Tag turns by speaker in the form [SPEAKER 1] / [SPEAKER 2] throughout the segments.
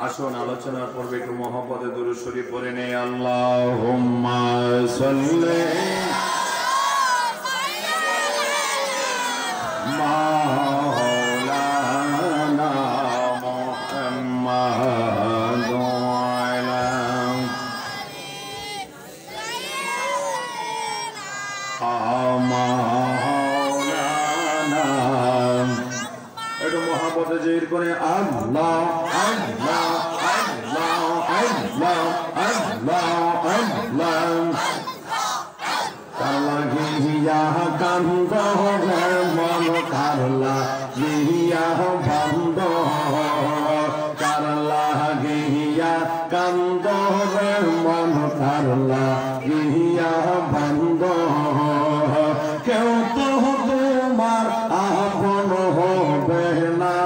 [SPEAKER 1] আসুন আলোচনার পূর্বে একটু মহব্বতে দুরূদ শরীফ পড়ে নেই। আল্লাহুম্মা সাল্লি মাওলানা মুহাম্মাদ আলা মাওলানা। একটু মহব্বতে জিকির করে আল্লাহ আল্লাহ আল্লাহ আল্লাহ আল্লাহ আল্লাহ। কারলা গিয়া কান্দ মন কারলা গিয়া বন্ধ, কারলা গিয়া কান্দ মন কারলা গিয়া বন্ধ। কেউ তো তোমার আপন হবে না,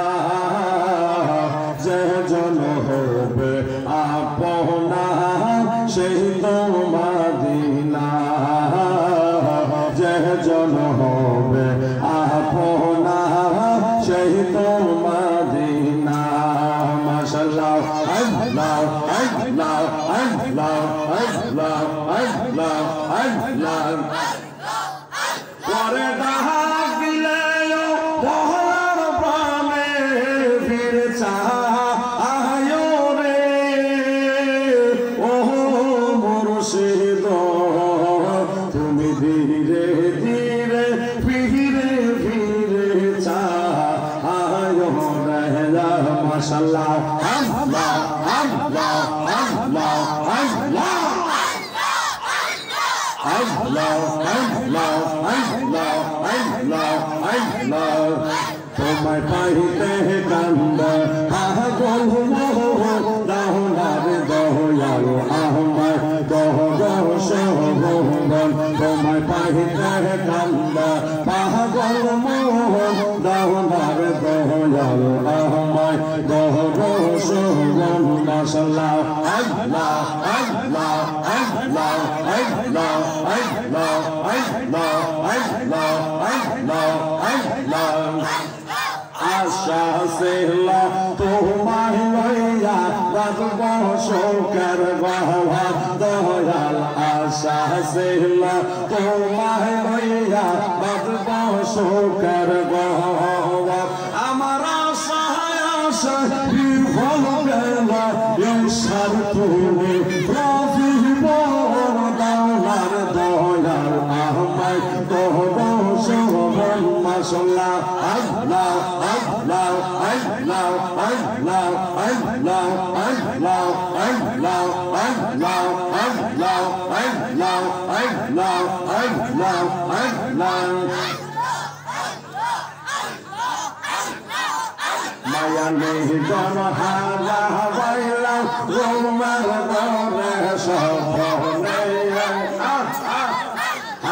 [SPEAKER 1] যে জন হবে আপনা সেই তো মদিনা, যে জন হবে আপনা সেই তো মদিনা। মাশাআল্লাহ আল্লাহ আল্লাহ আল্লাহ আল্লাহ আল্লাহ আল্লাহ। পরে ডাক দিলে বহর প্রাণে ফিরে চায়ো রে, ও মুর্শিদ তুমি ধীরে ধীরে ফিরে ফিরে চায়ো রে। মাশাআল্লাহ আল্লাহ আল্লাহ আল্লাহ আল্লাহ আল্লাহ আল্লাহ আল্লাহ আল্লাহ আল্লাহ। তোমায় পাইতে কান্দ পাগল দাহনার দয়াল আমায় দহ সহবন। তোমায় পাইতে কান্দ পাগল দাহনার দয়াল আমায় দহ সহবন। মাশাআল্লাহ আল্লাহ আল্লাহ আল্লাহ আল্লাহ আল্লাহ আল্লাহ আল্লাহ আল্লাহ আল্লাহ। আশা সেলা তোমায় লইয়া রাজব শোকের বাবা দয়াল, আশা সেলা তোমায় লইয়া রাজব শোকের বাবা। আমার আশা আশা বিফল গেল ঈশ্বর তুমি রাজি বর দাওনার দয়াল আমায় দহ সবন। মাশাআল্লাহ আল্লাহ আল্লাহ আল্লাহ আল্লাহ আল্লাহ আল্লাহ আল্লাহ আল্লাহ আল্লাহ আল্লাহ আল্লাহ আল্লাহ আল্লাহ। মায়া নেই জন হালা বাইলা রোমার দরে সপনে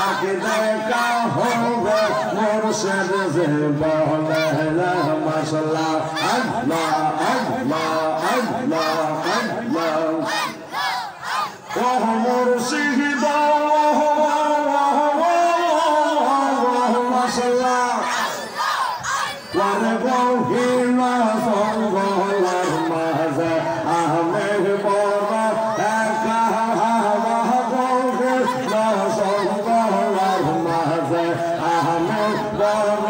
[SPEAKER 1] আগে দেখা হবে মুর্শিদ যে বলে। মাশাআল্লাহ আল্লাহ আল্লাহ আল্লাহ আল্লাহ। ও মুর্শিদ মাশাআল্লাহ ওরে বহিলা সঙ্গলার মাঝে আহমেদ বড় একা হাওয়া বহিলা সঙ্গলার মাঝে আহমেদ বড়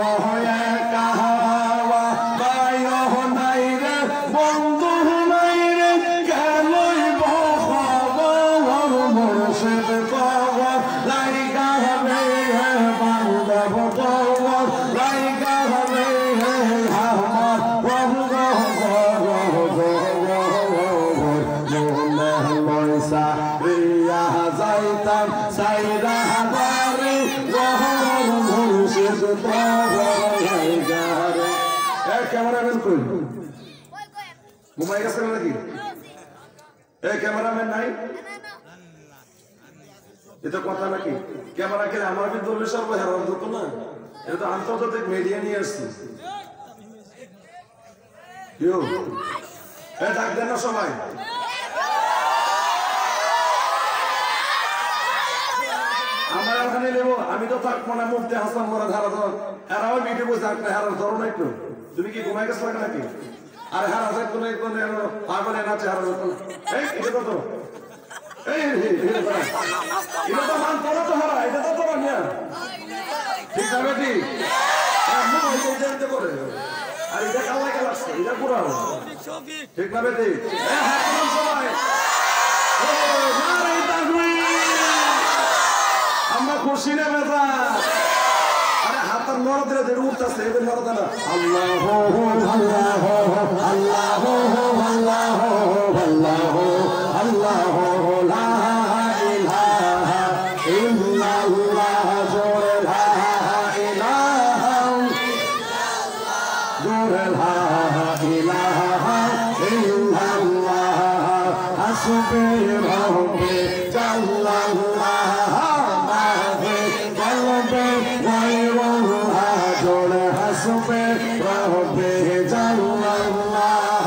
[SPEAKER 1] একা হাওয়া। বায়ো নাই রে বন্ধু নাই রে কেলই বহর মুর্শিদ কবর লাইগা হবে বান্ধব কবর লাইগা হবে আমার প্রভু মনসা রিয়া যাইতাম সাইরা বাড়ি বহর মুর্শিদ লাইগা রে। ক্যামেরাম্যান কই ঘুমাই গেছে নাকি? ক্যামেরাম্যান নাই? এটা কথা নাকি? ক্যামেরা কে আমার কিন্তু সর্ব হেরান হতো না। এটা তো আন্তর্জাতিক মিডিয়া নিয়ে আসছি। ডাক দেন না সবাই। আমার ওখানে নেবো আমি তো থাকবো না। মুফতি হাসান মোরাদ হারা ধর এরাও মিটে বসে হারার ধরো না একটু। তুমি কি ঘুমাই গেছো নাকি? আর হারা যায় কোন পাগলে নাচে হারা যেত না। এই এটা তো এটা তো মান তোরা তো হারা, এটা তো তোরা নিয়া ঠিক আছে ঠিক করে। আর এটা কাল্লা কে লাগছে, এটা পুরা ঠিক না বেটি? আমরা খুশি না বেটা? আরে হাতের নড় দিলে যেটা উঠতেছে এদের নড় দেয় না। আল্লাহ আল্লাহ আল্লাহ আল্লাহ আল্লাহ আল্লাহ লা ইলাহা ইল্লাল্লাহ জোরে লা ইলাহা জোরে লা ইলাহা ইল্লাল্লাহ হাসবি রাব্বি জাল্লাল্লাহ মাফি কলবে গায়রুল্লাহ জোরে হাসবি রাব্বি জাল্লাল্লাহ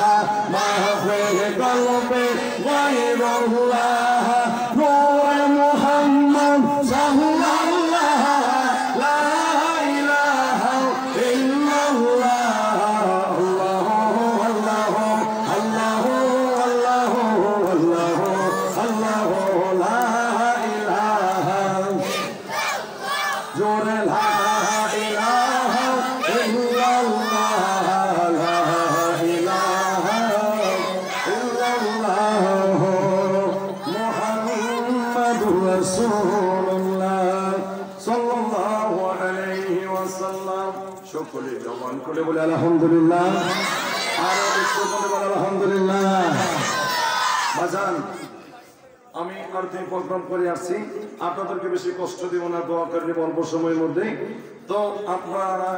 [SPEAKER 1] মাফি কলবে গায়রুল্লাহ নূরে মুহাম্মদ সাল্লাল্লাহ লা ইলাহা ইল্লাল্লাহ আল্লাহ আল্লাহ আল্লাহ আল্লাহ আল্লাহ আল্লাহ লা ইলাহা জোরে লা ইলাহা ইল্লাল্লাহ লা ইলাহা ইল্লাল্লাহ মুহাম্মাদুর রাসূলুল্লাহ সাল্লাল্লাহু আলাইহি ওয়াসাল্লাম। সকলে জবান করে বলে আলহামদুলিল্লাহ, আর একটু বলে বলে আলহামদুলিল্লাহ। বাজান আমি আর দুই প্রোগ্রাম করে আসছি, আপনাদেরকে বেশি কষ্ট দিব না, দোয়া করে দিব অল্প সময়ের মধ্যেই। তো আপনারা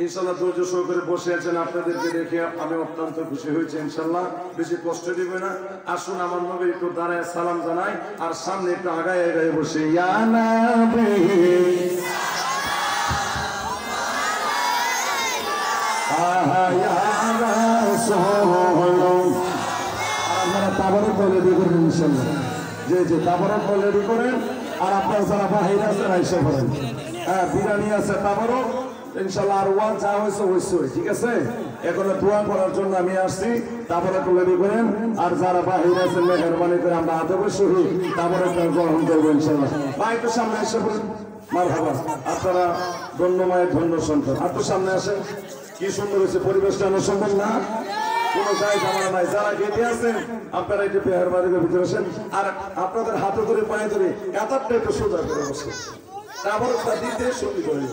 [SPEAKER 1] ইনশাল্লাহ ধৈর্য সহকারে বসে আছেন, আপনাদেরকে দেখে আমি অত্যন্ত খুশি হয়েছি। ইনশাল্লাহ বেশি কষ্ট দিবে না। আসুন আমার নবী একটু দাঁড়ায় সালাম জানাই, আর সামনে একটু আগায় আগায় বসে ইয়া নবী ইয়া রাসূল। আপনারা তাবারক রেডি করেন ইনশাল্লাহ, যে তাবারক রেডি করেন। আর আপনারা যারা বাহিরে আছেন আইসা করেন। হ্যাঁ, বিরিয়ানি আছে তাবারক ইনশাল্লাহ। আর ওয়ান যা হয়েছে হয়েছে, ঠিক আছে? এখন দোয়া করার জন্য আমি আসছি, তাবারক রেডি করেন। আর যারা বাহিরে আছেন মেহরবানি করে আমরা আদবের সহিত তাবারক গ্রহণ করবো ইনশাল্লাহ। ভাই তো সামনে এসে বলেন মারহাবা। আপনারা ধন্য মায়ের ধন্য সন্তান, আর তো সামনে আসেন। কি সুন্দর হয়েছে পরিবেশটা, অনুসম্ভব না? কোন জায়গা আমার নাই। যারা গেটে আছেন আপনারা একটু মেহরবানি ভিতরে আসেন, আর আপনাদের হাতে ধরে পায়ে ধরে এতটা একটু সোজা করে বসে। তাবারকটা দিতে সুবিধা হইব,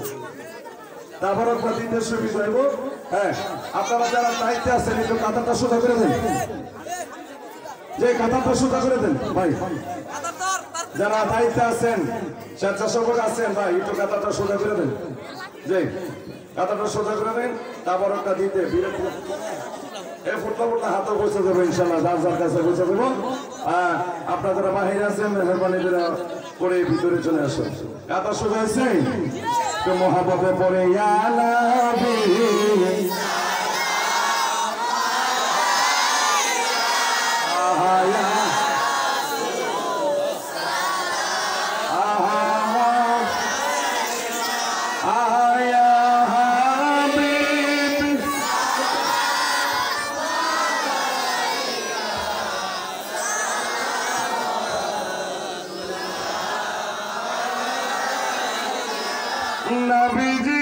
[SPEAKER 1] তাবারকটা দিতে সুবিধা হইব। হ্যাঁ, আপনারা যারা দায়িত্বে আছেন একটু কাঁথাটা সোজা করে দেন, যে কাঁথাটা সোজা করে দেন ভাই। যারা দায়িত্বে আছেন, স্বেচ্ছাসেবক আছেন ভাই, একটু কাঁথাটা সোজা করে দেন, যে কাঁথাটা সোজা করে দেন। তাবারকটা দিতে বিরক্ত এই ফুটলা ফুটলা হাতে পৌঁছে দেবো ইনশাল্লাহ, যার যার কাছে পৌঁছে দেবো। আপনারা যারা বাহিরে আছেন মেহরবানি করে ভিতরে চলে আসেন। কাঁথা সোজা হয়েছে তো মহাবতে পড়ে ইয়া নবী নবীজি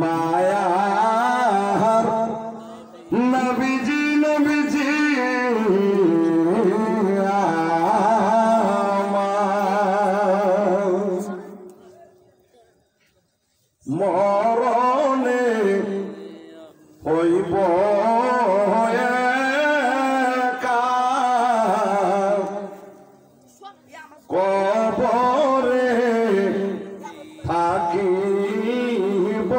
[SPEAKER 1] মায়ার নবীজি নবীজি মরণে হইব কবরে থাকিব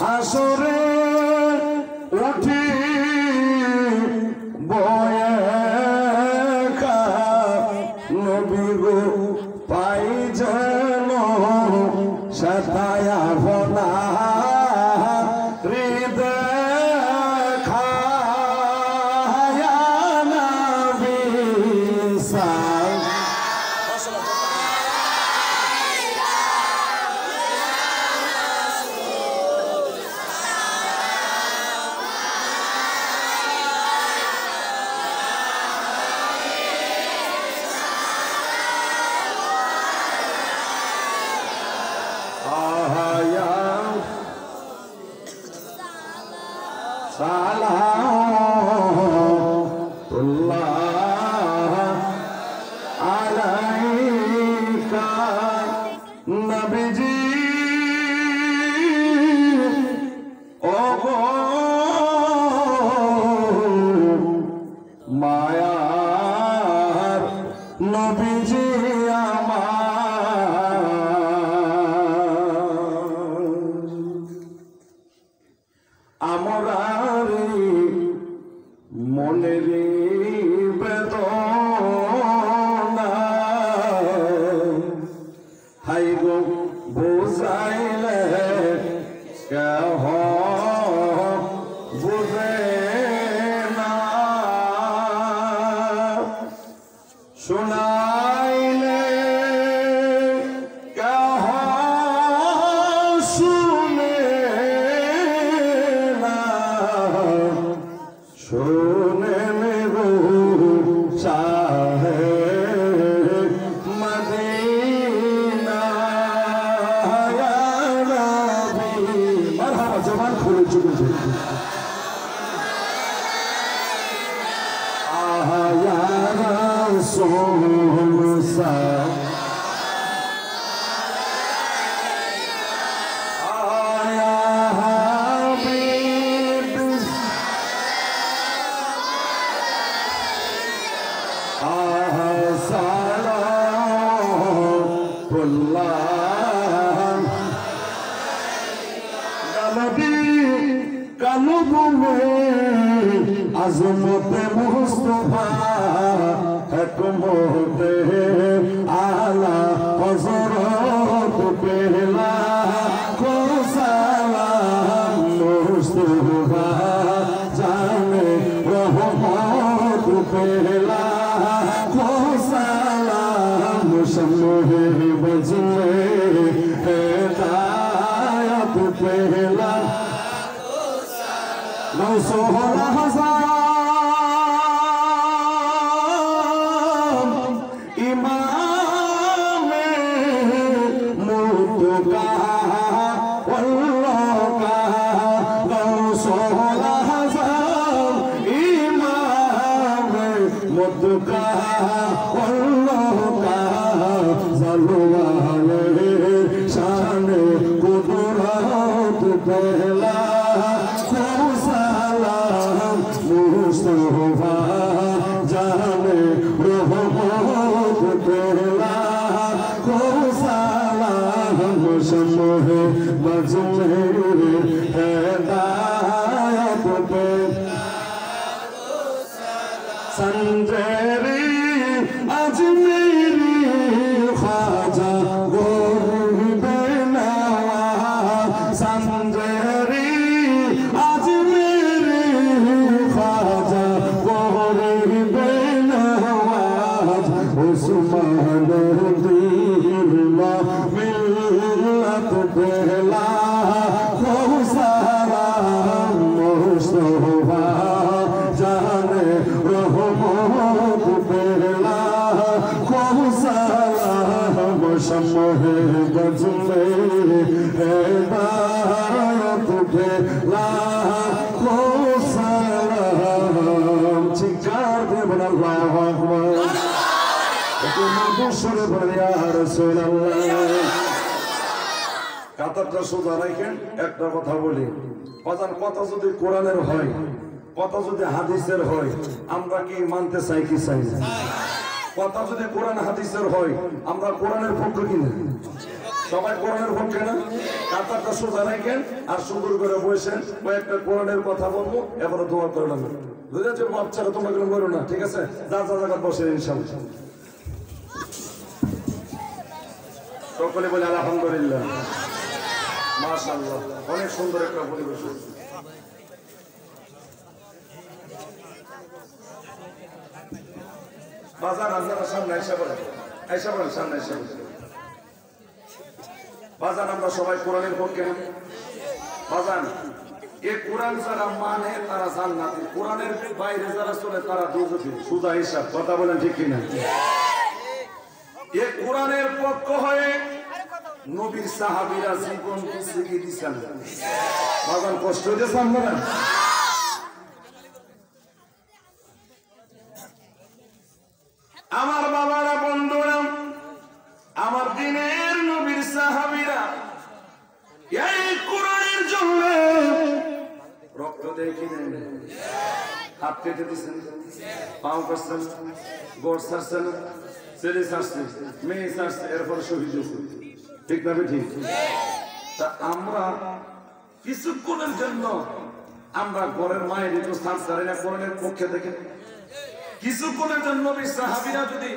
[SPEAKER 1] হাসরে উঠি বয়ে নবী গো পাই যেন সাতায়া ভনা সালাতুল্লাহ আলাইকা নবীজি ও গো মায়ার নবীজি আমার মনের বেদনা হাই গো বুঝাইলে কেহ বুঝে না শোনাইলে কেহ শুনে না শুনে গো চাহে মদিনা ইয়া নবী মারহাবা জবান খুলে চুকে আহা ইয়া রাসূল আজমতে মুস্তফা একমতে আলা হযরত পেলা কো সালাম মুস্তফা জানে রহমত পেলা কো সালাম শমহে বজলে হেদায়ত পেলা সোহরা হাসান ইমামে মুতকা ওয়াল্লাকা সোহরা হাসান ইমামে মুতকা ওয়াল্লাকা জালওয়ালে শানে কুদরত পেলা মুস্তফা জানে রহমত পেলা কো সালাম শমহে বজলে হেদায়ত পেলা সঞ্জরি আজমেরি খাজা গরিবে নওয়াজ সঞ্জরি আজমেরি খাজা গরিবে নওয়াজ উসমান দিলমা মিল্লাত পেলা কো সালাম মুস্তফা জানে রহমত পেলা কো সালাম শমহে বজলে হেদায়ত পেলা কো সালাম চিৎকার দেবেন আল্লাহু আকবার একটু মধুর সুরে বলেন ইয়া রাসূলুল্লাহ কাতারটা সোজা রাখেন একটা কথা বলি বাজার কথা যদি কোরআনের হয় কথা যদি হাদিসের হয় আমরা কি মানতে চাই কি চাই না কথা যদি কোরআন হাদিসের হয় আমরা কোরআনের পক্ষে কিনা সবাই কোরআনের পক্ষে না কাতারটা সোজা রাখেন আর সুন্দর করে বসেন কয়েকটা কোরআনের কথা বলবো এবারে দোয়া করে নেবেন বুঝেছো বাচ্চারা তোমরা এগুলো করো না ঠিক আছে যা যা জায়গা বসেন ইনশাআল্লাহ সকলে বলে আলহামদুলিল্লাহ মাশাআল্লাহ অনেক সুন্দর একটা পরিবেশ বাজার আপনারা সামনে আইসা বলেন সামনে আইসা বলেন বাজার আমরা সবাই কোরআনের পক্ষে না বাজার এই কোরআন যারা মানে তারা জান্নাতি কোরআনের বাইরে যারা চলে তারা দুজকি সুদা হিসাব কথা বলেন ঠিক কিনা এই কোরআনের পক্ষ হয়ে নবীর সাহাবীরা জীবন জিগি দিয়েছেন বাজার কষ্ট হয়েছে আপনারা দেয় কি দেয় না? হাত কেটে দিচ্ছেন, পাও কাটছেন, গোড় ছাড়ছেন, ছেলে ছাড়ছে, মেয়ে ছাড়ছে, এরপর শহীদ হয়েছে। ঠিক না ঠিক? তা আমরা কিছুক্ষণের জন্য আমরা ঘরের মায়ের একটু ছাড় ছাড়ি না কোরআনের পক্ষে থেকে। কিছুক্ষণের জন্য নবীর সাহাবীরা যদি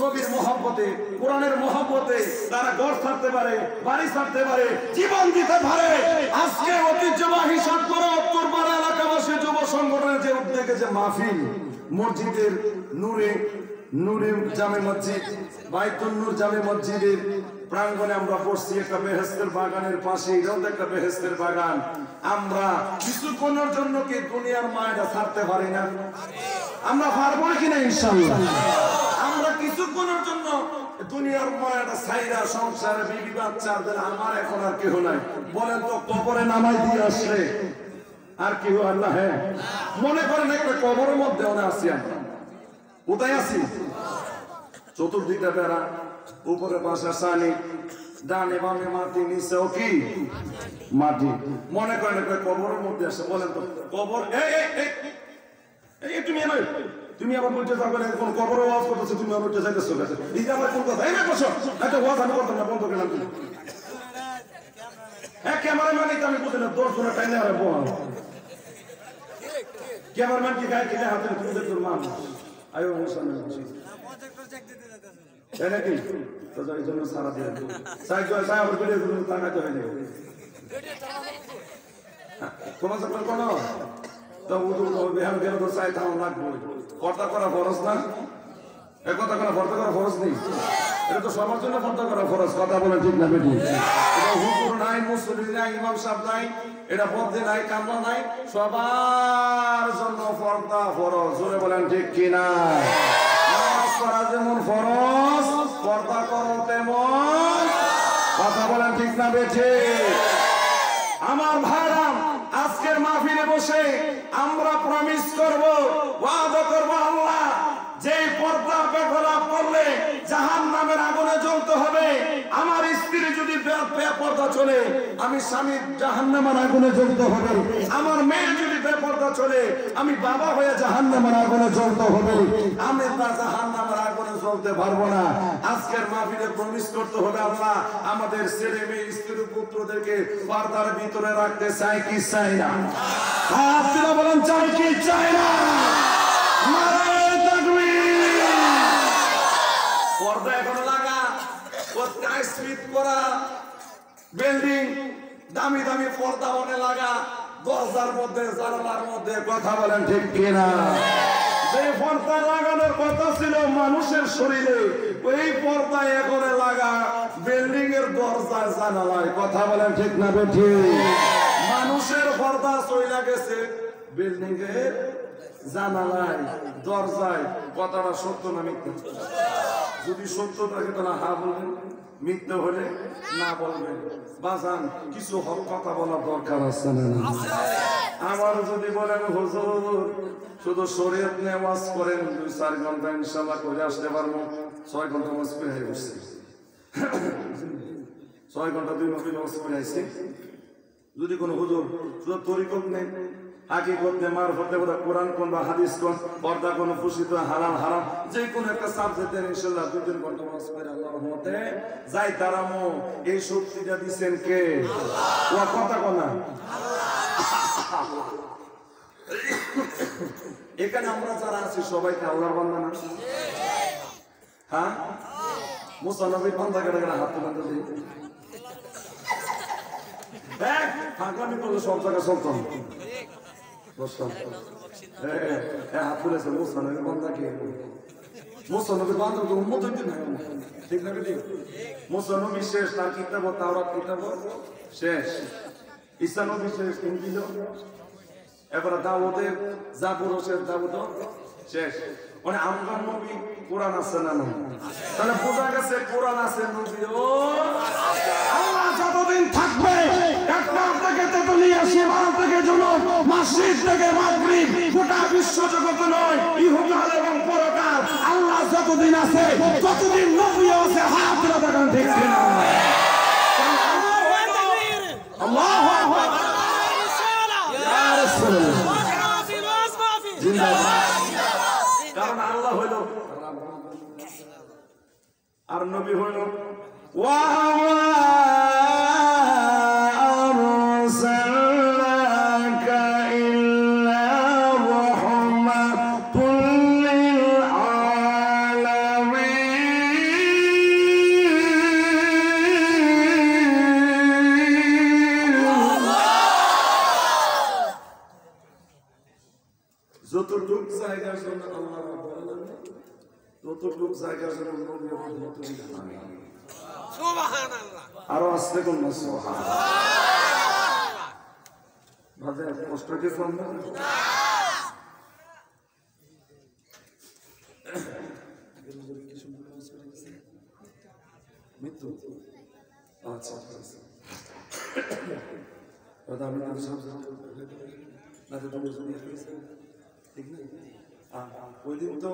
[SPEAKER 1] নবীর মহব্বতে, কোরআনের মহব্বতে তারা ঘর ছাড়তে পারে, বাড়ি ছাড়তে পারে, জীবন দিতে পারে। আজকে ঐতিহ্যবাহী সাতপাড়া উত্তরপাড়া এলাকাবাসী যুব সংগঠনের যে উদ্যোগে যে মাহফিল, মসজিদের নূরে নূরে জামে মসজিদ, বাইতুন নূর জামে মসজিদের প্রাঙ্গণে আমরা বসছি একটা বেহেশতের বাগানের পাশে। এটাও একটা বেহেশতের বাগান। আমরা কিছুক্ষণের জন্য কি দুনিয়ার মায়েরা ছাড়তে পারি না? আমরা পারবো কিনা? ইনশাআল্লাহ আমরা কিছুক্ষণের জন্য দুনিয়ার মায়েরা ছাইরা সংসারে বিবি বাচ্চাদের আমার এখন আর কেউ নাই বলেন তো, কবরে নামাই দিয়ে আসলে আর কেউ আল্লাহ? হ্যাঁ, মনে করেন একটা কবরের মধ্যে ওরা আছি, আমরা কোথায় আছি? চতুর্দিকে বেড়া, উপরে বাসা সানি, ডানে বামে মাটি, নিচেও কি মাটি। মনে করেন একটা কবরের মধ্যে আসে, বলেন তো কবর তুমি তুমি আবার বলতে থাকবে না, কোন কবর ওয়াজ করতেছো, তুমি আবার বলতে চাইতেছো এই যে আমার কোন কথা? এই না বসো, একটা ওয়াজ আমি করতাম না, বন্ধ করলাম। তুমি হ্যাঁ ক্যামেরাম্যান, এই আমি বুঝি না, 10 জনের টাইনে আর বল ক্যামেরাম্যান কি গায়ে কিনে হাতে তুমি তোর মা আয়ো অনুষ্ঠানে তাই নাকি? তো যাই জন্য সারা দিয়ে সাই সাই আবার ভিডিও গুলো তাকাতে হয় না তোমার সাথে কোন তো উদু বেহান গেল তো সাই থাম লাগবে। পর্দা করা ফরজ না? এ কথা করা পর্দা করা ফরজ নেই? এটা তো সবার জন্য পর্দা করা ফরজ। কথা বলেন ঠিক না বেটি? এটা হুজুর নাই, মুসল্লি নাই, ইমাম সাহেব নাই, এটা বদ্ধে নাই, কামলা নাই, সবার জন্য পর্দা ফরজ। জোরে বলেন ঠিক কিনা? নামাজ পড়া যেমন ফরজ, পর্দা করো তেমন। কথা বলেন ঠিক না বেটি? আমার ভাইরা, আজকের মাহফিলে বসে আমরা প্রমিস করব, ওয়াদা করব, আল্লাহ যে পর্দা বেপরদা করলে জাহান্নামের আগুনে জ্বলতে হবে। আমার স্ত্রী যদি বেপরদা চলে, আমি স্বামী জাহান্নামের আগুনে জ্বলতে হবে। আমার মেয়ে যদি বেপরদা চলে, আমি বাবা হয়ে জাহান্নামের আগুনে জ্বলতে হবে। আমি তা জাহান্নামের আগুনে জ্বলতে পারবো না। আজকের মাহফিলে প্রমিস করতে হবে, আল্লাহ আমাদের ছেলে মেয়ে স্ত্রী পুত্রদেরকে পর্দার ভিতরে রাখতে চাই কি চাই না? আপনারা বলেন চাই কি চাই না? পর্দা এখন লাগা, বিল্ডিং দামি দামি পর্দা অনেক লাগা, দরজার মধ্যে জানালার মধ্যে। কথা বলেন ঠিক কিনা? যে পর্দা লাগানোর কথা ছিল মানুষের শরীরে, ওই পর্দা এখন লাগা বিল্ডিং এর দরজার জানালায়। কথা বলেন ঠিক না বেঠি? মানুষের পর্দা চইলা গেছে বিল্ডিং এর জানালায়, দরজায়। কথাটা সত্য না মিথ্যা? যদি সত্য থাকে তাহলে হা বলবেন, মিথ্যা হলে না বলবেন। বাজান কিছু হক কথা বলার দরকার আছে না? আমার যদি বলেন হুজুর শুধু শরীয়ত নিয়ে ওয়াজ করেন, 2-4 ঘন্টা ইনশাআল্লাহ করে আসতে পারবো। 6 ঘন্টা ওয়াজ করে বসছি, 6 ঘন্টা 2 নবী ওয়াজ করে আসছি। যদি কোনো হুজুর শুধু তরিকত নেই, হাকিকত নেই, মারফত নেই, কোরআন কোন বা হাদিস কোন, পর্দা কোন, ফুসিত হালাল হারাম, যে কোনো একটা সাবজেক্টের ইনশাআল্লাহ 2-3 ঘন্টা ওয়াজ করে আল্লাহর রহমতে যাই তারামো। এই শক্তিটা দিবেন কে? ও কথা কোনা এখানে আমরা যারা আছি সবাইকে আল্লাহর বান্দা না? হ্যাঁ, মুসা নবীর বান্দা কেন হাত বান্ধা দিই? ফাঁকলামি করলে সব জায়গায় চলতাম। হাত তুলেছে মুসা নবীর বান্দা কে? মুসা নবীর বান্দা তো উম্মত হইতে না, ঠিক না বেটি? মুসা নবী শেষ, তার কিতাব তাওরাত কিতাব শেষ, ঈসা নবী শেষ, ইনজিল এবারে দাউদের জাবুর শেষ, দাউদ শেষ। মানে আমরা নবী কোরআন আছে না? তাহলে বোঝা গেছে কোরআন আছে, নবীও আল্লাহ যতদিন থাকবে, একটা থেকে তেতুলিয়া, সীমানা থেকে জনম, মসজিদ থেকে মাগরিব, গোটা বিশ্ব জগৎ নয়, ইহকাল এবং পরকাল, আল্লাহ যতদিন আছে ততদিন নবীও আছে। হাত রাখেন ঠিক কিনা? আল্লাহু আকবার, ইয়া রাসূলুল্লাহ, কারণ আল্লাহ হইল আর নবী হইল যতটুক জায়গার জন্য আল্লাহ ততটুক জায়গার জন্য নবী সুবহানাল্লাহ আরো আসতে কোন সুবহানাল্লাহ বাজে কষ্ট কি শুননা মৃত্যু আচ্ছা আচ্ছা দাদা আমি তো সব না তো তুমি ঠিক না ওই দিন তো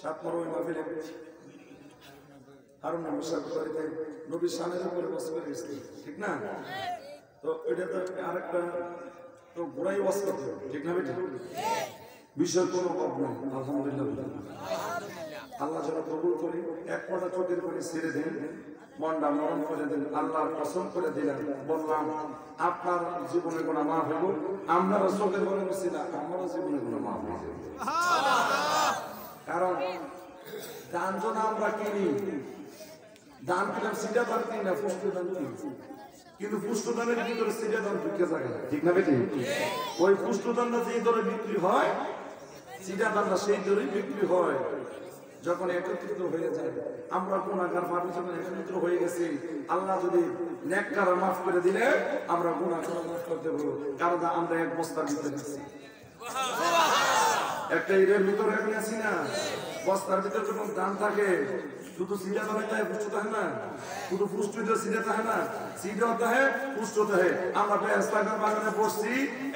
[SPEAKER 1] 7 ওই মাহফিলে হারুন মুশাক বাড়িতে নবীর শানের উপরে বসে গেছিল ঠিক না তো এটা তো আরেকটা তো ঘোড়াই ওয়াজ করতে ঠিক না বেটা বিষয় কোনো অভাব নাই আলহামদুলিল্লাহ আল্লাহ যেন কবুল করি এক ফোঁটা চোখের করে ছেড়ে দেন মনটা নরম করে দেন আল্লাহর কসম করে দিলেন বললাম আপনার জীবনে কোনো মাফ হইব আপনারা চোখের করে বসছিলাম আমারও জীবনে কোনো মাফ হয়ে যাবে কারণ দান যদি আমরা কিনি দান কিনলাম সিটা দান কিনি না পুষ্ট দান কিনি কিন্তু পুষ্টদানের ভিতরে সিটা দান ঢুকে থাকে ঠিক না বেটি ওই পুষ্টদানটা যেই দরে বিক্রি হয় সিটা দানটা সেই দরেই বিক্রি হয় যখন একত্রিত হয়ে যায় আমরা গুনাহগার পাপী যখন একত্রিত হয়ে গেছি আল্লাহ যদি নেককার মাফ করে দিলে আমরা গুনাহগার মাফ করে দেব কারণ আমরা এক বস্তার ভিতরে আছি একটা এর ভিতরে এখন আছি না বস্তার ভিতরে যখন দান থাকে শুধু সিধা দানে তাই পুষ্ট থাকে না শুধু পুষ্ট হইতে সিধা থাকে না সিধা থাকে পুষ্ট থাকে আমরা বেহেশতের বাগানে বসছি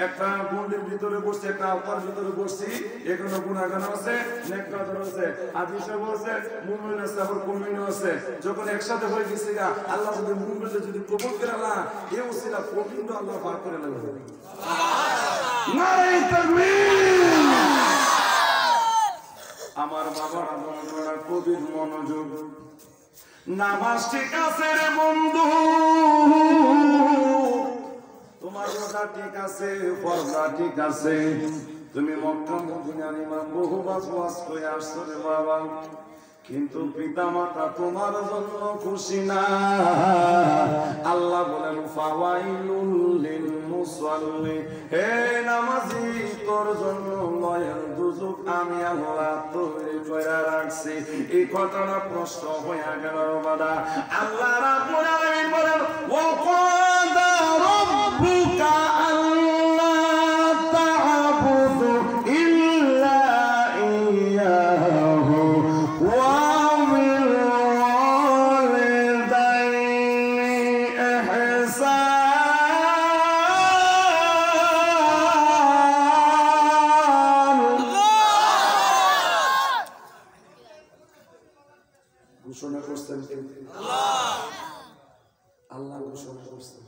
[SPEAKER 1] একটা মন্দির ভিতরে বসছি একটা আলতার ভিতরে বসছি এখানে গুনাহগার আছে নেককার আছে আদিশা আছে মুমিন আছে আবার মুমিন আছে যখন একসাথে হয়ে গেছে আল্লাহ যদি মুমিনকে যদি কবুল করে না এই ওসিলা কঠিন আল্লাহ পার করে নেবে সুবহানাল্লাহ নারে তাকবীর আমার বাবার আপনারা কবির মনোযোগ নামাজ ঠিক আছে রে বন্ধু তোমার রোজা ঠিক আছে ফরজা ঠিক আছে তুমি মক্কা মদিনার ইমাম বহু ওয়াজ করে আসছো রে বাবা কিন্তু পিতামাতা তোমার জন্য খুশি না আল্লাহ বলেন ফাওয়াইলুল লিল মুসাল্লি হে নামাজি তোর জন্য নয়ন দুজক আমি আল্লাহ তৈরি করে রাখছি এই কথাটা প্রশ্ন হয়ে গেল বাবা আল্লাহ রাব্বুল আলামিন বলেন ওয়া ক্বাদা রাব্বুকা আল্লা তা'বুদু ইল্লা ইয়্যাহু ওয়া বিল ওয়ালিদাইনি ইহসান ঘোষণা করছেন আল্লাহ ঘোষণা করছেন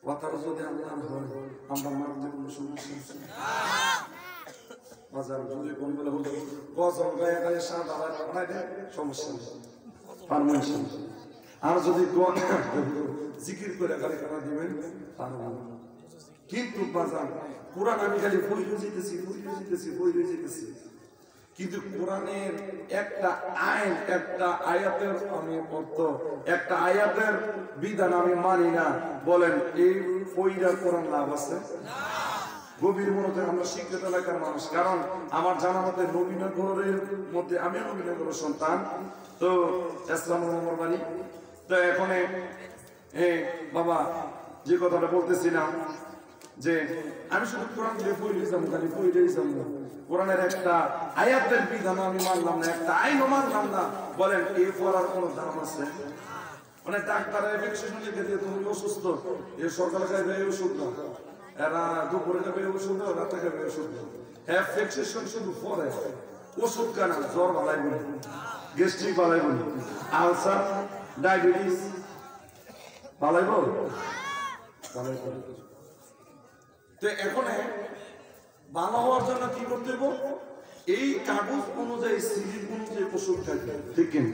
[SPEAKER 1] কথাটা যদি আল্লাহ হয় আমরা মানতে কোনো সমস্যা আছে বাজার যদি কোন বলে হলো গজল গায়ে গায়ে সাদা বানাই দেয় সমস্যা নেই পারমিশন আর যদি জিকির করে গাড়ি কাটা দিবেন কিন্তু বাজার কোরআন আমি খালি বই যেতেছি কিন্তু কোরআনের একটা আইন একটা আয়াতের আমি অর্থ একটা আয়াতের বিধান আমি মানি না বলেন এই বইটা কোরআন লাভ আছে গভীর মনোযোগ আমরা শিক্ষিত এলাকার মানুষ কারণ আমার জানা মতে নবীনগরের মধ্যে আমিও নবীনগরের সন্তান তো ইসলাম আমার বাড়ি তো এখন বাবা যে কথাটা বলতেছিলাম যে আমি শুধু কোরআন দিয়ে পড়ে যাবো খালি পড়েই যাবো কোরআনের একটা আয়াতের বিধান আমি মানলাম না একটা আইনও মানলাম না বলেন এই পড়ার কোনো দাম আছে মানে ডাক্তারের ভ্যাকসিন লিখে দিয়ে তুমি অসুস্থ এ সকালে খাইবে এই ওষুধ না এরা দুপুরে খাবে ওষুধ না রাতে খাবে ওষুধ না হ্যাঁ ভ্যাকসিন শুধু পরে ওষুধ কেনা জ্বর বালাই বলি গ্যাস্ট্রিক বালাই বলি আলসার ডায়াবেটিস বালাই বল তো এখন ভালো হওয়ার জন্য কি করতে হবে? এই কাগজ অনুযায়ী সিরিজ অনুযায়ী ওষুধ খাইতে, ঠিক কিনা?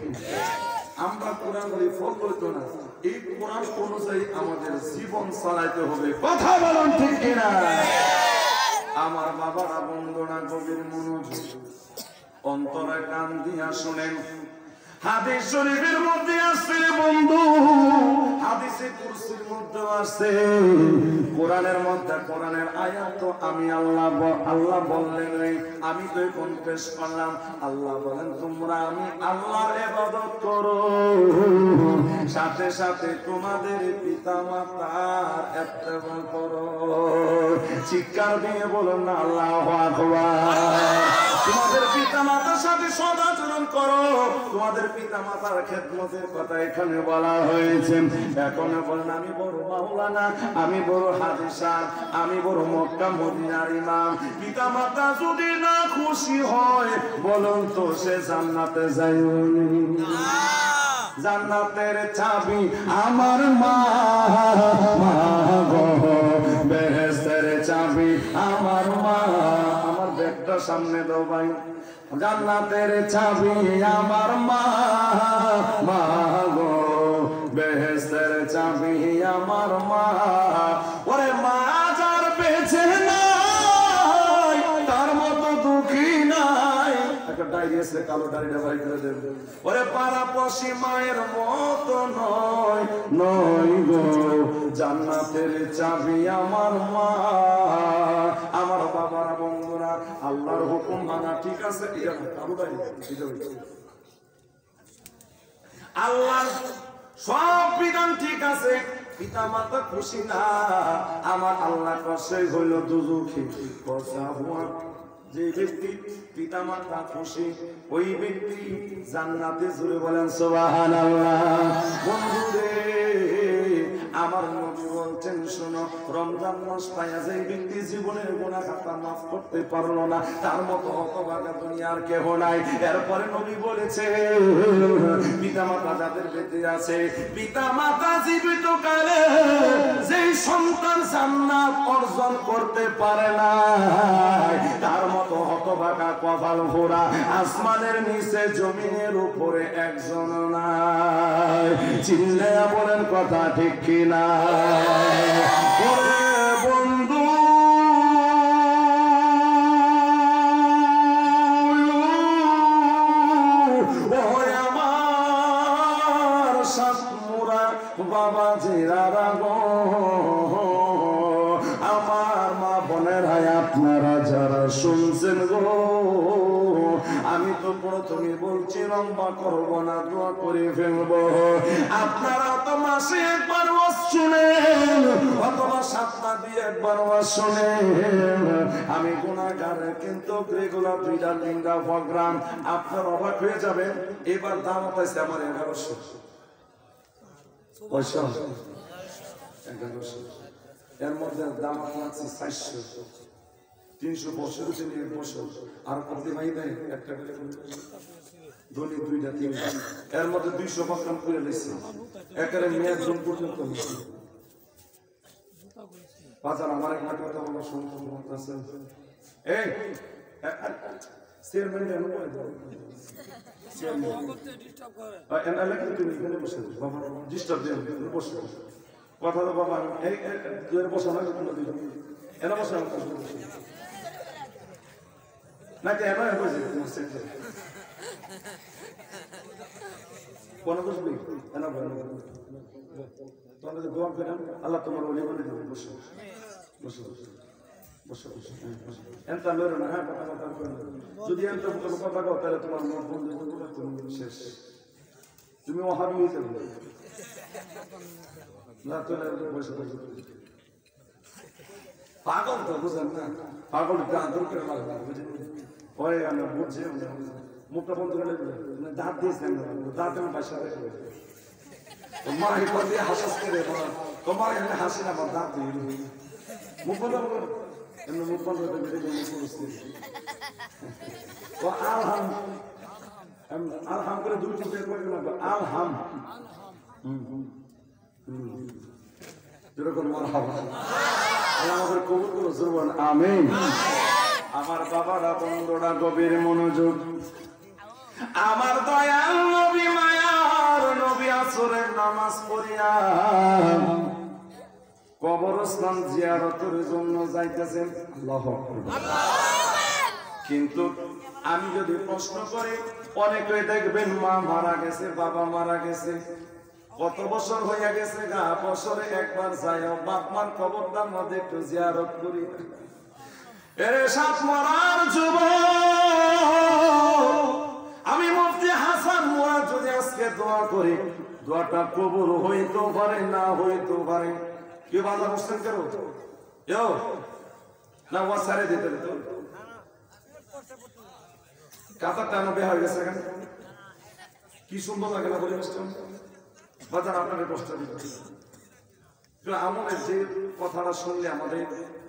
[SPEAKER 1] আমরা কোরআন ফলো হইতো না, এই কোরআন অনুযায়ী আমাদের জীবন চালাইতে হবে। কথা বলুন ঠিক কিনা? আমার বাবারা, বন্ধুরা, গভীর মনোযোগ অন্তরে কান দিয়া শুনেন। হাদিস শরীফের মধ্যে আছে বন্ধু, হাদিসে কুরসির মধ্যে আছে, কোরআনের মধ্যে কোরআনের আয়াত তো আমি আল্লাহ বললেন, আমি তো এখন পেশ করলাম। আল্লাহ বলেন তোমরা আমি আল্লাহর ইবাদত করো, সাথে সাথে তোমাদের পিতামাতার ইত্তেবা করো। চিৎকার দিয়ে বলুন না আল্লাহু আকবার। তোমাদের পিতামাতার সাথে সদাচরণ করো, তোমাদের পিতামাতার খেদমতের কথা এখানে বলা হয়েছে। এখন বলেন আমি বড় মাওলানা, আমি বড় হাজী সাহেব, আমি বড় মক্কা মদিনার ইমাম, পিতামাতা যদি না খুশি হয় বলুন তো সে জান্নাতে যায়নি? জান্নাতের চাবি আমার মা, বেহেশতের চাবি আমার মা। আমার ব্যাগটা সামনে দাও ভাই। জান্নাতের চাবি আমার মা, মা গো, বেহেশতের চাবি আমার মা। ওরে মা যার বেঁচে নাই তার মতো দুঃখী নাই। একটা ডায়েরি আছে, কালো ডায়েরিটা বাড়ি করে দেবে। ওরে পাড়াপড়শি মায়ের মতো নয়, নয় গো, জান্নাতের চাবি আমার মা। আমার বাবারা, বন্ধুরা, আল্লাহর হুকুম মানা ঠিক আছে, আল্লাহর সব বিধান ঠিক আছে, পিতা মাতা খুশি না, আমার আল্লাহ কষ্ট হইল দুজখী। যে ব্যক্তি পিতা মাতা খুশি ওই ব্যক্তি জান্নাতে। জুড়ে বলেন সুবহানাল্লাহ। বন্ধুরে আমার নবী বলছেন শোনো, রমজান মাস পাইয়া যে ব্যক্তি জীবনের গুনাহ খাতা মাফ করতে পারলো না তার মতো হতভাগা দুনিয়ার কেহ নাই। এরপরে নবী বলেছে পিতা মাতা যাদের বেঁচে আছে, পিতা মাতা জীবিত কালে যেই সন্তান জান্নাত অর্জন করতে পারে না তার মতো হতভাগা কপাল ভরা আসমানের নিচে জমিনের উপরে একজন নাই। চিল্লায়া বলেন কথা ঠিক কিনা? বন্ধু আমার সাতমুরা বাবা জিরারা গো, আমার মা বোনের হায় আপনারা যারা শুনছেন গো, আমি তো প্রথমে বলছি লম্বা করবো না, দোয়া করে ফেলবো। আপনারা তো মাসে একবার ওয়াজ শুনেন অথবা সপ্তাহ দিয়ে একবার ওয়াজ শুনেন। আমি গুনাহগার, কিন্তু রেগুলার 2-3টা প্রোগ্রাম। আপনার অবাক হয়ে যাবেন, এবার দাম পাইছে আমার 1100 পয়সা, 1100। এর মধ্যে দাম লাগছে 400, 300 বছর বছর। আর প্রতি ভাই দেয় একটা করে ধনী 2টা 3টা, এর মধ্যে 200 প্রোগ্রাম করে দিচ্ছে। একেবারে মেয়াদ জুন পর্যন্ত বাজার। আমার একটা কথা বলা সম্ভব আছে, এই চেয়ারম্যান কেন করে দাও? ডিস্টার্ব দিয়ে বসে কথা তো বাবা, এই বসা না এরা বসে নাকি এবার কোন বসবি তোমাদের দোয়া করেন আল্লাহ তোমার ওলি বলে দেবে। বসে বসে বসে বসে এনটা লড়ো না। হ্যাঁ, কথা যদি এনটা কথা কও তাহলে তোমার মন বন্ধু তুমি শেষ, তুমি ওহাবি হয়ে যাবে না। তো বসে বসে পাগল তো বুঝেন না, পাগল আদর করে লাগবে বুঝেন। ওই আমি বুঝছি, মুখটা বন্ধ করে দাঁত দিয়েছেন, দাঁত আমার বাসা রেখে তোমার এরপর দিয়ে হাসাস করে তোমার এখানে হাসি না, আমার দাঁত দিয়ে মুখ বন্ধ করো, এমনি মুখ বন্ধ করে ও আলহাম আলহাম করে 2 টিপে করে আলহাম যেরকম মারহাবা। আল্লাহ আমাদের কবুল করো, আমিন। আমার বাবারা বন্ধুরা গভীর মনোযোগ। আমার দয়াল নবী মায়ার নবী আসরের নামাজ পড়িয়া কবরস্থান জিয়ারতের জন্য যাইতেছেন। আল্লাহু আকবার। কিন্তু আমি যদি প্রশ্ন করি, অনেকে দেখবেন মা মারা গেছে, বাবা মারা গেছে, কত বছর হইয়া গেছে গা, বছরে একবার যাই বাপ মার কবরটার মধ্যে একটু জিয়ারত করি। এরে সাত মরার যুবক, আমি মুফতি হাসান মুরাদ যদি আজকে দোয়া করি, দোয়াটা কবুল হইতো পারে, না হইতো পারে। কি বাধা বুঝতেন কেন না ওয়াসারে দিতে দিত কাতা টানো বের হয়ে গেছে। এখানে কি সুন্দর লাগে না পরিবেশটা, বাজার আপনাদের কষ্ট দিচ্ছে। আমাদের যে কথাটা শুনলে আমাদের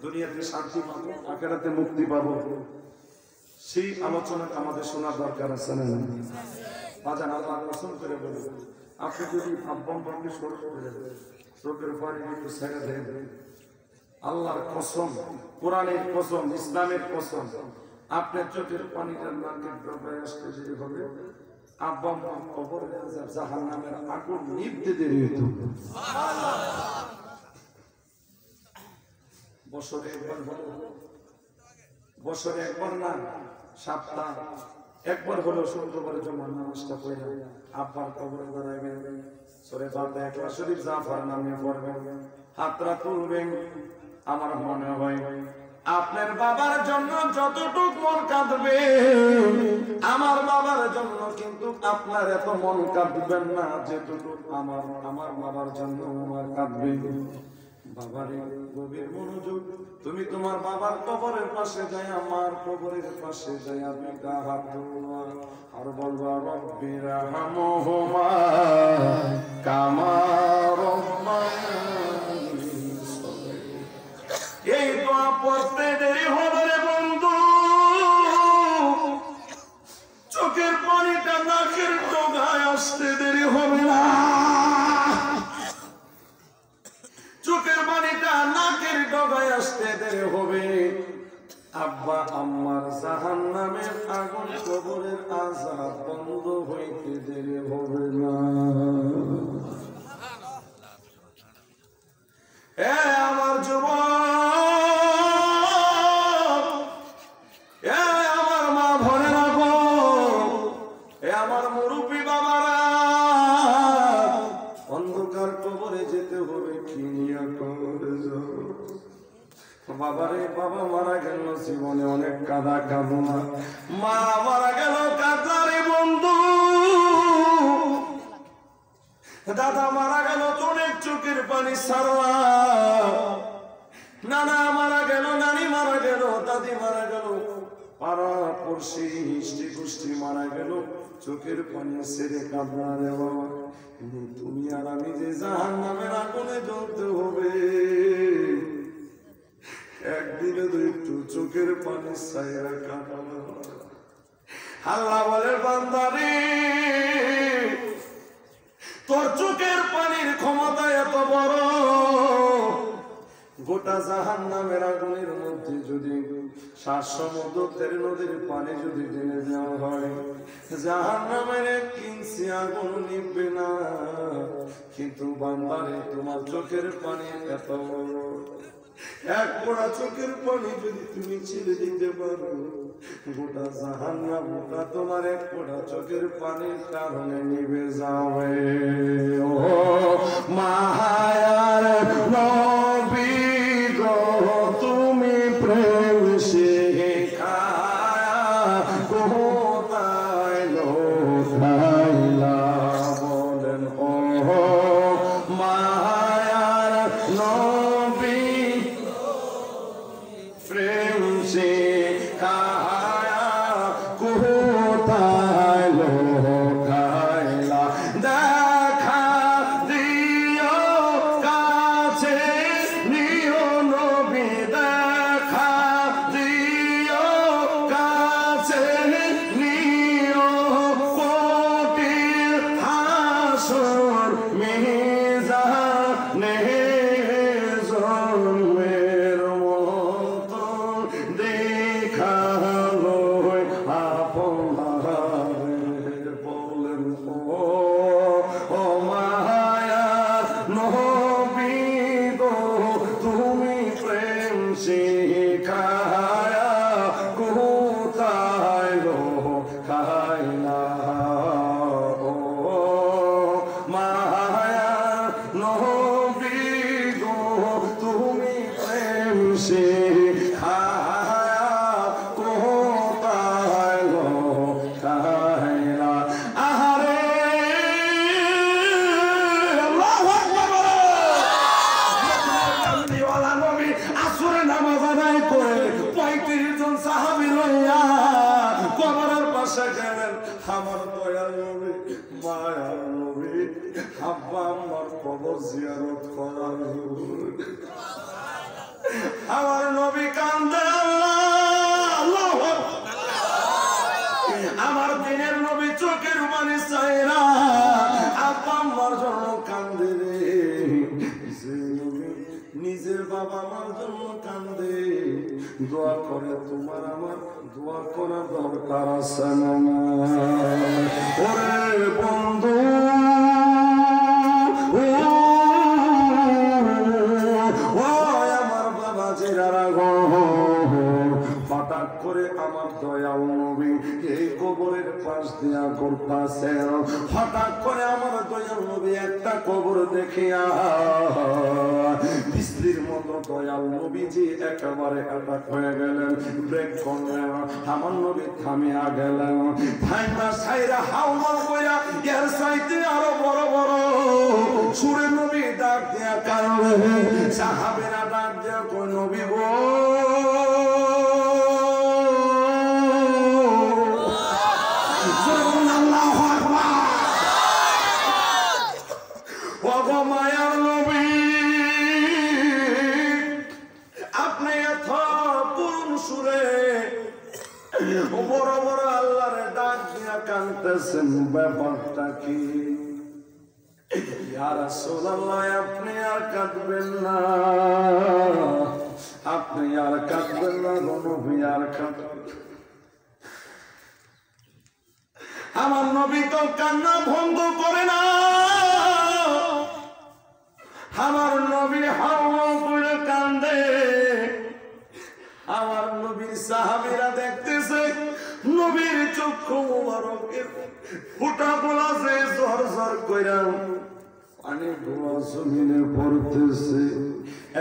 [SPEAKER 1] দুনিয়াতে শান্তি পাবো, আখেরাতে মুক্তি পাবো, সেই আলোচনা আমাদের শোনার দরকার আছে না? বাজার আল্লাহ কসম করে বলে, আপনি যদি আব্বাম পাবলি চোখের পানি একটু ছেড়ে দেন, আল্লাহর কসম, কোরআনের কসম, ইসলামের কসম, আপনার চোখের পানিটার নাকের ডগায় আসতে যদি হবে, আব্বা মা কবরে জাহান্নামের আগুন নিভতে দেরি হইতো। বছরে একবার হলো, বছরে একবার না, সপ্তাহ একবার হলো শুক্রবারের জন্য নামাজটা পড়ে আব্বার কবরে দাঁড়াইবেন, সূরা ফাতিহা ইখলাস শরীফ জাফর নামে পড়বেন, হাতরা তুলবেন। আমার মনে হয় আপনার বাবার জন্য যতটুক মন কাঁদবে, আমার বাবার জন্য কিন্তু আপনার এত মন কাঁদবেন না যেটুকু আমার বাবার জন্য আমার কাঁদবে। বাবারে গভীর মনোযোগ, তুমি তোমার বাবার কবরের পাশে যাই, আমার কবরের পাশে যাই, আমি হাত ধরবা আর বলবা রব্বি রাহমহুমা কামা রাব্বায়ানি সগীরা। এই দোয়া পড়তে দেরি হবে রে বন্ধু, চোখের পানিটা নাকের ডগায় আসতে দেরি হবে না, চোখের পানিটা নাকের ডগায় আসতে দেরি হবে। আব্বা আম্মার জাহান্নামের আগুন, কবরের আযাব বন্ধ হইতে দেরি হবে না। এ আমার যুবক, এ আমার মা ভনেরা গো, এ আমার মুরব্বী বাবারা, অন্ধকার কবরে যেতে হবে, কি নিয়ে কবরে যাব? বাবারে, বাবা মারা গেল জীবনে অনেক কাঁদা কাঁদনা, মা মারা গেল কাঁদলারে বন্ধু, দাদা মারা গেল অনেক চোখের পানি সারলা, নানা মারা গেল, নানি মারা গেল, দাদি মারা গেল, পাড়া পড়শি হিষ্টি গোষ্ঠী মারা গেল, চোখের পানি ছেড়ে কাঁদলা রে বাবা। তুমি আর আমি যে জাহান্নামের আগুনে জ্বলতে হবে, একদিনে তো একটু চোখের পানি ছাইরা কাঁদানো। আল্লাহ বলে বান্দারে, তোর চোখের পানির ক্ষমতা এত বড়, গোটা জাহান্নামের আগুনের মধ্যে যদি 7 সমুদ্রের নদীর পানি যদি ঢেলে দেওয়া হয়, জাহান্নামের 1 ইঞ্চি আগুন নিভবে না। কিন্তু বান্দারে, তোমার চোখের পানি এত বড়, এক ফোঁটা চোখের পানি যদি তুমি ছেড়ে দিতে পারো, গোটা জাহান্নাম গোটা তোমার এক ফোঁটা চোখের পানির কারণে নিভে যাবে। ও মায়ার নবী গো, তুমি প্রেম শিখায়া কোথায় লোকাইলা, বলেন ও মায়ার নবী প্রেম শিখায়া কোথায় লোকাইলা, দেখা দিও কাছে নিও নবী, দেখা দিও কাছে নিও, কোটি হাসর মিজানে জন্মের মতো দেখা জিয়ারত করার। আমার নবী কান্দে, আল্লাহ আমার দিনের নবী চোখের পানি চায় না, আব্বা আম্মার জন্য কান্দে রে। নিজের বাবা মার জন্য কান্দে, দোয়া করে তোমার আমার দোয়া করা দরকার আছে না? ওরে বন্ধু আমার বাবা জিরারা গো, হঠাৎ করে আমার দয়াল নবী এই কবরের পাশ দিয়া করতেছে। হঠাৎ করে আমার দয়াল নবী একটা কবর দেখিয়া স্ত্রীর মতো দয়াল নবীজি একেবারে অবাক হয়ে গেলেন, ব্রেক করলেন। আমার নবী থামিয়া গেলেন, থাইমা সাইরা হাওয়া কইরা এর চাইতে আরো বড় বড় সুরে নবী ডাক দিয়া কারণে সাহাবেরা ডাক দিয়া কই নবী গো, মায়ার নবী আপনি এত করুণ সুরে বড় বড় আল্লাহরে ডাক দিয়া কাঁদতেছেন, ব্যাপারটা কি? ইয়া রাসূলুল্লাহ আপনি আর কাঁদবেন না, আপনি আর কাঁদবেন না, নবী আর কাঁদবেন। আমার নবী তো কান্না ভঙ্গ করে না, আমার নবী হাওয়া করে কান্দে। আমার নবীর সাহাবীরা দেখতেছে নবীর চক্ষু মুবারকের ফুটা গোলাছে ঝর ঝর কইরা পানি গুলো জমিনে পড়তেছে,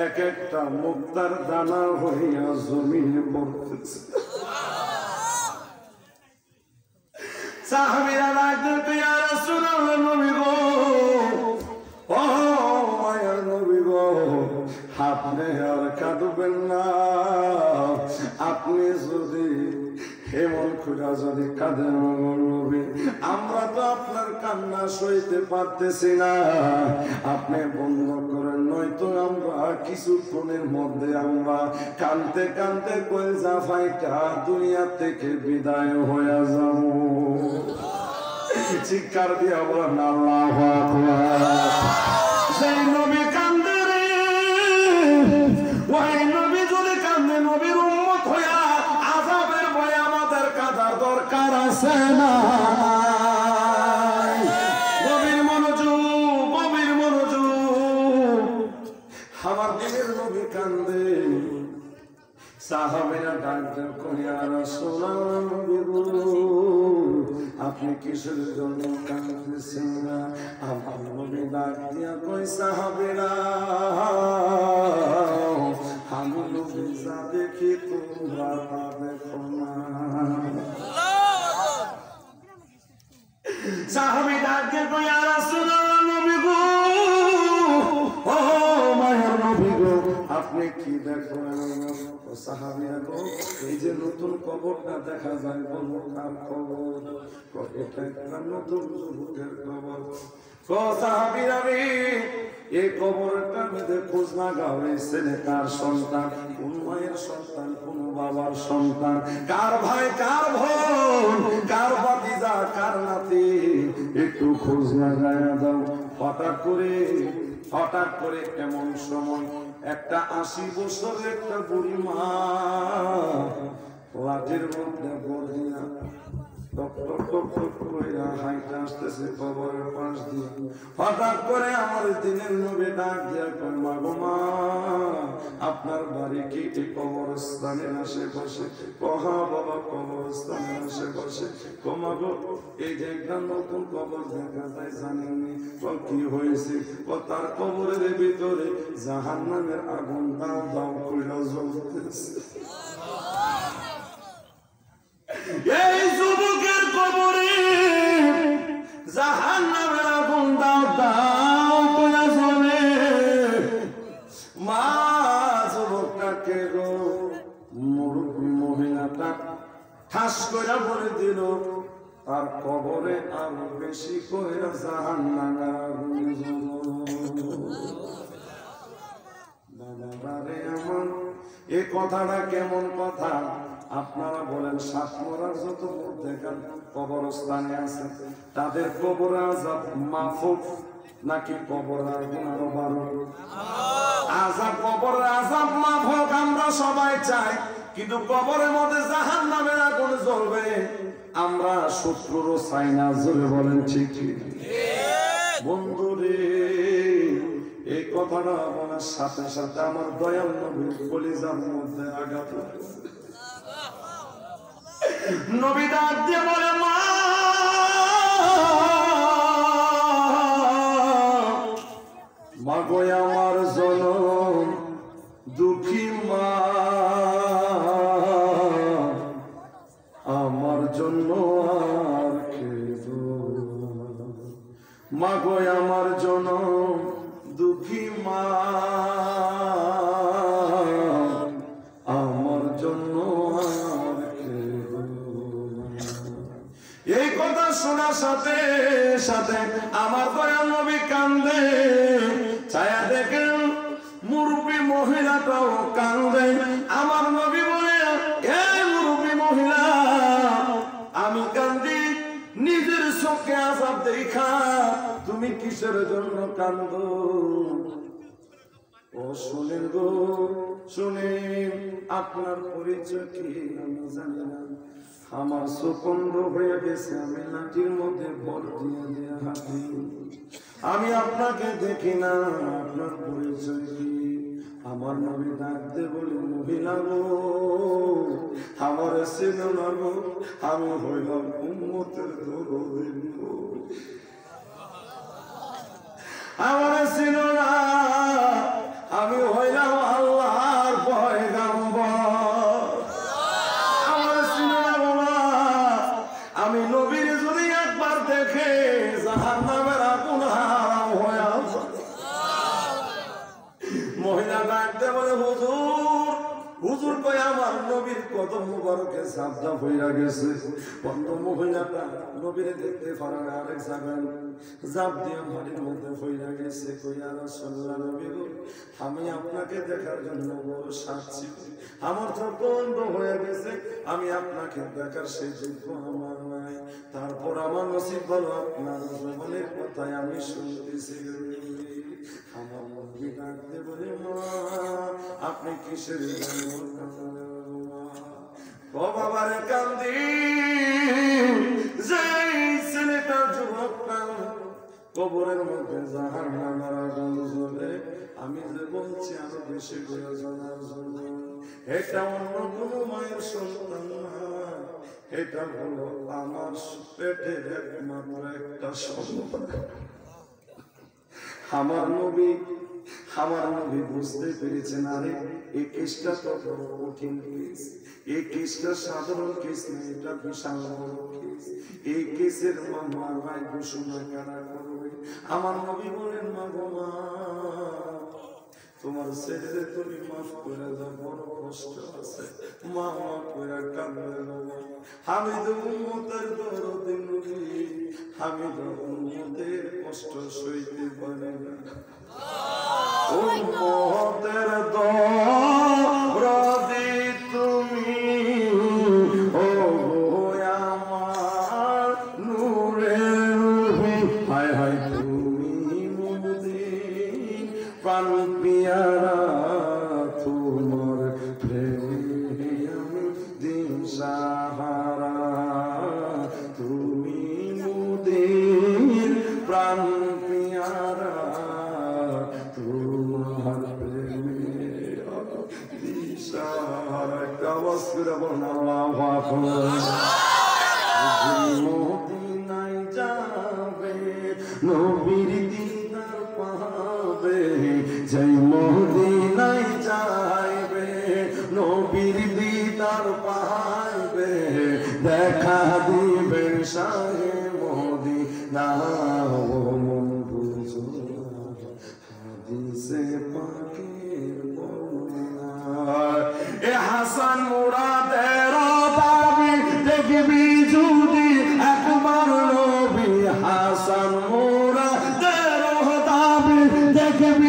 [SPEAKER 1] এক একটা মুক্তার দানা হইয়া জমিনে পড়তেছে। সাহাবীরা ডাকতে ইয়া রাসূলুল্লাহ নবী গো, ও মায়ার নবী গো আপনি আর কাঁদবেন না, আপনি যদি এমন খুঁজা যদি কাঁদেন নবী আমরা তো আপনার কান্না সইতে পারতেছি না, আপনি বন্ধ করেন, নয়তো আমরা কিছুক্ষণের মধ্যে আমরা কাঁদতে কাঁদতে কলজা ফাইটা দুনিয়া থেকে বিদায় হয়ে যাব। চিৎকার দিয়ে বলেন আল্লাহু আকবার। সেই নবী কান্দে রে, ওই নবী যদি কান্দে নবীর উম্মত হইয়া আযাবের ভয়ে আমাদের কাঁদার দরকার আছে না? গভীর মনোযোগ, গভীর মনোযোগ। আমার দিনের নবী কান্দে, সাহাবীরা ডাক দেন ইয়া রাসূলুল্লাহ নবী গো আপনি কিসের জন্য কাঁদতেছেন না? আমার নবী ডাক দিয়া কই সাহাবীরা আমি নবী যা দেখি তোমরা তা দেখো না। সাহাবী ডাক দিয়া কই ইয়া রাসূলুল্লাহ নবী গো, ও মায়ের নবী গো আপনি কি দেখেন? সাহাবীরা গো এই যে নতুন কবরটা দেখা যায় বলো কার কবর? এটা একটা নতুন যুবকের কবর। ও সাহাবীরা রে এই কবরটার মধ্যে খোঁজ না গাওয়ে ছেলে কার সন্তান, কোন মায়ের সন্তান, কোন বাবার সন্তান, কার ভাই, কার বোন, কার ভাতিজা, কার নাতি, একটু খোঁজ না গায়া দাও। হঠাৎ করে এমন সময় একটা 80 বছরের একটা বুড়ি মা লাঠের মধ্যে বড়িয়া হঠাৎ করে আমার দিনের নবী ডাক দিয়া কয় মা গো মা আপনার বাড়ি কি এই কবরস্থানের আশেপাশে? কহা বাবা কবরস্থানের আশেপাশে। কমা গো এই যে একটা নতুন কবর দেখা যায় জানেননি? কি হয়েছে? তার কবরের ভিতরে জাহান্নামের আগুন দাও দাও কইরা জ্বলতেছে। এই যুবকের কবরে জাহান্নামের আগুন দাও দাও কইরা জ্বলে। মা যুবকটাকে গো মুরব্বী মহিলাটা ঠাস কইরা বলে দিল তার কবরে আরো বেশি কইরা জাহান্নামের আগুন জ্বলে। এই কথাটা কেমন কথা? আপনারা বলেন, সাতমরার যত দেখেন কবরস্থানে আছে, তাদের কবর আযাব মাফুক নাকি কবর আরো বারো? আযাব, কবর আযাব মাফুক আমরা সবাই চাই, কিন্তু কবরের মধ্যে জাহান্নামের আগুন জ্বলবে আমরা শত্রুরও চাই না। জোরে বলেন ঠিক ঠিক? বন্ধুরে, এই কথাটা বলার সাথে সাথে আমার দয়াল নবীর কলিজার মধ্যে আঘাত লাগছে। নবী ডাক দিয়ে বলে, মা গো আমার জনম দুঃখী মা, আমার জন্য আর কেঁদো মা গো আমার জনম দুঃখী মা, আমার জন্য আর কেঁদো। এই কথা শোনার সাথে সাথে আমার দয়াল নবী কান্দে। ছায়া দেখেন মুরব্বী মহিলাটাও কান্দে। আমার নবী বলে, এ মুরব্বী মহিলা, আমি কান্দি নিজের চোখে আযাব দেখা, তুমি কিসের জন্য কান্দো? ও শুনেন গো, শুনেন, আপনার পরিচয় কি আমি জানি না। আমার চোখ অন্ধ হয়ে গেছে, আমি লাঠির মধ্যে ভর দিয়ে দিয়ে হাঁটি, আমি আপনাকে দেখি না, আপনার পরিচয় কি? আমার নবী ডাকতে বলি, মহিলা গো, আমার চেনো না গো, আমি হইলাম উম্মতের দরদি গো, আমার চেনো না, আমি হইলাম আল্লাহর পয়গাম্বর, আমার চেনো না বাবা, আমি নবীর যদি একবার দেখে জাহান্নামের আগুন হারাম হয়ে আছে। মহিলা ডাকতে বলে, হুজুর, হুজুর কই আমার নবীর কদম মুবারকে সাবধান হইয়া গেছে। বন্ধ মহিলাটা নবীরে দেখতে পারে না, আরেক জায়গায় জাপ দিয়ে মাটির মধ্যে হইয়া গেছে। কই আর রাসূলুল্লাহ নবী গো, আমি আপনাকে দেখার জন্য বড় সাক্ষী, আমার তো বন্ধ হয়ে গেছে, আমি আপনাকে দেখার সেই যোগ্য আমার নাই, তারপর আমার নসিব ভালো আপনার জীবনের কথাই আমি শুনতেছি। আমার নবী ডাকতে বলে, মা আপনি কিসের ও বাবারে কান্দি? যে ছেলেটা যুবকটা কবরের মধ্যে জাহান্নামের আগুন জ্বলে, আমি যে বলছি আরো বেশি করে জানার জন্য, এটা অন্য কোনো মায়ের সন্তান না, এটা হলো আমার পেটের একমাত্র একটা সন্তান। আমার নবী বুঝতে পেরেছেন, আরে এই কেসটা তো বড় কঠিন কেস, এই কেসটা সাধারণ কেস না, এটা বিশাল বড় কেস। এই কেসের মামলার রায় ঘোষণা কারা করবে? আমার নবী বলেন, মা গো মা, তোমার ছেলে তুমি মাফ করে দাও, বড় কষ্ট আছে, মা মাফ করে কাঁদবে বাবা, আমি তো উম্মতের দরদি নবী, আমি তো উম্মতের কষ্ট সইতে পারি না। উম্মতের দরদি তুমি, ও আমার নূরের রূপী, হায় হায় তুমি মুদিন প্রাণ পিয়ারা, তোমার প্রেমে আমি দিন সাহারা, তুমি মুদিন প্রাণ পিয়ারা, তোমার প্রেমে দিন সাহারা। আওয়াজ করে বলুন আল্লাহু আকবার। মদিনায় যাবে, নবীর দিদার পাবে, যেই মদিনায় যাইবে, নবীর দিদার পাইবে, দেখা দিবেন শাহে মদিনা। ও মন বুঝো হাদিসে পাকের বর্ণনা, এ হাসান মুরাদের দাবি দেখবি যদি একবার নবী, হাসান মুরাদের দাবি দেখবি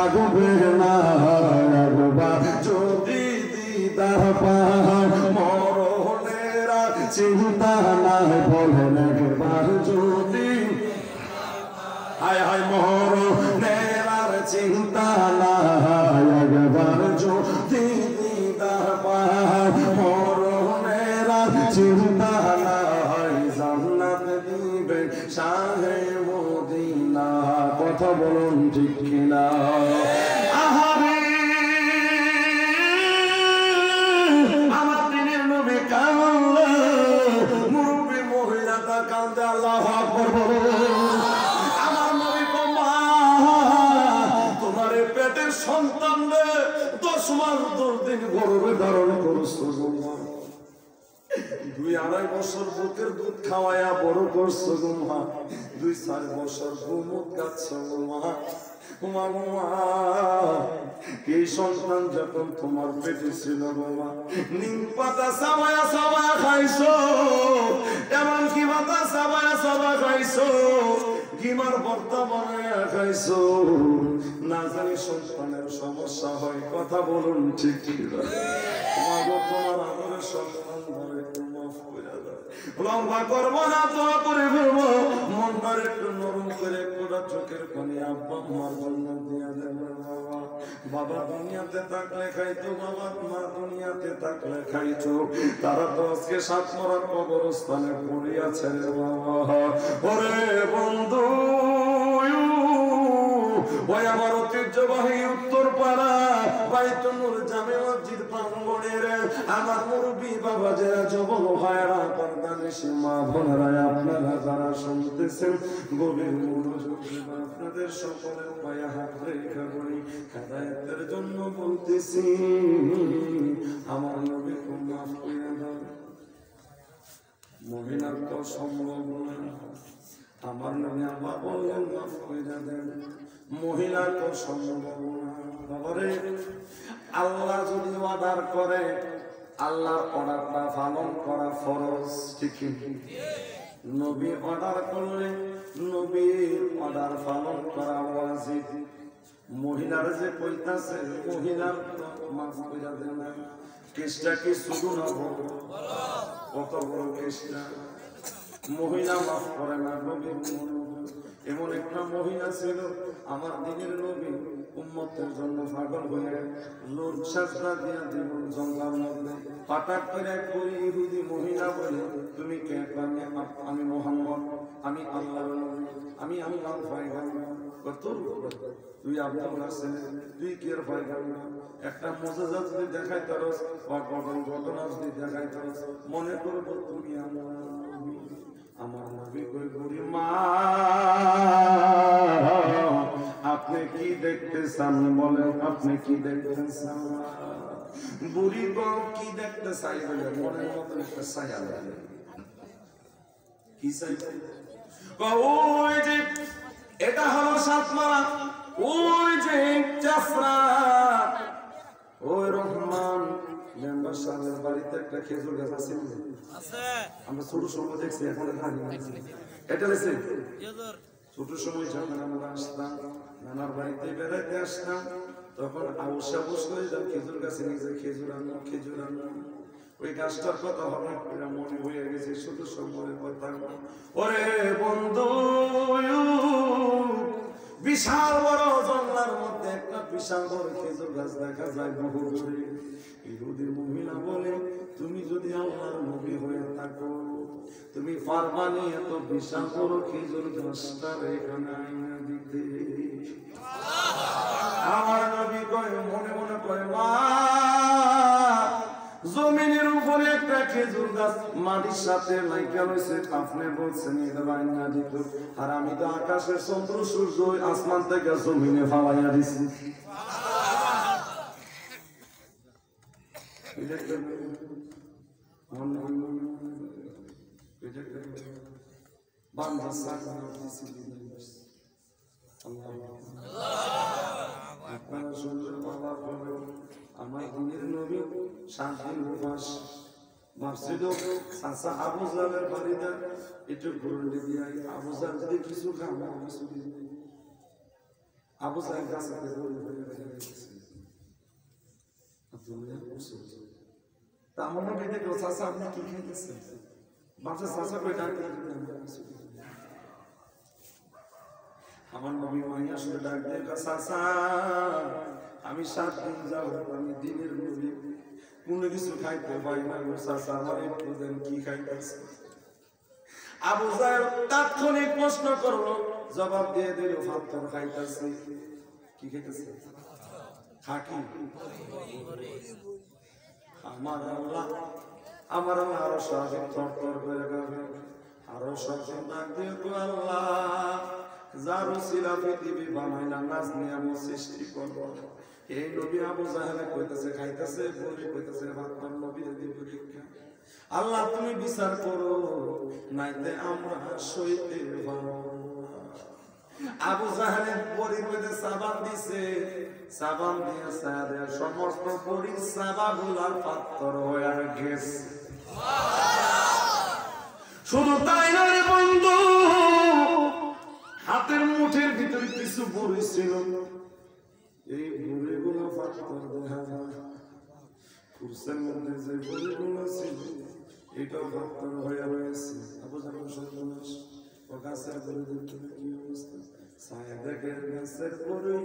[SPEAKER 1] লাগবে না একবার যদি দিদার পায় মরণের চিন্তা নাই বলেন একবার যদি হায় হায় মরণের চিন্তা নাই একবার যদি দিদার পায় মরণের চিন্তা নাই জান্নাত দিবেন শাহে মদিনা কথা বলুন ঠিক কিনা আহারে আমার দিনের নবী কান্দে মুরব্বী মহিলাটা কান্দে আল্লাহু আকবার আমার নবী মা তোমার পেটের সন্তান 10 মাস 10 দিন গর্ভে ধারণ করছো 2-2.5 বছর বুকের দুধ খাওয়ায়া বড় করছো গো মা 2-4 বছর গোমুখ খাচ্ছো গো মা এই সন্তান যখন তোমার পেটে ছিল গো মা নিম পাতা সাবায়া সাবা খাইছো এমনকি পাতা সাবায়া সাবা খাইছো গিমার ভর্তা বানায়া খাইছো না জানি সন্তানের সমস্যা হয় কথা বলুন ঠিক ঠিক তোমার আদরের সন্তান ধরে একটু মাফ করে দাও লম্বা করবো না তো করে ফেলবো মনটার একটু নরম করে কোটা চোখের পানি আব্বা মার জন্য দিয়া দেবে বাবা দুনিয়াতে থাকলে খাইতো বাবা মা দুনিয়াতে থাকলে খাইতো তারা তো আজকে 7 মরার কবরস্থানে পড়ে আছে রে বাবা ওরে বন্ধু ওই আমার ঐতিহ্যবাহী উত্তরপাড়া বাইতুল নূর জামে মসজিদ প্রাঙ্গণের আমার মুরব্বী বাবা যারা যুবক ভাইরা পর্দানিশী মা বোনেরা আপনারা যারা শুনতেছেন গভীর মনোযোগ আপনাদের সকলের পায়ে হাত রেখে বলি হেদায়েতের জন্য বলতেছি আমার নবীকে মাফ করে দাও মহিলার তো সম্ভব নয় আমার নবী আবার বললেন মাফ করে দেন মহিলার তো সম্ভব বাবারে আল্লাহ যদি অর্ডার করে আল্লাহর অর্ডারটা পালন করা ফরজ ঠিক নবী অর্ডার করলে নবীর অর্ডার পালন করা ওয়াজিব মহিলার যে কইতাছে মহিলার মাফ করে দেন কেসটা কি শুধু না কত বড় কেসটা মহিলা মাফ করে না নবীর এমন একটা মহিলা ছিল আমার দিনের নবী উম্মতের জন্য পাগল হয়ে লোক সাজদা দিয়া দিব জঙ্গলের মধ্যে পাটাক করে করি ইহুদি মহিলা বলে তুমি কে আমি মুহাম্মদ আমি আল্লাহর নবী আমি আল্লাহর পয়গম্বর কত তুই আব্দুল হাসান তুই কি এর পয়গম্বর একটা মুজিজা যদি দেখাই তারস ঘটনা যদি দেখাই তারস মনে করব তুমি আমার নবী কই বুড়ি মা আপনি কি দেখতে চান বলেন আপনি কি দেখতে চান বুড়ি বউ কি দেখতে চাই বলে মনের মতো একটা ছায়া লাগে কি চাই ওই যে এটা হলো সাতমারা ওই যে চাফরা ওই রহমান মেম্বার সাহেবের বাড়িতে একটা খেজুর গাছ আছে আমরা ছোট সময় দেখছি এখন এটা লেছে ছোট সময় যখন আমরা আসতাম নানার বাড়িতে বেড়াইতে আসতাম তখন আউসা বুস করে যাও খেজুর গাছে নিজে খেজুর আনলাম ওই গাছটার কথা হঠাৎ করে মনে হয়ে গেছে ছোট সময়ের কথা ওরে বন্ধু বিশাল বড় জঙ্গলের মধ্যে একটা বিশাল বড় খেজুর গাছ দেখা যায় বহু দূরে ইহুদি মহিলা বলে তুমি যদি আল্লাহর নবী হয়ে থাকো তুমি পারবানি এত বিশাল বড় খেজুর গাছটার এখানে আইনা দিতে আমার নবী কয় মনে মনে কয় মা জমিনের উপরে একটা খেজুর গাছ মাটির সাথে লাইকা রয়েছে আপনি বলছেন এটা আইনা দিত আর আমি তো আকাশের চন্দ্র সূর্য আসমান থেকে জমিনে ফালাইয়া দিছি আপনারা সুন্দর বাবা আমার দিনের নবী 7 দিন উপবাস মসজিদে চাচা আবু জালের বাড়িতে একটু ঘুরে দিয়ে আবু জাল যদি কিছু খাবো আবু জাহেল কাছে আমার নবী দেখলো চাচা আপনি কি খাইতেছেন বাচ্চা চাচা করে ডাক্তার আমার নবী মাইয়া শুনে ডাক দিয়ে চাচা আমি 7 দিন যাব আমি দিনের নবী কোনো কিছু খাইতে পাই না চাচা আমার একটু দেন কি খাইতেছে আবু জাহেল তাৎক্ষণিক প্রশ্ন করলো জবাব দিয়ে দিল ফাত্তর খাইতেছে কি খাইতেছে খাকি আমার আল্লাহ আরো সাথে থরথর করে যাবে আরো সাথে ডাক দিয়ে তো আল্লাহ যার উসিলা পৃথিবী বানাইলা নাজ নিয়ামত সৃষ্টি করব এই নবী আবু জাহেলে কইতাছে খাইতাছে বলি কইতাছে ফাত্তর নবী দি পরীক্ষা আল্লাহ তুমি বিচার করো নাইতে আমরা সইতে পারবো আবু জাহেলের পরিবেদে সাবান দিছে সাবান দিয়ে সাদে সমস্ত পরি সাবাগুলার পাত্র হয়ে গেছে শুধু তাই নয় বন্ধু হাতের মুঠের ভিতরে কিছু বড়ি ছিল এই বড়িগুলো পাত্র দেখা যায় কুরসের মধ্যে যে বড়িগুলো ছিল এটাও পাত্র হয়ে রয়েছে আবু জাহেল সর্বনাশ ও গাছের বড়ি কি অবস্থা ছায়া দেখে গাছের বড়ি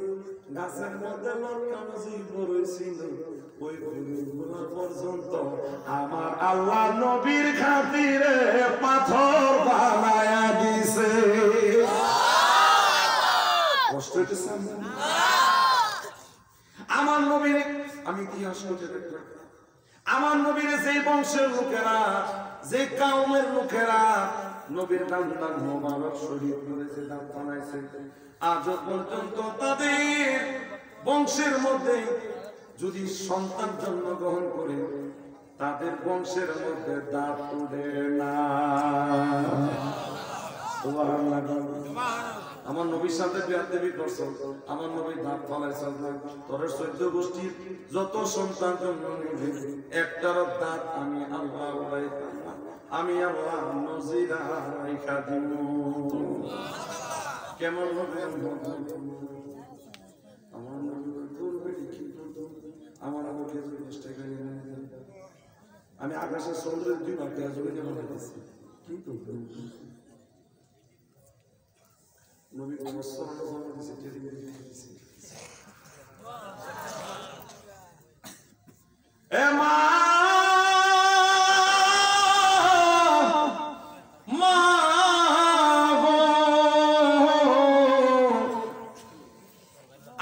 [SPEAKER 1] গাছের মধ্যে লটকানো যে বড়ি ছিল ওই বড়িগুলো পর্যন্ত আমার আল্লাহ নবীর খাতিরে পাথর বানায়া দিছে কষ্ট হইতেছে আমার নবীর আমি ইতিহাস করতে দেখলাম আমার নবীর সেই বংশের লোকেরা যে কাউমের লোকেরা নবীর দান মোবারক শরীফ করেছে দাঁত বানাইছে আজ পর্যন্ত তাদের বংশের মধ্যে যদি সন্তান জন্মগ্রহণ করে তাদের বংশের মধ্যে দাঁত উঠে না আমার নবীর সাথে বেয়াদবি করছো আমার নবী দাঁত ফালাইছ না তোর 14 গোষ্ঠীর যত সন্তান জন্ম নেবে একটার দাঁত আমি আল্লাহ উড়াইতাম না আমি আল্লাহ নজিরা রাইখা দিব কেমন হবে আমার নবী করবে কি আমার আমাকে চেষ্টা করি আমি আকাশের সমুদ্রের 2 ভাগ জমিনে বানাইতেছি কিন্তু নবী মুহাম্মদ এ মা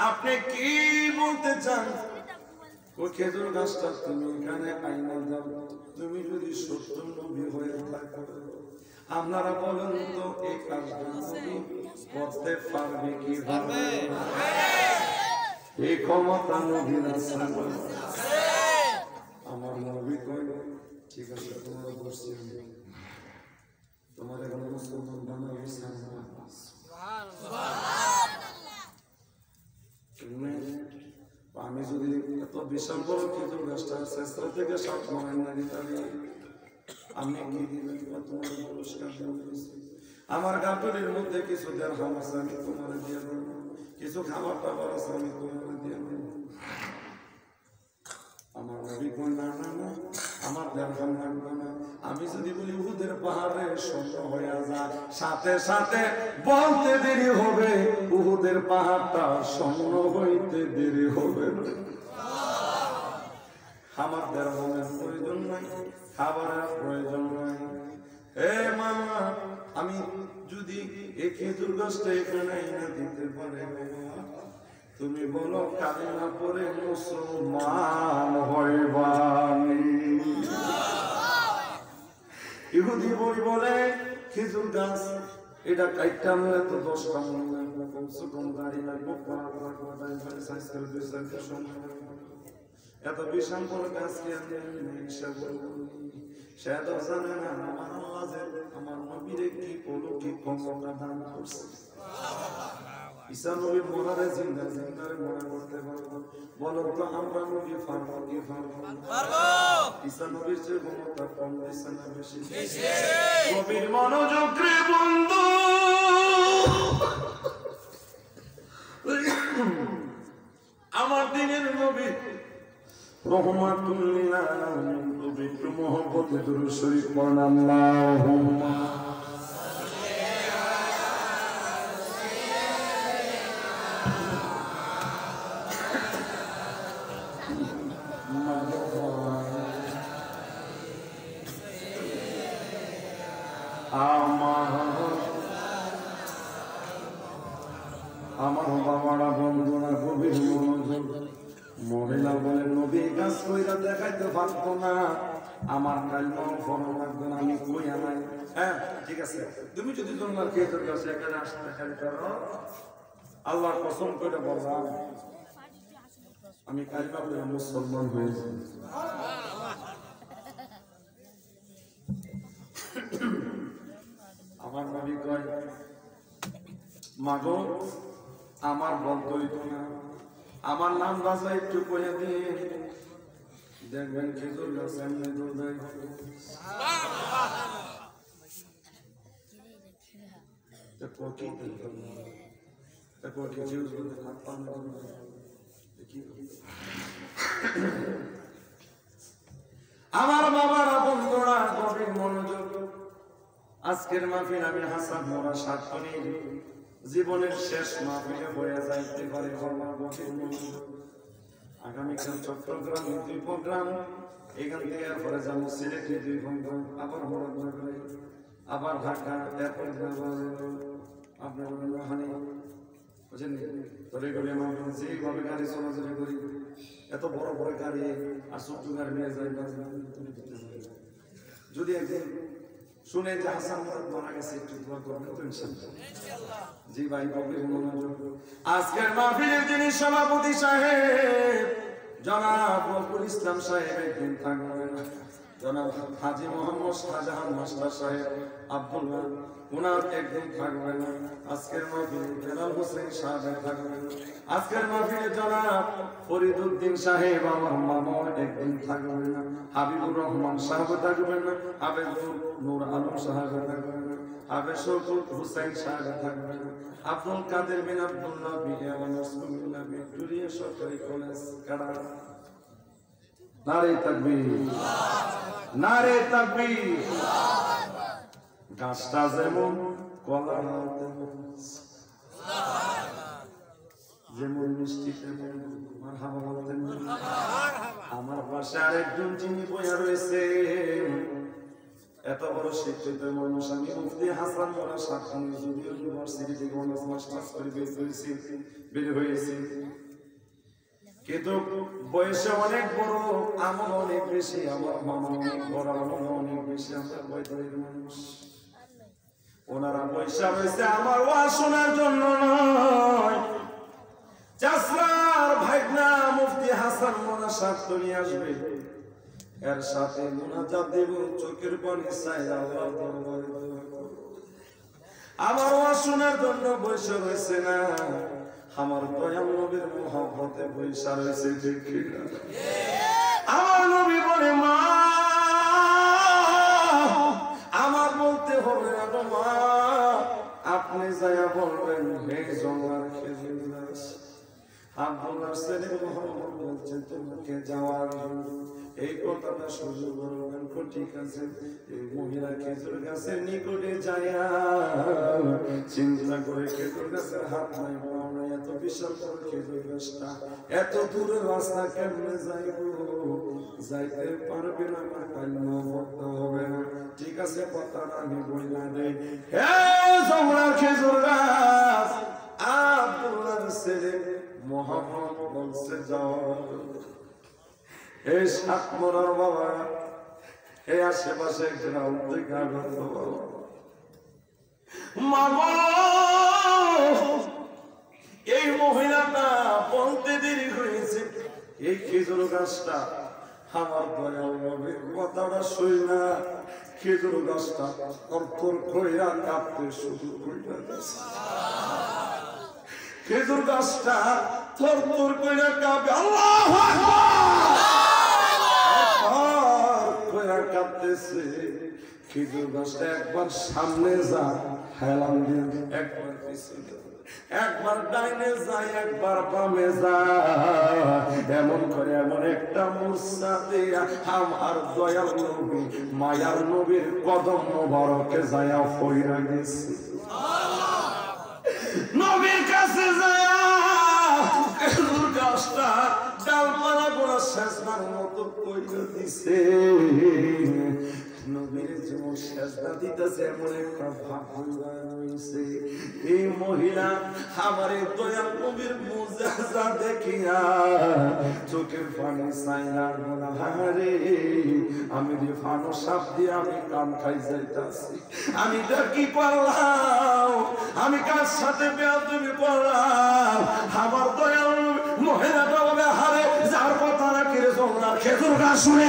[SPEAKER 1] আপনি কি বলতে চান ও খেজুর গাছটা তুমি এখানে আইনা দাও তুমি যদি সত্য নবী হয়ে থাকো আপনারা বলেন তো এই কাজটা নবী করতে পারবে কি পারবে এই ক্ষমতা নবীর আছে আমার নবী কই ঠিক আছে তোমরা বসছি তোমার এখন মুসলমান বানাবে আমি যদি এত বিশাল বড় খেজুর গাছটা চেষ্টা থেকে 7 মনের না দিতে আমি কি দিবেন তোমার পুরস্কার আমার গাটুরির মধ্যে কিছু দেড়হাম আছে আমি তোমার দিয়ে দেব কিছু খাবার টাবার আছে আমি তোমার দিয়ে দেব আমার নবী কোন না না আমার দেড়হাম লাগবে না আমি যদি বলি উহুদের পাহাড়ে স্বর্ণ হয়ে যায় সাথে সাথে বলতে দেরি হবে উহুদের পাহাড়টা স্বর্ণ হইতে দেরি হবে আমার দেড়হামের প্রয়োজন নাই খাবারের প্রয়োজন নাই এ মামা আমি যদি এই খেজুর গাছটা এখানে এনে দিতে পারে তুমি বলো কালিমা পড়ে মুসলমান হইবানি ইহুদি বই বলে খেজুর গাছ এটা কাইটা নিলে তো 10 টাকা লাগবে কমসে কম গাড়ি লাগবে এত বিশাল বড় গাছ কি সে তো জানে না আমার আল্লাহ যে আমার নবীরে কি অলৌকিক ক্ষমতা দান করছে ঈসা নবী মরারে জিন্দারে মরা করতে পারবো বলো তো আমরা নবী পারবো কি পারবো ঈসা নবীর যে ক্ষমতা কম দিছে না বেশি নবীর মনোযোগ রে বন্ধু আমার দিনের নবী রহমাতুল লিল আলামিন পবিত্র মুহাম্মদে দুরূদ শরীফ পড়েন আল্লাহুম্মা আমার বাবারা বন্ধুরা গভীর মনোযোগ মহিলা বলে নবী কাজ কইরা দেখাইতে পারতো না আমার কালমা ফরম লাগবে না আমি কইয়া নাই হ্যাঁ ঠিক আছে তুমি যদি জঙ্গল কে তোর কাছে এখানে আসতে খালি করো আল্লাহর কসম করে বললাম আমি কালমা পড়ে মুসলমান হয়েছি আমার নবী কয় মাগো আমার বলতে হইতো না আমার নাম বাজা একটু কইয়া দিয়ে দেখবেন খেজুর গাছ এমনি দৌড়াই আমার বাবার বন্ধুরা গভীর মনোযোগ আজকের মাহফিল আমি হাসান মোরা সাতনির জীবনের শেষ মাহফিলে বয়ে যাইতে পারে আগামীকাল চট্টগ্রামে 2 প্রোগ্রাম এখান থেকে এরপরে যাবো সিলেটে 2 প্রোগ্রাম আবার মুরাদনগরে আবার ঢাকা এরপরে আপনার হানি বুঝলেন তবে গেলে আমার যেভাবে গাড়ি চলাচল করি এত বড় বড় গাড়ি আর ছোট্ট গাড়ি নিয়ে যাই যদি একদিন শুনে যে হাসান মুরাদ মারা গেছে একটু দোয়া করবেন তো ইনশাআল্লাহ জি ভাই গভীর মনোযোগ আজকের মাহফিলের যিনি সভাপতি সাহেব জনাব নজরুল ইসলাম সাহেব একদিন থাকবেন জনাব হাজী মোহাম্মদ শাহজাহান মাস্টার সাহেব আব্দুল্লাহ উনার একদিন থাকবেন আজকের মাহফিলে বেলাল হোসেন সাহেব থাকবেন আজকের মাহফিলে জনাব ফরিদউদ্দিন সাহেব আমার মামা একদিন থাকবেন হাবিবুর রহমান সাহেব থাকবেন আবেদুল নূর আলম সাহেব থাকবেন হাফেজ শওকত হুসাইন সাহেব থাকবেন আব্দুল কাদের বিন আব্দুল্লাহ বিন রাসূলুল্লাহ ভিক্টোরিয়া সরকারি কলেজ কাড়া নারে তাকবীর নারে তাকবীর গাছটা যেমন কলা যেমন মিষ্টি তেমন মারহাবা বলতেন আমার পাশে আরেকজন যিনি বইয়া রয়েছে এত বড় শিক্ষিত মানুষ আমি মুফতি হাসান মোরা সাতখানি যদিও ইউনিভার্সিটি থেকে অনার্স মাস্টার্স করে বের হয়েছি কিন্তু বয়সে অনেক বড় আমল অনেক বেশি আমার মামা অনেক বড় আমল অনেক বেশি আমরা বয়সের মানুষ ওনারা পয়সা হয়েছে আমার ওয়াজ শোনার জন্য নয় চাষার ভাইগনা মুফতি হাসান মোরা সাতখানি আসবে এর সাথে মুনাজাত দেব চোখের পানি চাইয়া আল্লাহর দরবারে আমার ওয়াজ শোনার জন্য বসে রয়েছে না আমার দয়াল নবীর মহব্বতে বসে রয়েছে ঠিক না আমার নবী বলে মা আমার বলতে হবে না তো মা আপনি যাইয়া বলবেন হে জঙ্গলার খেজুর গাছ আব্দুল্লাহ ছেলে মোহাম্মদ বলছেন তোমাকে যাওয়ার এই কথাটা শুরু করবেন ঠিক আছে এই মহিলা খেজুর গাছের নিকটে যাইয়া চিন্তা করে খেজুর গাছের হাত নাই পাও নাই এত বিশাল বড় খেজুর গাছটা এত দূরের রাস্তা কেমনে যাইব যাইতে পারবে না না কালমা পড়তে হবে না ঠিক আছে কথাটা আমি বললা দেই হে জঙ্গলার খেজুর গাছ আব্দুল্লাহর ছেলে মোহাম্মদ বলছে যাও এই সাত মোড়ার বাবা এই আশেপাশে গ্রাম থেকে আগত বাবা এই মহিলাটা বলতে দেরি হয়েছে এই খেজুর গাছটা আমার দয়াল নবীর কথাটা শুই না খেজুর গাছটা অর্থর কইরা কাঁপতে শুরু কইরা গেছে খেজুর গাছটা থর থর কইরা কাঁপে আল্লাহু আকবার কইরা কাঁপতেছে খেজুর গাছটা একবার সামনে যা হেলান দিয়ে একবার পিছনে একবার ডাইনে যায় একবার বামে যায়, এমন করে এমন একটা মূর্ছা দিয়া আমার দয়াল নবী মায়ার নবীর কদম মোবারকে যায়া পইরা গেছে। নবীর কাছে যায় খেজুর গাছটা ডালপালা গোড়া সেজদার মতো পইরা দিছে। নবীর যেমন সেজদা দিতেছে এমন একটা ভাব হইছে। এই মহিলা আমার দয়াল নবীর মুজিজা দেখিয়া চোখের পানি চাইনা বলা, হারে আমি যে ফানো সাপ দিয়ে আমি কান খাই যাইতাছি, আমি এটা কি করলাম, আমি কার সাথে বেয়াদবি করলাম। আমার দয়াল মহিলাটা বলে, হারে যার কথা রাখি রে তোমরা খেজুর গাছ শুনে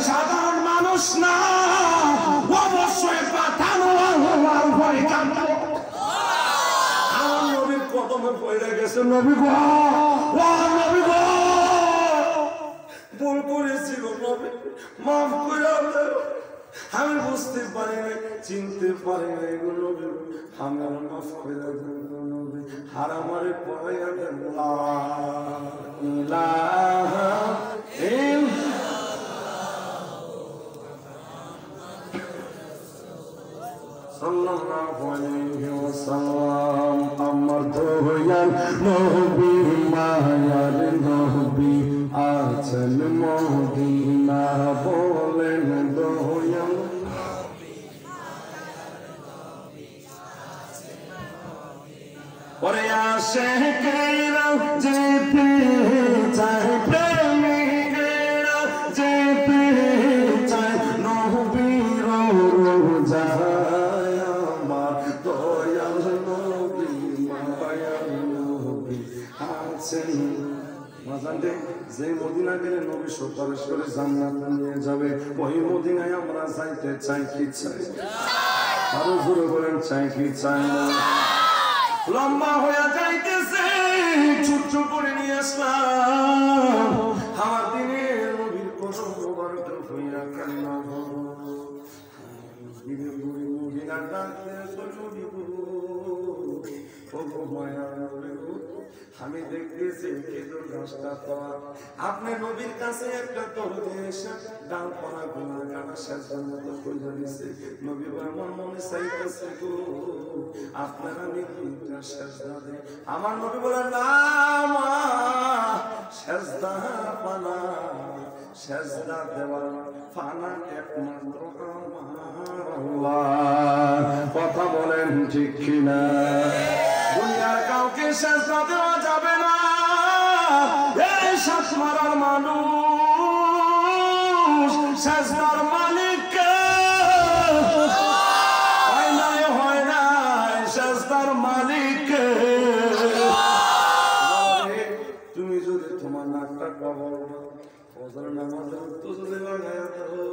[SPEAKER 1] সাধারণ মানুষ না, অবশ্যই পাঠানো আমার ভয় কান্দ। আমার নবীর কদমে পড়ে গেছে। নবী গো, নবী গো, ভুল করেছিল নবী, মাফ করে দাও, আমি বুঝতে পারি নাই, চিনতে পারি নাই গো নবী, আমি মাফ করে দাও নবী, আর আমারে পড়াইয়া দেন। লা ইলাহা ইল্লাল্লাহ সাল্লাল্লাহু আলাইহি ওয়াসাল্লাম। আমার দয়াল নবী মায়ার নবী আছেন মদিনা, বলেন দয়াল ওরে আশিকেরা যেতে চায়, প্রেমিকেরা যেতে চায় নবীর রোজায়, আমার দয়াল নবী মায়ার নবী আছেন। যে মদিনা গেলে নবী সুপারিশ করে জান্নাত নিয়ে যাবে, ওই মদিনায় আমরা যাইতে চাই কি চাই? আরো জোরে বলেন, চাই কি চাই না? লম্বা হয়ে যাইতেছে, ছোট্ট করে নিয়ে আসলাম আমার দিনের নবীর কসম মোবারক হইয়া কান্না মদিনার ডাকতে আমি দেখতেছি খেজুর গাছটা পাওয়া, আপনি নবীর কাছে একটা তরুণ এসে ডাল পাড়া গোলা গানা সেজদার মতো কইরা দিছে। নবী আমার মনে চাইতেছে গো আপনার আমি দুইটা সেজদা দেই। আমার নবী বলে, না মা, সেজদা পানা, সেজদা দেওয়ার পানা একমাত্র আমার আল্লাহ। কথা বলেন ঠিক কিনা? দুনিয়ার কাউকে সেজদা দেওয়া যাবে না। এই শ্বাস মারার মানুষ সেজদার মালিক হয় নাই, হয় নাই সেজদার মালিক। তুমি যদি তোমার নাকটা কবর ফজর নামাজের উত্তর যদি লাগায়া দাও,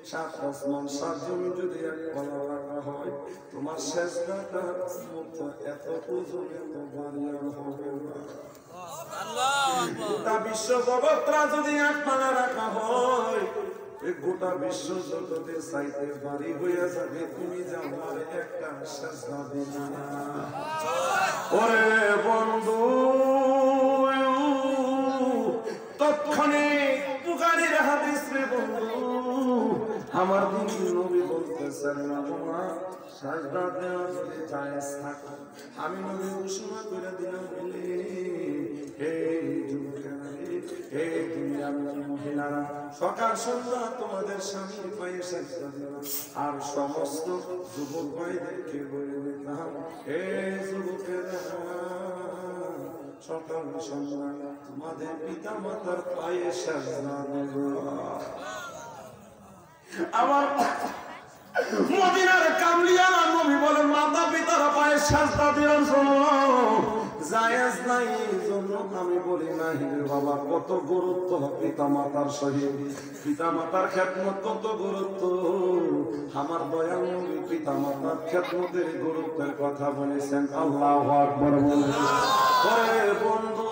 [SPEAKER 1] সাত আসমান সাত জমি যদি এক কলা রাখা হয়, তোমার সেজদাটা মতো এত ওজন এত ভারী হবে না। গোটা বিশ্ব জগৎটা যদি এক পালা রাখা হয়, গোটা বিশ্ব জগতের চাইতে ভারী হয়ে যাবে। তুমি যে আমার একটা সেজদা দিলা। ওরে বন্ধু, তৎক্ষণিক বুখারীর হাদিস রে বন্ধু, আমার দিন নবী বলতেছেন না তোমার সাজদা দেওয়া যদি জায়েজ থাকে, আমি নবী ঘোষণা করে দিলাম বলে, হে যুবকেরা, হে দুনিয়ার মহিলারা, সকাল সন্ধ্যা তোমাদের স্বামীর পায়ে সাজদা দিলাম। আর সমস্ত যুবক ভাইদেরকে বলে দিলাম, হে যুবকেরা, সকাল সন্ধ্যা তোমাদের পিতা মাতার পায়ে সাজদা দিলাম। আমার মদিনার কামলিয়ানা নবী বলেন, মাতা পিতার পায়ে সাজদা দিলাম শোনো জায়েজ নাই, জন্য আমি বলি নাই রে বাবা। কত গুরুত্ব পিতা মাতার সহিত, পিতা মাতার খেদমত কত গুরুত্ব। আমার দয়াল নবী পিতা মাতার খেদমতের গুরুত্বের কথা বলেছেন। আল্লাহু আকবার বলেন। বন্ধু,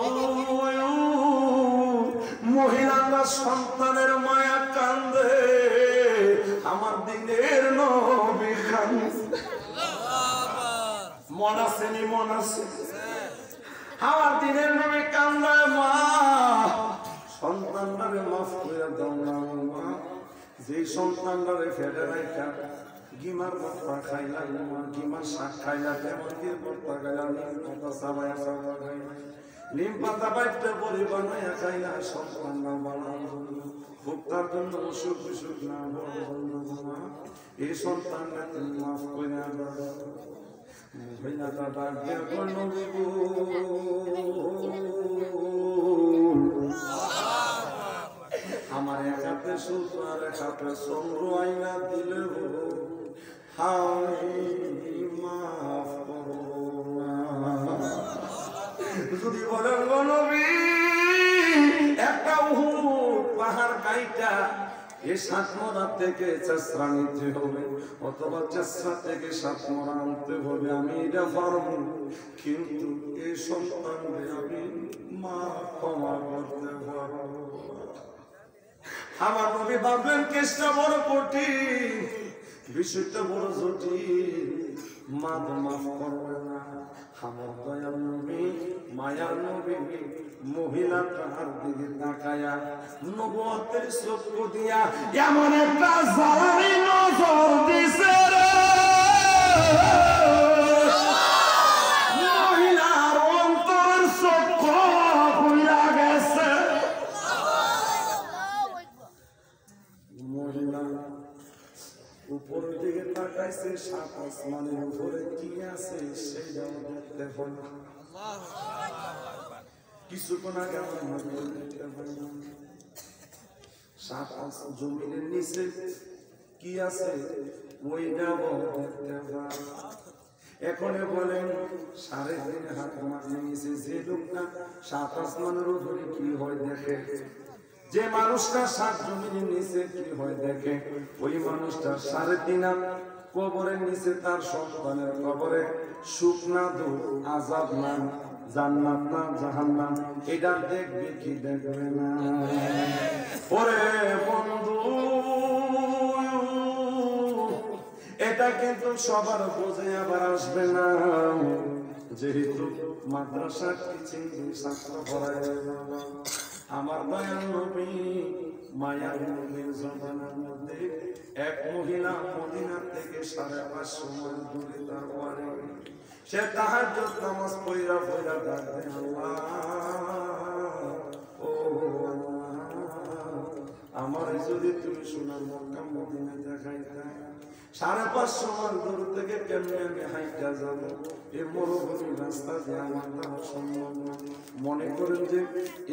[SPEAKER 1] মহিলারা সন্তানের মায়া কান্দে, আমার দিনের নবী কান্দে। মন আছে নি মন আছে আমার দিনের নবী কান্দায় মা সন্তানটারে মাফ করে দাও না মা যে সন্তানটারে ফেলে রাখা গিমার ভর্তা খাইলা মা গিমার শাক খাইলা তেমন ভর্তা খাইলা নিম পাতা সাবায়া সাবা খাইলা নিম পাতা বাইতে বড়ি বানাইয়া খাইলা সন্তান না বানানো ভোক্তার জন্য অসুখ বিসুখ না মা এই সন্তানটা তুমি মাফ করে দাও মহিলাটা ডাক দিয়ে বলল আমার এক হাতে সূর্য আর এক হাতে চন্দ্র আইনা দিলে মাফ করো যদি বলেন নবী একটা উহুদ পাহাড় কাইটা এই 7 মোড়া থেকে চেষ্টা নিতে হবে অথবা চেষ্টা থেকে 7 মোড়া আনতে হবে আমি এটা পারবো কিন্তু এই সন্তানকে আমি মা ক্ষমা করতে পারবো আমার নবী ভাবলেন কেসটা বড় কঠিন বিষয়টা বড় জটিল মা তো মাফ করবে না আমার দয়াল নবী মায়ার নবী মহিলাটার দিকে তাকায়া নবুয়তের চক্ষু দিয়া এমন একটা জালালি নজর দিছে রে মহিলার অন্তরের চক্ষু খুইলা গেছে মহিলা উপরের দিকে তাকাইছে 7 আসমানের উপরে কি আছে সেটাও দেখতে হল কিছুক্ষণ আগে আমার নবী দেখতে পাইলাম 7 আসমান জমিনের নিচে কি আছে ওইটাও দেখতে পাই এখন বলেন 3.5 হাত মাটির নিচে যে লোকটা 7 আসমানের উপরে কি হয় দেখে যে মানুষটা 7 জমিনের নিচে কি হয় দেখে ওই মানুষটা 3.5 হাত কবরের নিচে তার সন্তানের কবরে সুখ না দুঃখ আযাব না জান্নাত না জাহান্নাম এটা দেখবে কি দেখবে না ওরে বন্ধু এটা কিন্তু সবার বোঝে আবার আসবে না যেহেতু মাদ্রাসা টিচিং ছাত্র পড়ায় আমার দয়াল নবী মায়ার নবীর জমানার মধ্যে এক মহিলা মদিনা থেকে 550 মাইল দূরে তার বাড়ি সে তাহাজ্জুদ নামাজ পড়া পড়া ডাকে আল্লাহ ও আমার যদি তুমি সোনার মক্কা মদিনা দেখাইতা 550 মাইল দূর থেকে কেমনে আমি হাইটা যাব এই মরুভূমি রাস্তা দিয়ে আমার যাওয়া সম্ভব না মনে করেন যে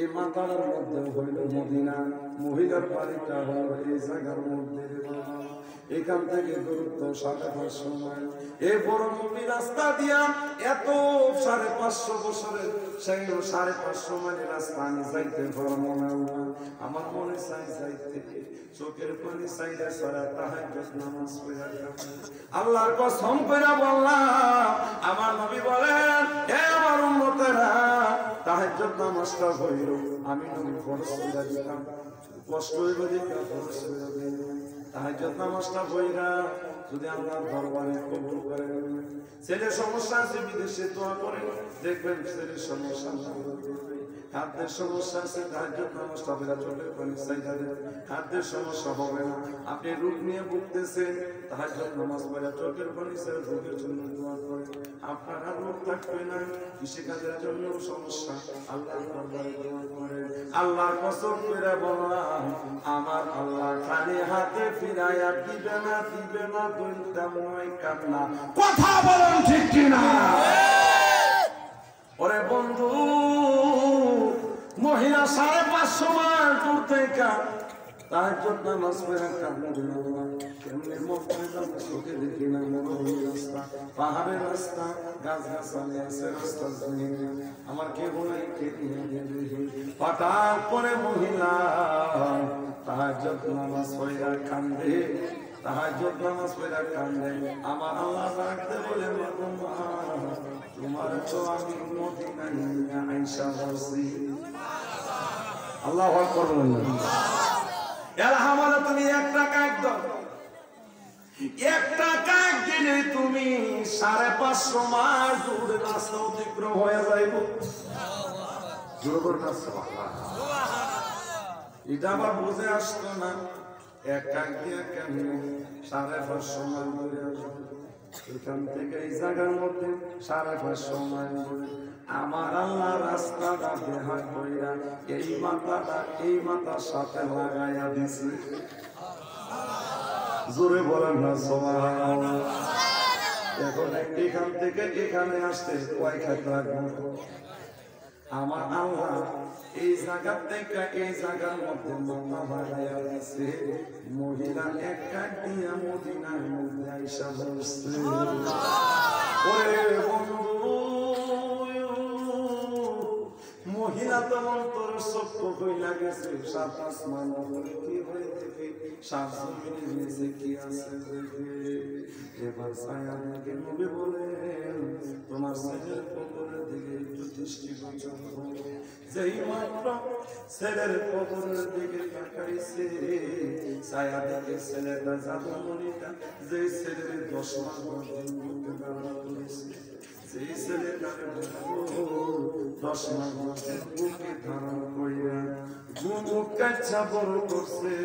[SPEAKER 1] এই মাতার মধ্যে হইল মদিনা মহিলার বাড়িটা হলো এই জায়গার মধ্যে এখান থেকে দূরত্ব 550 মাইল এই মরুভূমি রাস্তা দিয়া এত 550 বছরের সেই 550 মাইল রাস্তা আমি যাইতে পারবো না আমার মনে চাই যাইতে চোখের পানি চাইলে সারা তাহাজ্জুদ নামাজ পড়া আল্লাহর কসম করে বললাম আমার নবী বলেন হে আমার উম্মতেরা তাহাজ্জুদ নামাজটা হইল আমি নবী ফরজ করে দিতাম কষ্ট হইব দিতাম ফরজ করে দিতাম তাহাজ্জুদ নামাজটা হইরা যদি আল্লাহর দরবারে কবুল করেন ছেলে সমস্যা আছে বিদেশে দোয়া করেন দেখবেন ছেলের সমস্যা খাদ্যের সমস্যা আছে তাহাজ্জুদ নামাজটা পড়া চোখের পানি চাইতে দেন খাদ্যের সমস্যা হবে না আপনি রোগ নিয়ে ভুগতেছেন তাহাজ্জুদ নামাজ পড়া চোখের পানি চাই রোগের জন্য দোয়া করেন আপনার আর রোগ থাকবে না কৃষিকাজের জন্য সমস্যা আল্লাহর দরবারে দোয়া করেন আল্লাহর কসম করে বললাম আমার আল্লাহ খালি হাতে ফিরাইয়া দিবে না বলতে নয় কান্না কথা বলেন ঠিক কিনা ওরে বন্ধু মহিলা 550 মাইল দূর থেকে তাহাজ্জুদ নামাজ পড়া কান্না দিল কেমনে মক্কা যাব চোখে দেখি না মরুভূমি রাস্তা পাহাড়ের রাস্তা গাছ গাছালি আছে রাস্তা জমি আমার কে বলাই কে হঠাৎ করে মহিলা তাহাজ্জুদ নামাজ পড়া কান্দে তাহাজ্জুদ নামাজ পড়া কান্দে আমার আল্লাহ রাখতে বলে তোমার তো আমি মদিনায় আয়েশা বলছি আল্লাহু আকবার বলেন এর হামালে তুমি 1 টাকা একদম একটা কাক দিলে তুমি 550 মাইল দূরে রাস্তা অতিক্রম হয়ে যাইব। এটা আবার বুঝে আসতো না, এক কাক দিয়ে কেমন 550 মাইল দূরে আসবে। এখান থেকে এই জায়গার মধ্যে 550 মাইল দূরে আমার আল্লাহ রাস্তাটা বেহাত কইরা এই মাথাটা এই মাথার সাথে লাগাইয়া দিছে। জোরে বলেন না সুবহানাল্লাহ। এখন এখান থেকে এখানে আসতে কয় খাত লাগবে? আমার আল্লাহ এই জায়গা থেকে এই জায়গার মধ্যে মাথা লাগাইয়া দিছে। মহিলা এক কাক দিয়া মদিনার মধ্যে আইসা বসছে। ওরে বন্ধু, মহিলা তো অন্তর সত্য হইলা গেছে। 7 আসমান উপরে কি হয়ে দেখে, 7 জমিনের নিচে কি আছে দেখে। এবার ছায়াকে নবী বলেন, তোমার ছেলের কবরের দিকে একটু দৃষ্টিগোচর করো। যেই মাত্র ছেলের কবরের দিকে তাকাইছে, ছায়া দেখে ছেলেটা জাদুমণিটা যে ছেলের 10 মাস বুকে ধারণ করেছে, সেই ছেলেটার 10 মাস বুকে ধারণ কইরা বুক কাচ্চা বড় করছে।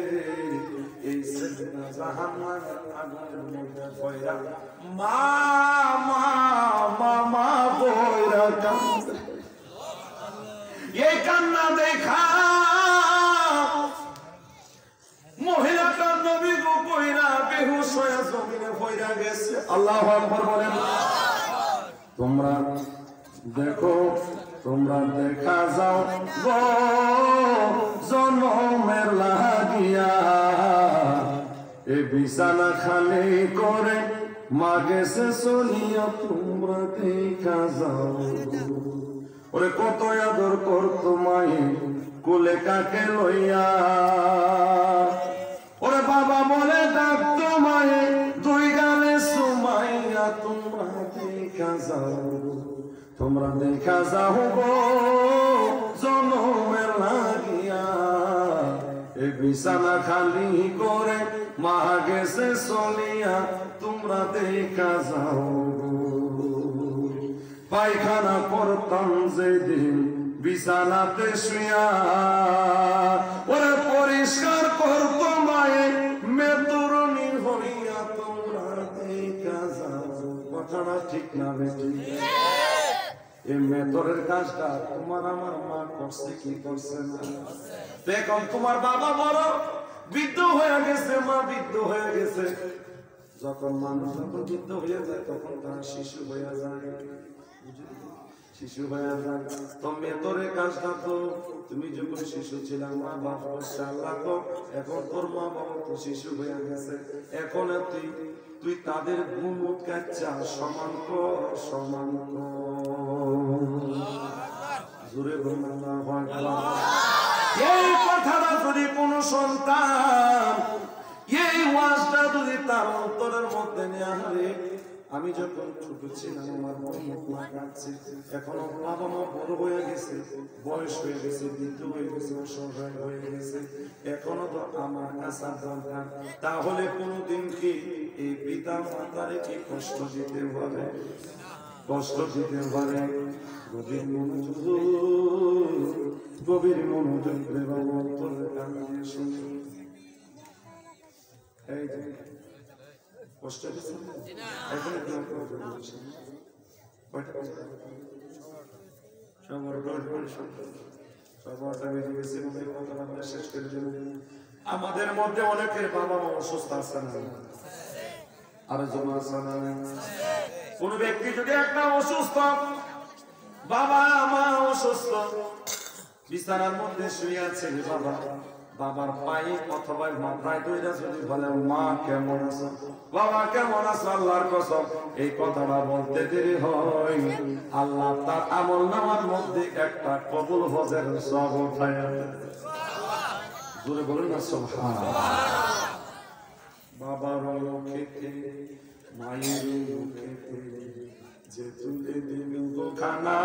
[SPEAKER 1] এই ছেলেটা জাহান্নামের আগুনের মধ্যে পয়রা মা মা মা মা বইরা কাঁদছে। এই কান্না দেখা মহিলাটা নবী গো কইরা বেহুশ হয়ে জমিনে পয়রা গেছে। আল্লাহু আকবার বলেন। তোমরা দেখো, তোমরা দেখা যাও গো জনমের লাগিয়া এ বিছানা খালি করে মা গেছে চলিয়া। তোমরা দেখা যাও, ওরে কত আদর করতো মায়ে কোলে কাকে লইয়া। ওরে বাবা বলে ডাকতো মায়ে 2 গালে সুমাইয়া। তোমরা দেখা যাও, তোমরা দেখা যাও গো জনমের লাগিয়া এ বিছানা খালি করে মা গেছে চলিয়া। তোমরা দেখা যাও, পায়খানা করতাম যেদিন বিছানাতে শুয়া, ওরে পরিষ্কার করতো মায়ে মেতরুনি হইয়া। তোমরা দেখা যাও, কথাটা ঠিক না বেটি? এই মেতরের কাজটা তোমার আমার মা করছে কি করছে না? দেখুন তোমার বাবা বড় বৃদ্ধ হয়ে গেছে, মা বৃদ্ধ হয়ে গেছে। যখন মানুষ যখন বৃদ্ধ হয়ে যায় তখন তারা শিশু হয়ে যায়, শিশু হয়ে যায়। তো মেতরের কাজটা তো তুমি যখন শিশু ছিল মা বাবা আল্লাহ তো, এখন তোর মা বাবা তো শিশু হয়ে গেছে। এখন তুই তাদের গুণ কাচ্চা সমান কর, সমান জোরে বলুন। এই কথাটা যদি কোন সন্তান এই ওয়াজটা যদি তার অন্তরের মধ্যে নিয়ে আসে, আমি যখন ছোট ছিলাম আমার মা কাঁদছে, এখনো বাবা মা বড় হয়ে গেছে, বয়স হয়ে গেছে, বৃদ্ধ হয়ে গেছে, অসহায় হয়ে গেছে, এখনো তো আমার কাছে দরকার। তাহলে কোনদিন কি এই পিতা মাতারে কি কষ্ট দিতে পারে? কষ্ট দিতে পারে? গভীর মনোযোগ, গভীর মনোযোগ দেওয়া অন্তরের কান দিয়ে শুনে। এই যে কষ্ট দিচ্ছে এখন আমাদের মধ্যে অনেকের বাবা মা অসুস্থ আছে না? আরো জমা আছে না? কোন ব্যক্তি যদি একটা অসুস্থ বাবা মা অসুস্থ বিছানার মধ্যে শুয়ে আছে, বাবা বাবার পায়ে অথবা মাথায় দইরা যদি বলে মা কেমন আছো, বাবা কেমন আছো, আল্লাহর কসম এই কথাটা বলতে দেরি হয়, আল্লাহ তার আমল নামার মধ্যে একটা কবুল হজের সব উঠায়া দেয়। জোরে বলুন না সুবহানাল্লাহ। বাবার মুখেতে মায়ের মুখেতে যে তুলে দিল খানা,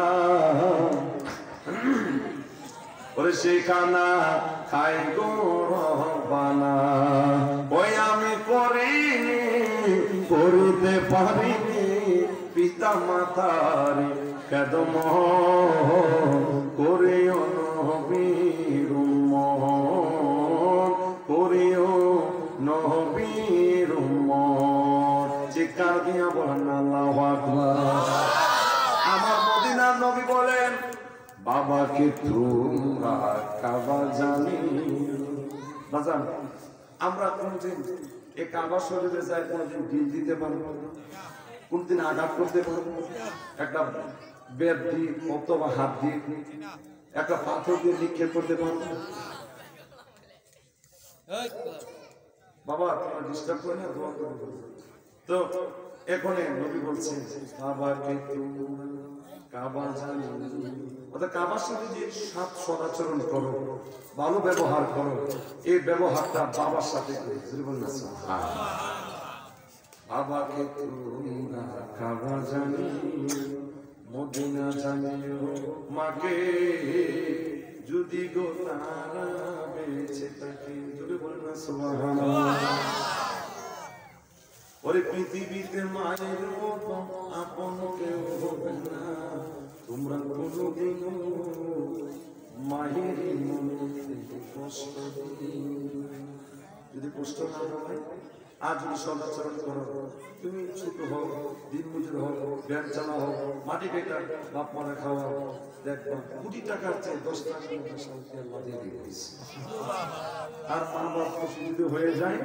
[SPEAKER 1] ওরে সেই খানা খাই গো রব্বানা, ওই আমি করি করিতে পারিনি পিতা মাতার কদম করিও নবীর উম্মত করিও নবীর উম্মত চিৎকার দিয়া বলেন আল্লাহু আকবার। আমার মদিনার নবী বলেন বাবাকে তোমরা কাবা জানি বাজান আমরা কোনদিন এই কাবা শরীফে যাই কোনদিন ঢিল দিতে পারবো কোনদিন আঘাত করতে পারবো একটা বেদ দিয়ে অথবা হাত দিয়ে একটা পাথর দিয়ে নিক্ষেপ করতে পারবো বাবা তোমরা ডিস্টার্ব করে না দোয়া করো তো এখন নবী বলছেন বাবাকে তোমরা কাবা জানি অর্থাৎ কাবার সাথে যে সাত সদাচরণ করো ভালো ব্যবহার করো এই ব্যবহারটা বাবার সাথে বাবাকে তোমরা কাবা জানি মদিনা জানিও মাকে যদি গো তারা বেঁচে থাকে যদি বলেন না সুবহানাল্লাহ। ওরে পৃথিবীতে মায়ের মতো আপন কেউ হবে না তোমরা কোনদিন মায়ের মনে কষ্ট যদি কষ্ট না হয় আজ যদি সদাচরণ করো তুমি ছোট হও দিন মজুর হও ব্যাগ চালা হও মাটি বেকার বাপ মারা খাওয়া দেখবা কোটি টাকার চেয়ে 10 টাকার মধ্যে শান্তি আল্লাহ দিয়ে দিয়েছে আর মা বাপ যদি হয়ে যায়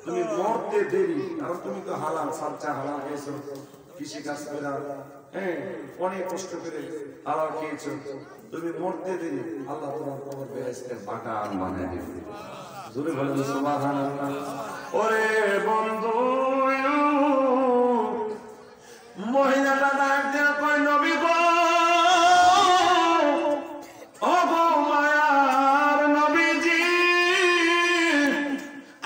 [SPEAKER 1] তুমি মরতে দেরি কারণ তুমি তো হালাল সাচ্চা হালাল খেয়েছো কৃষি কাজ করে হ্যাঁ অনেক কষ্ট করে হালাল খেয়েছো তুমি মরতে দেরি আল্লাহ তোমার কবর বেহেশতের বাগান বানিয়ে দেবে জোরে বলেন সুবহানাল্লাহ। ওরে বন্ধু মহিলাটা ডাক দিয়ে কই নবী গো ও গো মায়ার নবীজি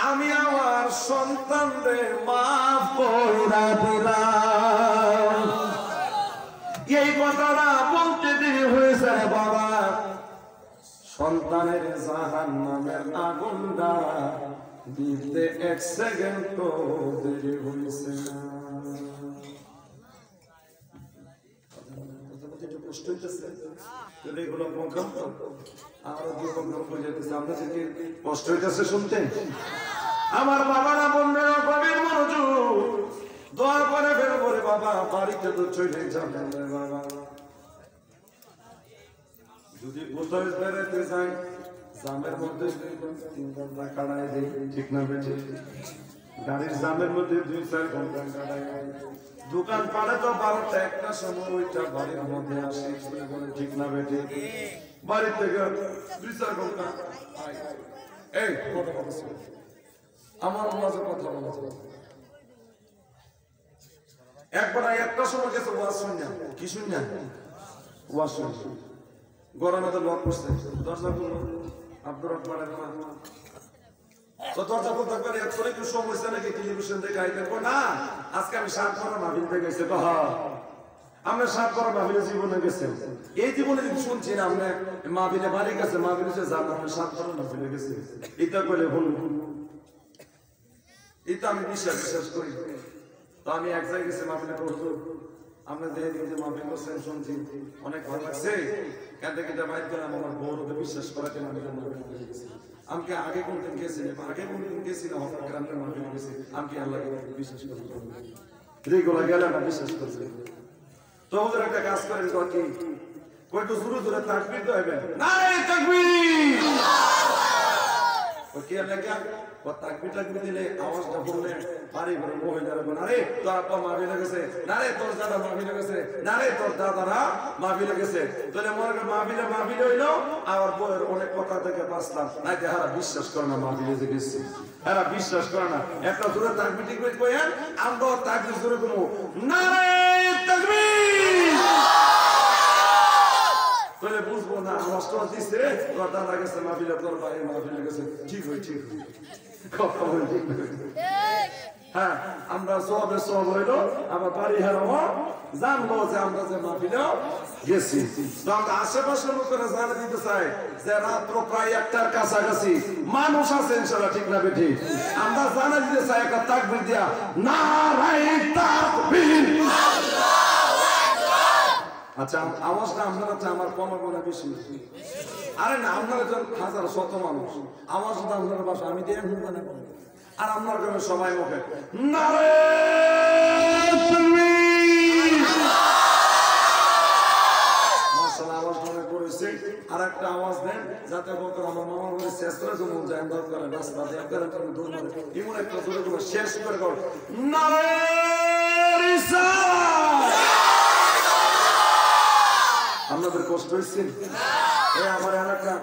[SPEAKER 1] আমি আমার সন্তানদের মাফ কইরা দিলাম এই কথাটা বলতে দেরি হয়েছে বাবা সন্তানের জাহান্নামের আগুন দ্বারা দিতে 1 সেকেন্ড তো দেরি হয়েছে না কষ্ট হইতেছে এগুলো প্রোগ্রাম তো আরো দুই প্রোগ্রাম হয়ে যেতেছে আপনাদের কি কষ্ট হইতেছে শুনতে আমার বাবারা বন্ধুরা গভীর মনোযোগ দোয়া করে বের করে বাবা বাড়িতে তো চলে যাবেন বাবা যদি কোথায় বেড়াতে যাই জামের মধ্যে 3 ঘন্টা কাটায় দেই ঠিক না বেঁচে গাড়ির জামের মধ্যে 2-4 ঘন্টা কাটায় দোকান পাড়ে তো 12টা 1টা সময় ওইটা বাড়ির মধ্যে আসে বলে ঠিক না বেঁচে বাড়ি থেকে 2-4 ঘন্টা এই আমার মাঝে কথা বলছে একবার 1টা সময় গেছে ওয়াজ শুননা কি শুননা ওয়াজ শুননা গরমে তো লক করছে দরজা খুললো আব্দুর রহমানের মা তো দরজা খুলতে পারে এত একটু সমস্যা নাকি টেলিভিশন দেখে আইতে না আজকে আমি 7 বড় মাহফিল থেকে গেছে তো হ্যাঁ আমরা 7 বড় মাহফিলে জীবনে গেছে এই জীবনে যদি শুনছি না আমরা মাহফিলে বাড়ি গেছে মাহফিলে সে জানা আমরা 7 বড় মাহফিলে গেছে এটা কইলে ভুল এটা আমি বিশ্বাস করি তো আমি এক জায়গায় গেছে মাহফিলে করতো আমরা যে মাহফিল করছেন শুনছি অনেক ভালো লাগছে কেন থেকে বাইর করে আমার বউকে বিশ্বাস করাতে আমি আগে কোনদিন গেছিলাম আগে কোনদিন গেছিলাম গ্রামের মাহফিলে গেছি আমি আল্লাহকে বিশ্বাস করি যেগুলো গেলে না বিশ্বাস করছি তো ওদের একটা কাজ করেন কি কয়টু শুরু ধরে তাকবীর তো হবে নারে তাকবীর ওকে লাগা ও তাকবীর দিলে আওয়াজটা বললে বাড়ি ঘরে মহিলারা বলে আরে তোর আপা মাহফিলে গেছে নারে তোর দাদা মাহফিলে গেছে নারে তোর দাদারা মাহফিলে গেছে তাহলে মনে কর মাহফিলে হইলো আর বউয়ের অনেক কথা থেকে বাঁচলাম নাই হারা বিশ্বাস করে না মাহফিলে যে গেছে হারা বিশ্বাস করে না একটা দূরে তাকবীর ঠিক কইেন আমরা তাকবীর জোরে করব নারে তাকবীর তাহলে বুঝবো না আওয়াজটা দিছে তোর দাদা গেছে মাহফিলে তোর ভাই মাহফিলে গেছে ঠিক হই কথা বল ঠিক হ্যাঁ আমরা সবে সব হইলো আমার বাড়ি হারাবো জানবো যে আমরা যে মাহফিলে গেছি। আশেপাশের লোকেরা জানা দিতে চাই যে রাত্র প্রায় 1টার কাছাকাছি মানুষ আছে ইনশাআল্লাহ, ঠিক না বেঠি? আমরা জানা দিতে চাই একটা তাকবীর দিয়া, নারায়ে তাকবীর। আচ্ছা আওয়াজটা আপনারা আমার কমার মনে বেশি? আরে না, আপনারা যখন হাজার শত মানুষ আওয়াজটা আপনার বাসা আমি দিয়ে আর আপনার গ্রামে সবাই মুখে আওয়াজ মনে করেছে। আর একটা আওয়াজ দেন যাতে বলতো আমার মামার বাড়ি শেষ করে যেমন যায় দরকার রাস্তা দিয়ে এমন একটা জোরে করে শেষ করে কর আপনাদের কষ্ট হয়েছে আমার এলাকা।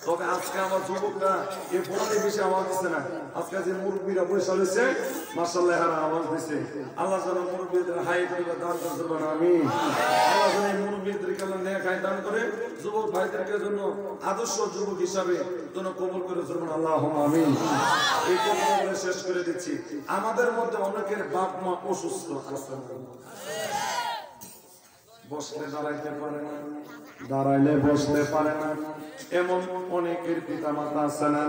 [SPEAKER 1] তবে আজকে আমার যুবকরা এ ফোনে বেশি আওয়াজ দিচ্ছে না। আজকে যে মুরব্বীরা বৈশাল হয়েছে মাশাআল্লাহ এরা আওয়াজ দিচ্ছে। আল্লাহ যেন মুরব্বীদের হাইট দান করতে পারে। আমিন। আল্লাহ যেন এই মুরব্বীদেরকে আল্লাহ নেক হাইট দান করে যুবক ভাইদেরকে জন্য আদর্শ যুবক হিসাবে যেন কবুল করে চলবেন। আল্লাহুম্মা আমিন। এই কথা বলে শেষ করে দিচ্ছি। আমাদের মধ্যে অনেকের বাপ মা অসুস্থ আছে, বসলে দাঁড়াইতে পারে না, দাঁড়াইলে বসতে পারে না, এমন অনেকের পিতা মাতা আছে না?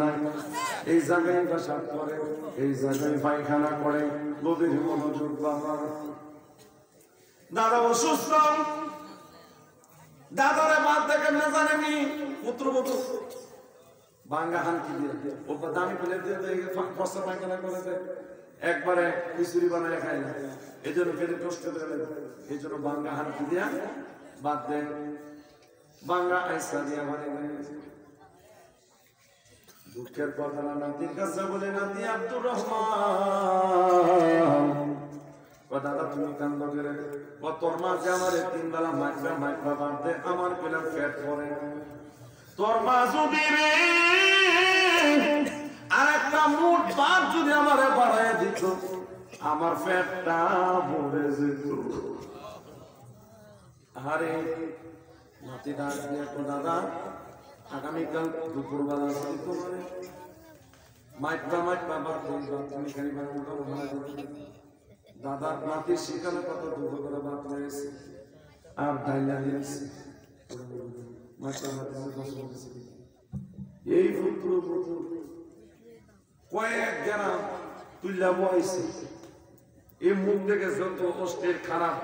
[SPEAKER 1] এই জায়গায় পেশাব করে, এই জায়গায় পায়খানা করে। গভীর মনোযোগ বাবা, দাদা অসুস্থ, দাদারে বাদ দেখে না জানেনি পুত্রবধূ বাঙ্গা হানকি দিয়ে ওপর দামি ফেলে দিয়ে ফসা পায়খানা করে দেয়, একবারে খিচুড়ি বানায় খায় না। এই জন্য পেটে কষ্ট করে, এই জন্য বাঙ্গা হানকি দিয়া বাদ দেন। বাঙ্গা আইসা দিয়া মানে দুঃখের কথা না নাতির কাছে বলে, নাতি আব্দুর রহমান দাদা তুমি কান্দ করে তোর মা যে আমার 3 বেলা মাইকরা বাদ দে, আমার পেলাম পেট করে। তোর মা যদি আর একটা মুঠ ভাত যদি আমার বাড়াই দিত, আমার পেটটা ভরে যেত। আরে নাতি ডাক দিয়ে দাদা আগামীকাল দুপুরবেলা তোমার মাইকটা বাদ তুমি খালি দাদার নাতির সেখানে কত দুঃখ করে বাদ হয়েছে আর ডাইলা দিয়েছে। এই পুত্র কয়েক গ্রাম তুল্লা বয়সে এই মুখ থেকে যত অস্থির খারাপ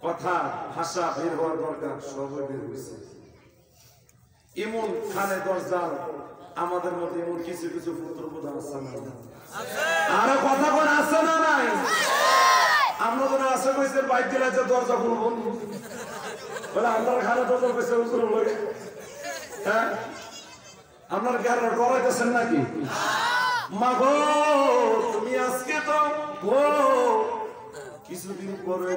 [SPEAKER 1] কথা ভাষা বের হওয়ার দরকার সব বের হয়েছে। এমন খানে দরজাল আমাদের মধ্যে এমন কিছু কিছু পুত্রবোধ আছে না? আরো কথা কোন আছে না? নাই আমরা তো আছে কইছে বাইক দিলে যে দরজা খুলবো বলে আপনার খানে দরজা কইছে উজুর লাগে। হ্যাঁ আপনার কি আর ডরাইতেছেন নাকি? মাগো তুমি আজকে তো কিছুদিন পরে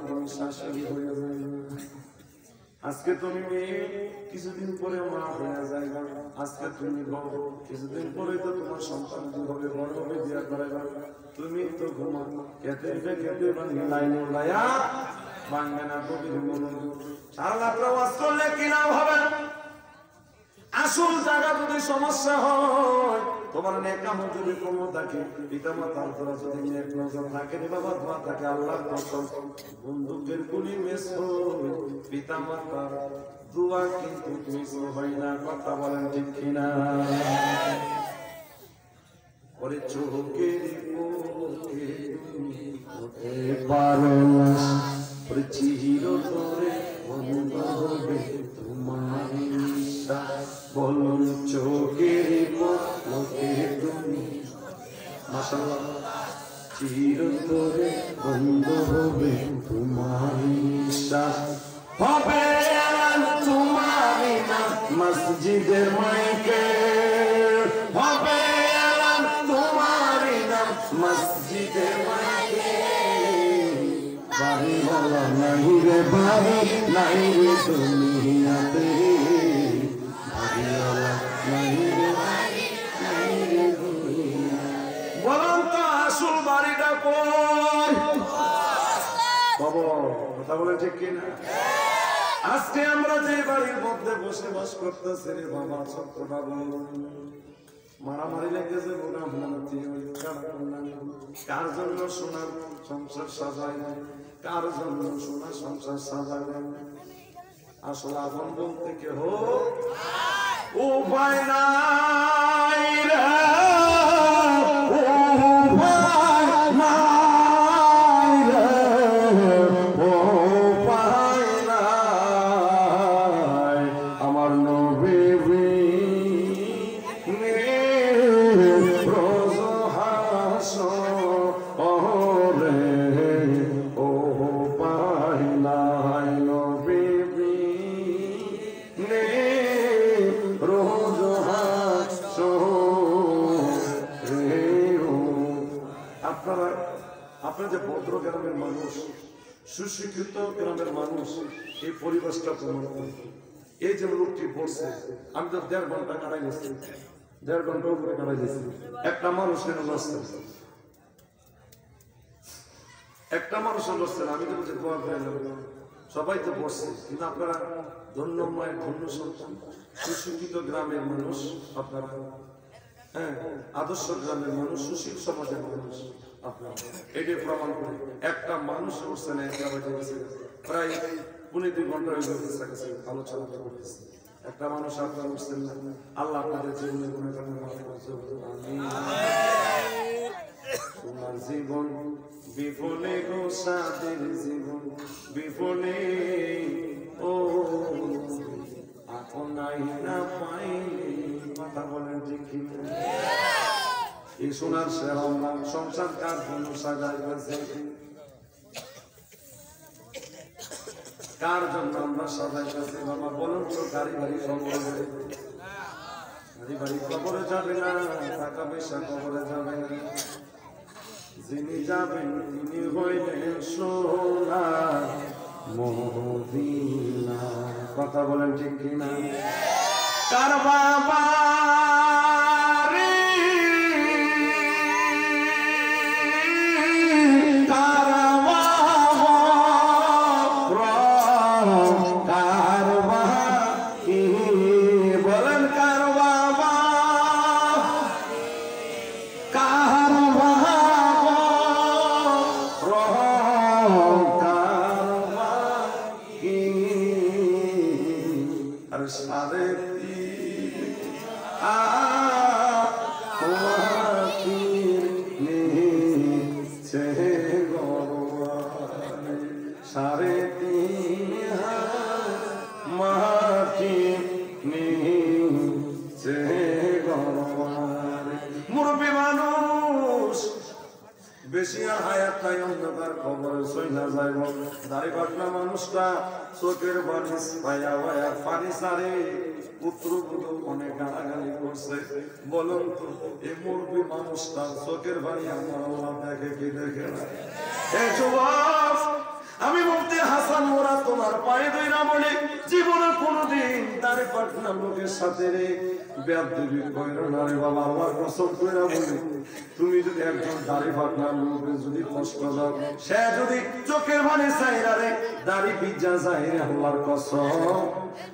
[SPEAKER 1] তুমি শাশুড়ি হয়ে যাবে, আজকে তুমি মেয়ে কিছুদিন পরে মা হয়ে যাইবা, আজকে তুমি কিছুদিন পরে তো তোমার সন্তান হবে, বড় হবে, বিয়া করাইবা। তুমি তো ঘুমা খেতে খেতে লাইনে লাইয়া ভাঙবে না। গভীর মনোযোগ, সারা রাত ওয়াজ করলে কি লাভ হবে? আসল জায়গা যদি সমস্যা হয়, তোমার নেক আমল যদি কম থাকে, পিতা মাতার উপর যদি নেক নজর থাকে, বাবা দোয়া থাকে, আল্লাহর কসম বন্দুকের গুলি মিস হয়, পিতা মাতার দোয়া কিন্তু মিস হয় না। কথা বলেন ঠিক কিনা? ওরে চোখের কোণে হতে পারো না, ওরে চিরতরে বন্ধ হবে তোমার নিঃশ্বাস। বলুন চোখের কোণে তুমি মাশাআল্লাহ চিরতরে বন্ধ হবে তোমার নিঃশ্বাস। হবে তোমারই না মসজিদের মাইকে, হবে তোমারই না মসজিদের মাইকে। বাড়ি বলা নাই রে বাড়ি নাই রে দুনিয়াতে, বাড়ি বলা নাই রে বাড়ি নাই রে দুনিয়াতে। বলুন তো আসল বাড়িটা কই? বাবা কথা বলে ঠিক কিনা? আজকে আমরা যে বাড়ির মধ্যে বসে বাস করতেছি রে বাবা, ছোট্ট বাবু মারামারি লেগেছে কার জন্য সোনার সংসার সাজায় না, কার জন্য সোনার সংসার সাজায় না। আসলে আপন বলতে কেহ উপায় নাই রে, উপায় নাই রে, উপায় নাই। আমার নবী রোজ হাসরে ও উপায় নাই, নবী রোজ হাসরে। আপনারা আপনার যে ভদ্র গ্রামের মানুষ, সুশিক্ষিত গ্রামের মানুষ, এই পরিবেশটা প্রমাণ করে। এই যে লোকটি পড়ছে, আমি তো 1.5 ঘন্টা কাটাই গেছি, 1.5 ঘন্টা উপরে কাটাই গেছি। একটা মানুষ কেন বসছে, একটা মানুষও বসছে না। আমি তো বলছি দোয়া করে সবাই তো বসছে, কিন্তু আপনারা ধন্য মায়ের ধন্য সন্তান, সুশিক্ষিত গ্রামের মানুষ আপনারা, হ্যাঁ আদর্শ গ্রামের মানুষ, সুশীল সমাজের মানুষ আপনারা। এটাই প্রমাণ করে একটা মানুষ বসছে না, প্রায় 1.5-2 ঘন্টা হয়ে গেছে আলোচনা করতেছে। একটা মানুষ আপনারা উঠছেন না। আল্লাহ আপনাদের জীবনে তোমার জীবন বিফলে গো, সাদের জীবন বিফলে ও আপনাই না পাইলে। কথা বলেন ঠিক কি? এই সোনার শেহমান সংসার কার জন্য সাজাই গেছে, কার জন্য আমরা সাজাই গেছি? বাবা বলুন তো। গাড়ি বাড়ি কবরে যাবে, গাড়ি বাড়ি কবরে যাবে না, টাকা পয়সা কবরে যাবে না। যিনি যাবেন তিনি হইলেন সোনা মদিনা। কথা বলেন ঠিক কিনা? কার বাবা মুরব্বী মানুষ বেশি আর হায়াত নাই, অন্ধকার খবরে সইনা যাইব। দাড়ি পাকনা মানুষটা চোখের পানি পায়া পায়া পানি সারে পুত্রবধূ অনেক গালাগালি করছে। বলুন তো এই মুরব্বী মানুষটা চোখের পানি আমার আল্লাহ দেখে কি দেখে না? এই যুবক, আমি মুফতি হাসান মোরা তোমার পায়ে ধইরা বলি, জীবনে কোনদিন দাড়ি পাকনা লোকের সাথে রে বেয়াদবি কইরো না রে বাবা। আল্লাহর কসম কইরা বলি, তুমি যদি একজন দাড়ি পাকনা লোকের যদি কষ্ট দাও, সে যদি চোখের পানি চাইরা রে দাড়ি ভিজা যায় রে, আল্লাহর কসম,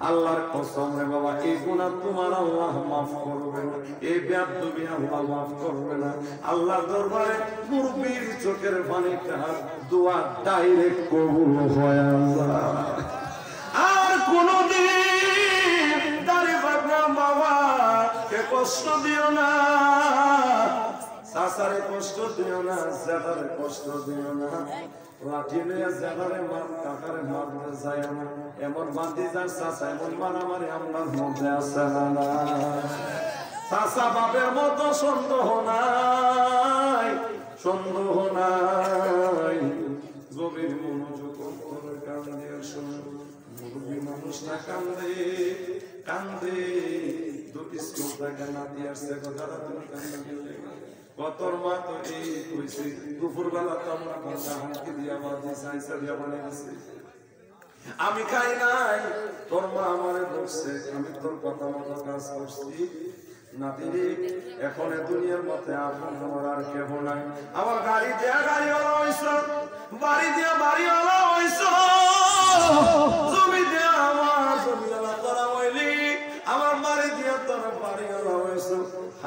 [SPEAKER 1] আল্লাহর কসম রে বাবা, এই গুনাহ তোমার আল্লাহ মাফ করবে না, এই বেয়াদবি আল্লাহ মাফ করবে না। আল্লাহর দরবারে মুরব্বির চোখের পানিটা দোয়া ডাইরেক্ট কবুল হয়ে যায়। আর কোনদিন দাড়ি পাকনা বাবা কে কষ্ট দিও না, চাচারে কষ্ট দিও না, জেঠারে কষ্ট দিও না, লাঠি নিয়ে জেঠারে মার, কাকারে মারতে যায় না। এমন বান্দি যার চাচা, এমন মারামারি আমরার মধ্যে আছে না? চাচা বাপের মতো সন্দেহ নাই, সন্দেহ নাই। গভীর মনোযোগ করে কান দিয়ে শোনো। মুরব্বী মানুষটা কান্দে কান্দে, দুটি স্কুল থেকে নাতি আসছে, দাদা তুমি কান্দে গেলে কতর মা তো এই কইছে, দুপুর বেলা তো আমরা কথা হাঁকি দিয়া বাজি সাইসা দিয়া বানিয়েছি, আমি খাই নাই, তোর মা আমারে বলছে, আমি তোর কথা মতো কাজ করছি। নাতিরে এখন দুনিয়ার মধ্যে আপন আমার আর কেহ নাই। আমার গাড়ি দিয়া গাড়িওয়ালা হইছ, বাড়ি দিয়া বাড়িওয়ালা হইছ, জমি দিয়া আমার জমিওয়ালা তোরা হইলি, আমার বাড়ি দিয়া তোরা বাড়িওয়ালা হইছ।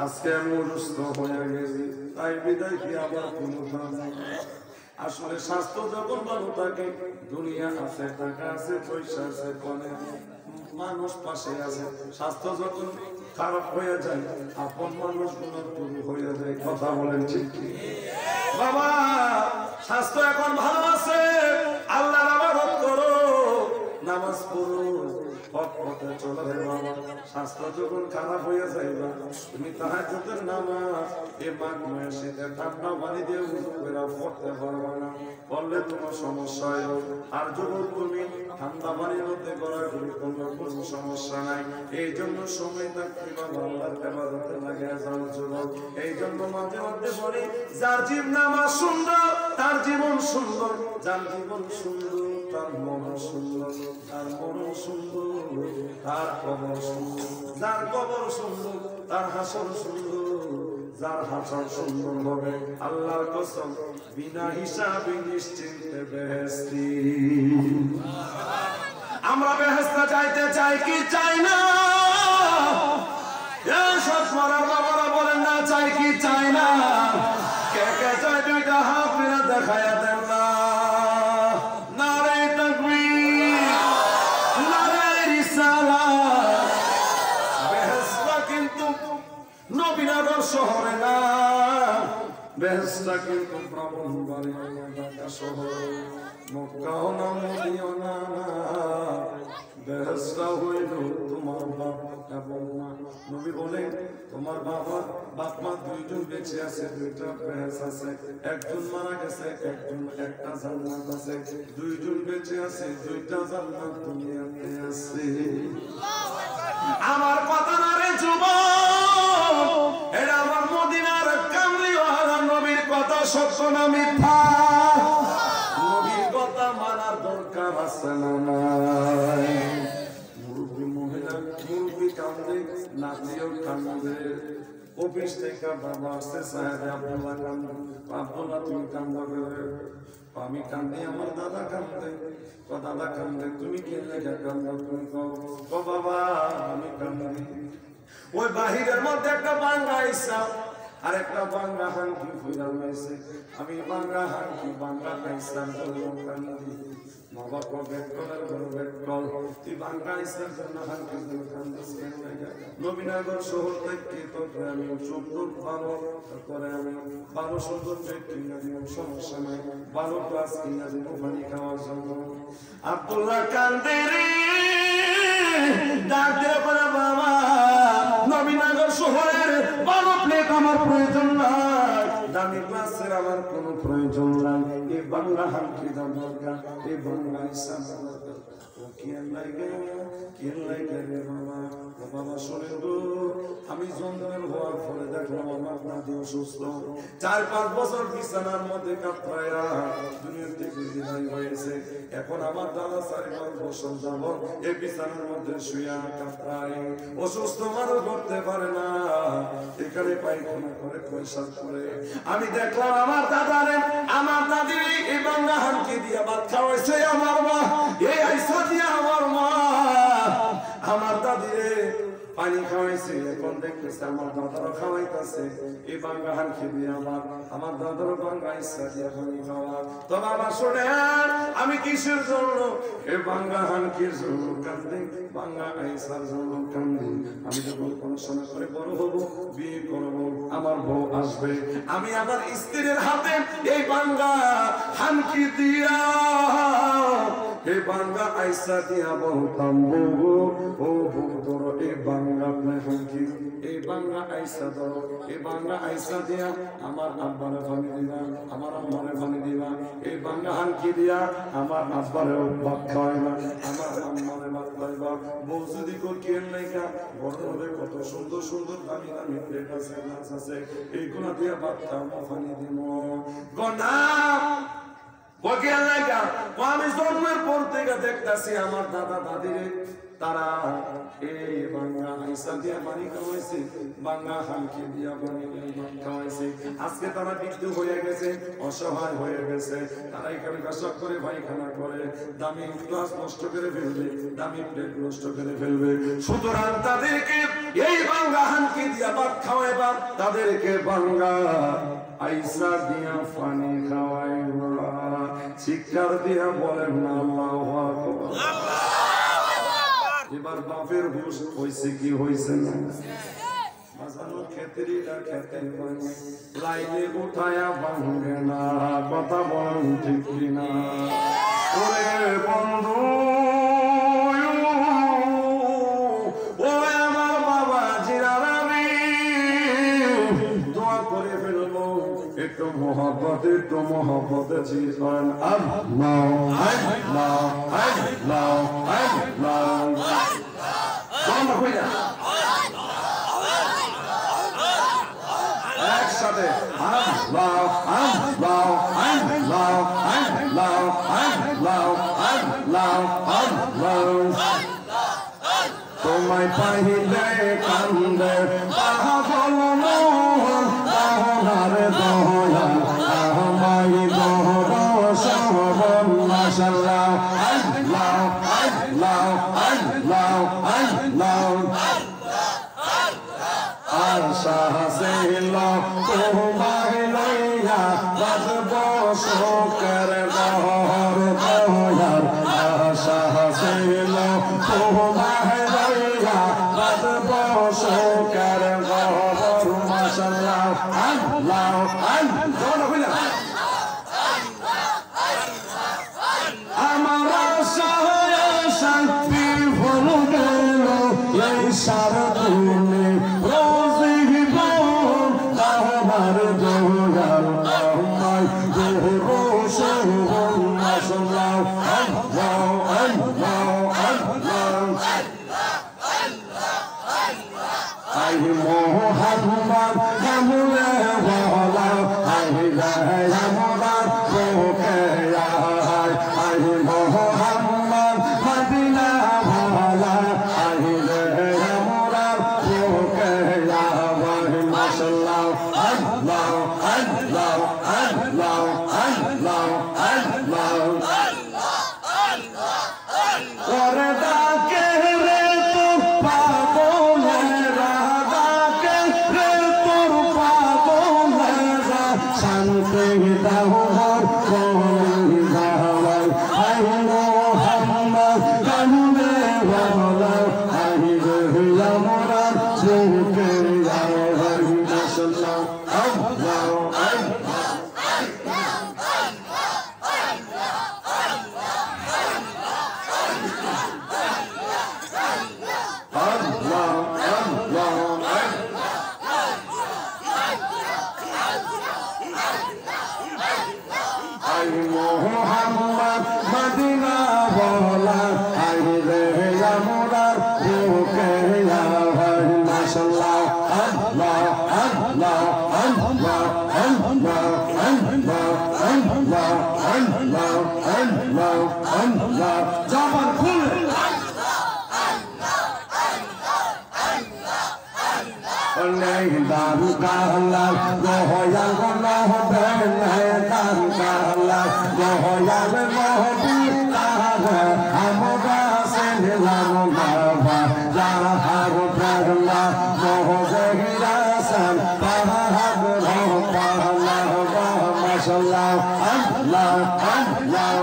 [SPEAKER 1] আজকে আমি অসুস্থ হয়ে গেছি, তাই বিদায় কি আবার কোনো কাজ নাই। আসলে স্বাস্থ্য যখন ভালো থাকে, দুনিয়া আছে, টাকা আছে, পয়সা আছে, মানুষ পাশে আছে। স্বাস্থ্য যখন খারাপ হয়ে যায়, আপন মানুষগুলো দূর হয়ে যায়। কথা বলেন ঠিক কি বাবা? স্বাস্থ্য এখন ভালো আছে, আল্লাহর ইবাদত করো, নামাজ পড়ো, হক পথে চলো রে বাবা। স্বাস্থ্য যখন খারাপ হয়ে যাইবা, তুমি তাহাজ্জুদের নামাজ এই মাঘ মাসে ঠান্ডা পানি দিয়ে উযু করে পড়তে পারবা না, পড়লে তোমার সমস্যা হবে। আর যখন তুমি ঠান্ডা পানির মধ্যে গড়াগড়ি করলে কোনো সমস্যা নাই। এই জন্য সময় থাকতে বাবা আল্লাহর ইবাদতে লাগিয়ে যাও যুবক। এই জন্য মাঝে মধ্যে বলি, যার জীব নামাজ সুন্দর তার জীবন সুন্দর, যার জীবন সুন্দর তার মন সুন্দর, তার মন সুন্দর তার কবর সুন্দর, যার কবর সুন্দর তার হাসর সুন্দর, যার হাসর সুন্দর হবে আল্লাহর কসম বিনা হিসাবে নিশ্চিন্তে বেহেশতি। আমরা বেহেশতে যাইতে চাই কি চাই না? সব মরার বাবারা বলেন না, চাই কি চাই না? কে কে চাই? দুইটা হাত মেরে দেখায় দেন না। নবীনগর শহরে না, বেহেশত কিন্তু ব্রাহ্মণবাড়িয়া ঢাকা শহর, মক্কাও না মদিনা না, বেহেশত হইল তোমার বাপ এবং মা। নবী বলেন, তোমার বাবা বাপ মা দুইজন বেঁচে আছে, দুইটা বেহেশত আছে। একজন মারা গেছে, একজন একটা জান্নাত আছে। দুইজন বেঁচে আছে, দুইটা জান্নাত দুনিয়াতে আছে। আমার কথা না রে যুবক, এটা আমার মদিনার কামলিওয়ালা নবীর কথা সত্য না মিথ্যা? নবীর কথা মানার দরকার আছে না নাই? মুরব্বী মহিলা মুরব্বী কান্দে, নাতিও কান্দে। অফিস থেকে বাবা আসতে সাহেব আব্দুল্লাহ কান্দে, আব্দুল্লাহ তুমি কান্দা করে। আমি কান্দি, আমার দাদা কান্দে, দাদা কান্দে, তুমি কে লেগে কান্দো? তুমি কো বাবা আমি কান্দি। ওই বাহিরের মধ্যে একটা বাংলা আইসা আর একটা বাংলা হাঙ্কি ফুইলাম হয়েছে। আমি বাংলা হাঙ্কি বাংলা আইসার জন্য কান্দি। বাবা কো বেকলের ঘর বেকল, তুই বাংলা আইসার জন্য হাঙ্কি কান্দিস কেন? নবীনগর শহর থেকে তোকে আমি সুন্দর ভালো করে, আমি ভালো সুন্দর পেট কিনা দিব, সমস্যা নাই। ভালো ক্লাস কিনা দিব পানি খাওয়ার জন্য। আব্দুল্লাহ কান্দে রে, ডাক দিয়ে বলে বাবা নবীনগর শহরের ভালো প্লেট আমার প্রয়োজন নাই, দামি ক্লাসের আমার কোনো প্রয়োজন নাই। এই বাংলা হাঙ্কি দরকার, এই বাংলা ইসলাম দরকার। ও কি লাগে রে বাবা? বাবা শোনেন গো, আমি জন্মের হওয়ার পরে দেখলাম আমার দাদি অসুস্থ, 4-5 বছর বিছানার মধ্যে কাতরায়া দুনিয়া থেকে বিদায় হয়েছে। এখন আমার দাদা 4-5 বছর যাব এই বিছানার মধ্যে শুয়া কাতরায়। অসুস্থ মানুষ করতে পারে না, এখানে পায়খানা করে পয়সা করে। আমি দেখলাম আমার দাদারে, আমার দাদি এই বাংলা হাঙ্কি দিয়ে ভাত খাওয়াইছে আমার মা, এই আইসা দিয়ে আমার মা আমার দাদিরে পানি খাওয়াইছে। এখন দেখতেছে আমার দাদারও খাওয়াইতেছে এই বাংলা হাঙ্কি দিয়ে আমার দাদারও বাংলা ইচ্ছা দিয়ে পানি খাওয়া। তো বাবা শোনেন, আমি কিসের জন্য এই বাংলা হাঙ্কির জন্য কান্দি, বাংলা আইসার জন্য কান্দি। আমি যখন পড়াশোনা করে বড় হবো, বিয়ে করবো, আমার বউ আসবে, আমি আমার স্ত্রীর হাতে এই বাংলা হাঙ্কি দিয়া এই বাংলা আইসা দিয়া বলতাম, বউ ও বউ ধরো এই বাংলা হাঙ্কি, এই বাংলা আইসা ধরো, এই বাংলা আইসা দিয়া আমার আব্বারে পানি দিবা, আমার আম্মারে পানি দিবা। এই বাংলা হাঙ্কি দিয়া আমার আব্বারে ভাত খাওয়াইবা, আমার আম্মারে ভাত খাওয়াইবা। বউ যদি কেন নাইকা বড় হবে, কত সুন্দর সুন্দর দামি দামি প্লেট আছে, মাছ আছে, এইগুলা দিয়া ভাত খাওয়া, পানি দিব গনা। আমি জন্মের পর থেকে দেখতেছি আমার দাদা দাদিরে তারা এই বাংলা আইসা দিয়া পানি খাওয়াইছে, বাংলা হাঙ্কি দিয়া পানি খাওয়াইছে। আজকে তারা বিদ্যু হয়ে গেছে, অসহায় হয়ে গেছে, তারা এখানে পেশাব করে পায়খানা করে, দামি গ্লাস নষ্ট করে ফেলবে, দামি প্লেট নষ্ট করে ফেলবে। সুতরাং তাদেরকে এই বাংলা হাঙ্কি কি দিয়া ভাত খাওয়াইবা তাদেরকে বাঙ্গা আইসা দিয়া পানি খাওয়াইবা চিৎকার দিয়া বলেন না আল্লাহু আকবার এবার বাপের হুঁশ হইছে কি হইছে না বাজানো খেতেরিটা খেতে লাইনে উঠায়া ভাঙবে না কথা বলেন ঠিক কিনা ওরে বন্ধু ও আমার বাবা জিরারামি দোয়া করে ফেলবো একটু মহব্বতে চিজ করেন আল্লাহ আল্লাহ আল্লাহ আল্লাহ বন্ধ হয়ে যা একসাথে আল্লাহ আল্লাহ আল্লাহ আল্লাহ আল্লাহ আল্লাহ আল্লাহ তোমায় পাইলে কান্দে পাগল মোহন তাহার দয়া আমায় দরস মাশাআল্লাহ আল্লাহ আল্লাহ আল্লাহ আল্লাহ আশা ছিল তোমায় লইয়া বাজব শোকের গহর দয়ার আশা ছিল তোমায় লইয়া বাজব শোকের গহর মাশাআল্লাহ আল্লাহ আল্লাহ আমার আশা শান্তি ভুল গেল এই সারা তুমি মোহাম্মদ আমলে ওয়ালা আইলা আমরার কোকে আই মোহাম্মদ মদিনা ওয়ালা আইলা আমরার কোকে আই মাশাআল্লাহ আল্লাহ আল্লাহ আল্লাহ আল্লাহ আল্লাহ ওরে ডাকে রে তো পাগলের শান্তি দাও কলি দাওয়াই আই মোহাম্মদ কান্দে ওয়ালা আই রে আমরা সুখে যাই মাশাআল্লাহ আল্লাহ মোহাম্মদ মদিনা ওয়ালা আই রে আমরা সুখে যাই মাশাআল্লাহ আল্লাহ আল্লাহ আল্লাহ আল্লাহ আল্লাহ আল্লাহ আল্লাহ আল্লাহ আল্লাহ জবান খুলে দান কালা গহয়া গলাহ বেনে দান কালা গহয়া নহবি তাহা আমরা সেলাম বাবা যাহার প্রেরণা নহজহিরা সান পাহাড় পাহলা মাশাআল্লাহ আল্লাহ আল্লাহ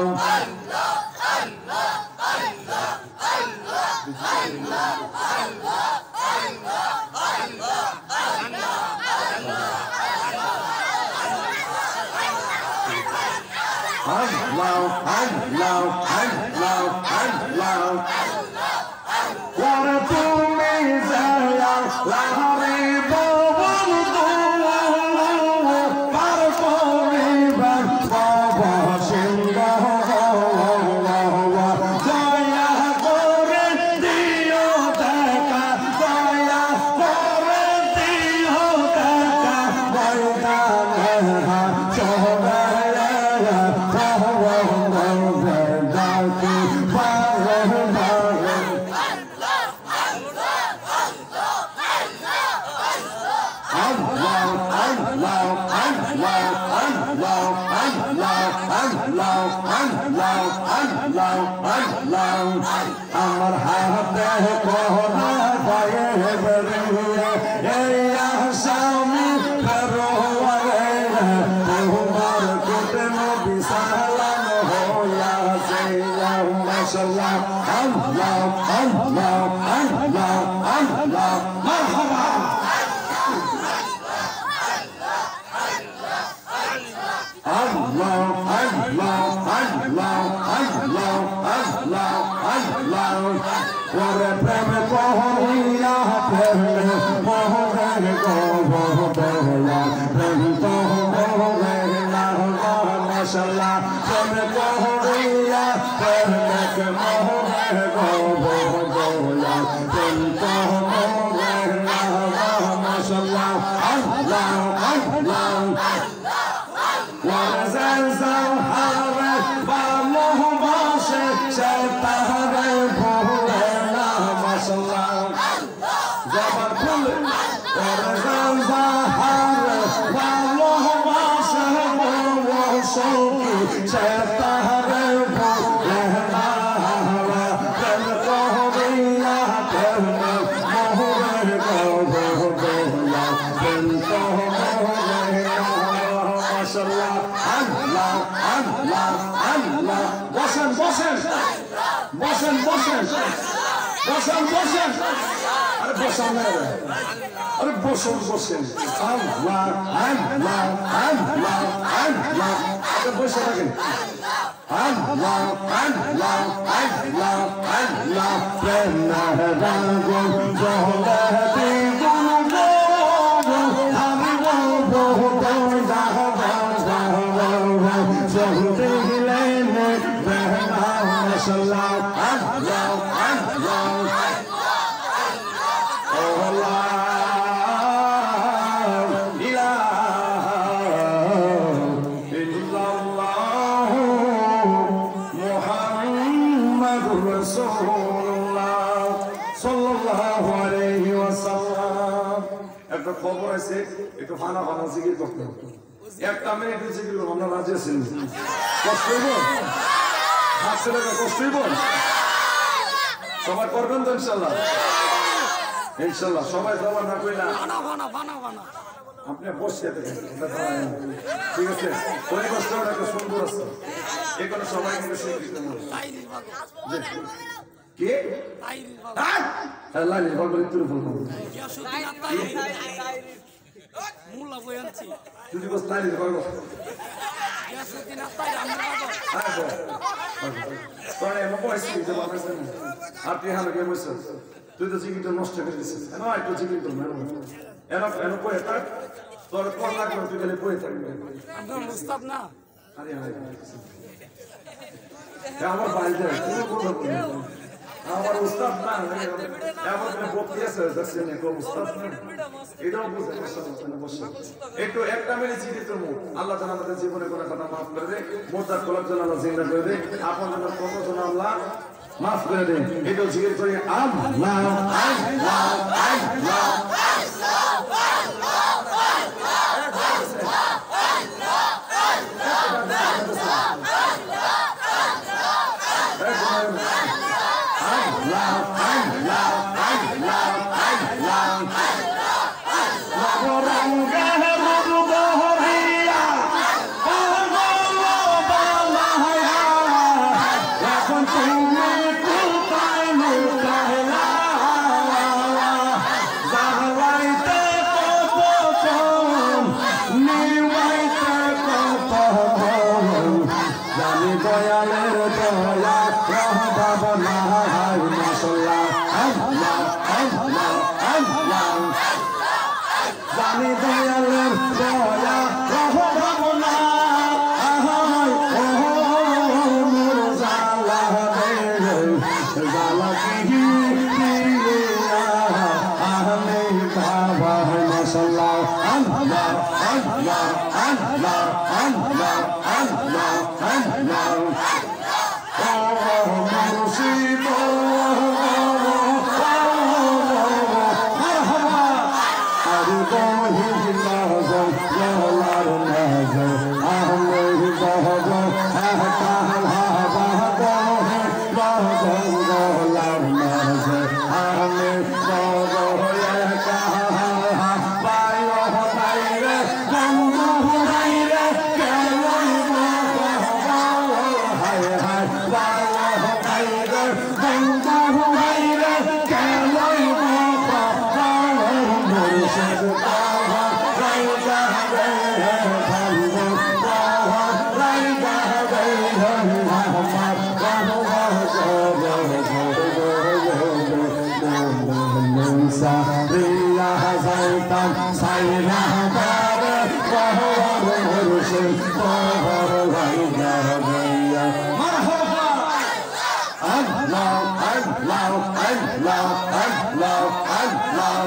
[SPEAKER 1] Allah, Allah, আল্লাহ মারহাবা Allah, Allah, Allah, Allah, Allah, Allah. Ore preme kohila, preme kohile kohila, preme kohila, mashallah. Preme kohila, preme kohile kohila, preme kohila, mashallah. Allah, Allah. Zamzam hare bamoh bashe shaytare bhole na mashallah jabar phul zamzam hare bamoh bashe shaytare bhole na kal kohila kal mohre kohila kal mashallah Allah Allah Allah বসেন বসেন বসেন বসেন বসেন বসেন আরে বসেন আরে বসেন বসেন আল্লাহ আল্লাহ আল্লাহ আল্লাহ আরে বসে থাকেন আল্লাহ আল্লাহ আল্লাহ আল্লাহ প্রেমনা রাগো জহলাতে গুলো আমি বলবো Zahte hilene behna mashallah Allah Allah Allah ilaha illallah Muhammadur Rasulullah sallallahu alayhi wa sallam একটা খবর আছে একটু ফানা ফানা জিকির করতে হবে একটা মিনিট জিকির করব আমরা রাজি আছি কষ্ট হইব হাসতে লাগা কষ্ট হইব সবাই করবেন তো ইনশাআল্লাহ ইনশাআল্লাহ সবাই সবার না কইলা বানা আপনি বসে থাকেন ঠিক আছে ওই কষ্টটা একটা সুন্দর আছে এখানে সবাই কিন্তু স্বীকৃত কে আল্লাহ নি বলবো তুই বলবো মুলা বয়ানছি তুই বস তাই বলবো ইয়াসুদ্দিন আতাই আমরা বাবা তোরে এমন কইছি যে বাবা আপনি হালে কে বসছ তুই তো জিকিরটা নষ্ট করে দিছিস না একটু জিকির তো না এনো কই থাক তোর কোন লাগলো তুই গেলে কই থাকবি আমরা মুস্তাফ না আরে আরে আমার বাইরে তুমি কথা বল আমার উস্তাদ না আমার বক্তি আছে দেখছেন কোন উস্তাদ না এটাও বুঝে একটু একটা মিনিট জিকির করব আল্লাহ তাআলা আমাদের জীবনে কোনো কথা maaf করে দে মোতার কলব জান আল্লাহ জিন্দা করে দে আপন জনের কত জন আল্লাহ maaf করে দে এটাও জিকির করি আল্লাহ আল্লাহ আল্লাহ রিয়া যাইতাম সাইরা বারে বহর মুর্শিদ বহর লাইলা গইয়া মারহাবা আল্লাহ আল্লাহ আল্লাহ আল্লাহ আল্লাহ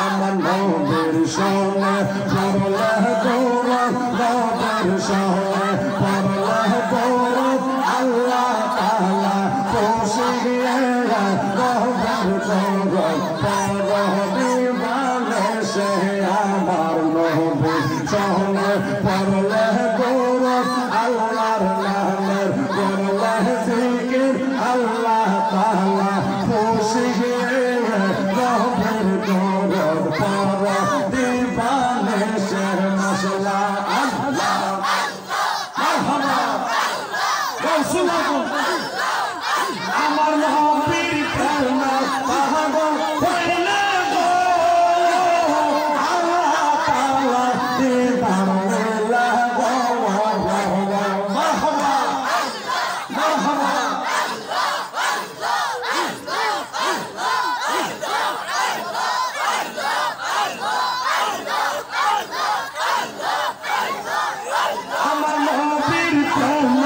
[SPEAKER 1] আমার নবীর সনে পড়লে গৌরব নবীর সনে পড়লে গৌরব আল্লাহ তাআলা খুশি হয়ে নবীর গৌরব পড়বি বলে সে আমার নবীর সনে পড়লে গৌরব আল্লাহর নামের পড়লে জিকির আল্লাহ তাআলা খুশি হয়ে নবীর গৌরব পড় দিবানে সে মশলা আল্লাহ মারহাবা রাসূলুল্লাহ আমার নবীর প্রেম পাগল হইলে গো আল্লাহ তাআলা দিবানে লাগো মারহাবা মারহাবা আমার নবীর প্রেম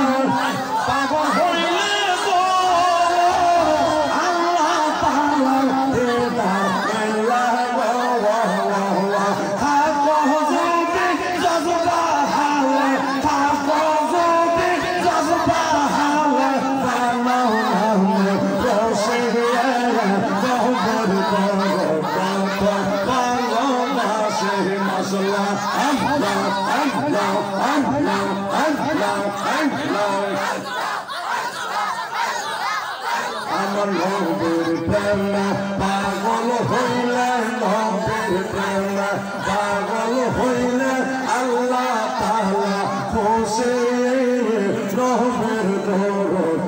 [SPEAKER 1] পাগল হইলে গো আল্লাহ তাআলা দিদার লাগো থাকো যদি জজবা হালে থাকো যদি জজবা হালে বানাও নামে রশিয়া গহর ভালোবাসে মশলা আল্লাহ আল্লাহ আল্লাহ আল্লাহ আল্লাহ আমার নবীর প্রেম পাগল হইলে নবীর প্রেম পাগল হইলে আল্লাহ তাআলা খুশি নবীর গৌরব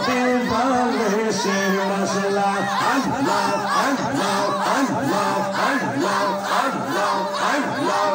[SPEAKER 1] দিবালে সে মশলা আল্লাহ আল্লাহ আল্লাহ আল্লাহ আল্লাহ আল্লাহ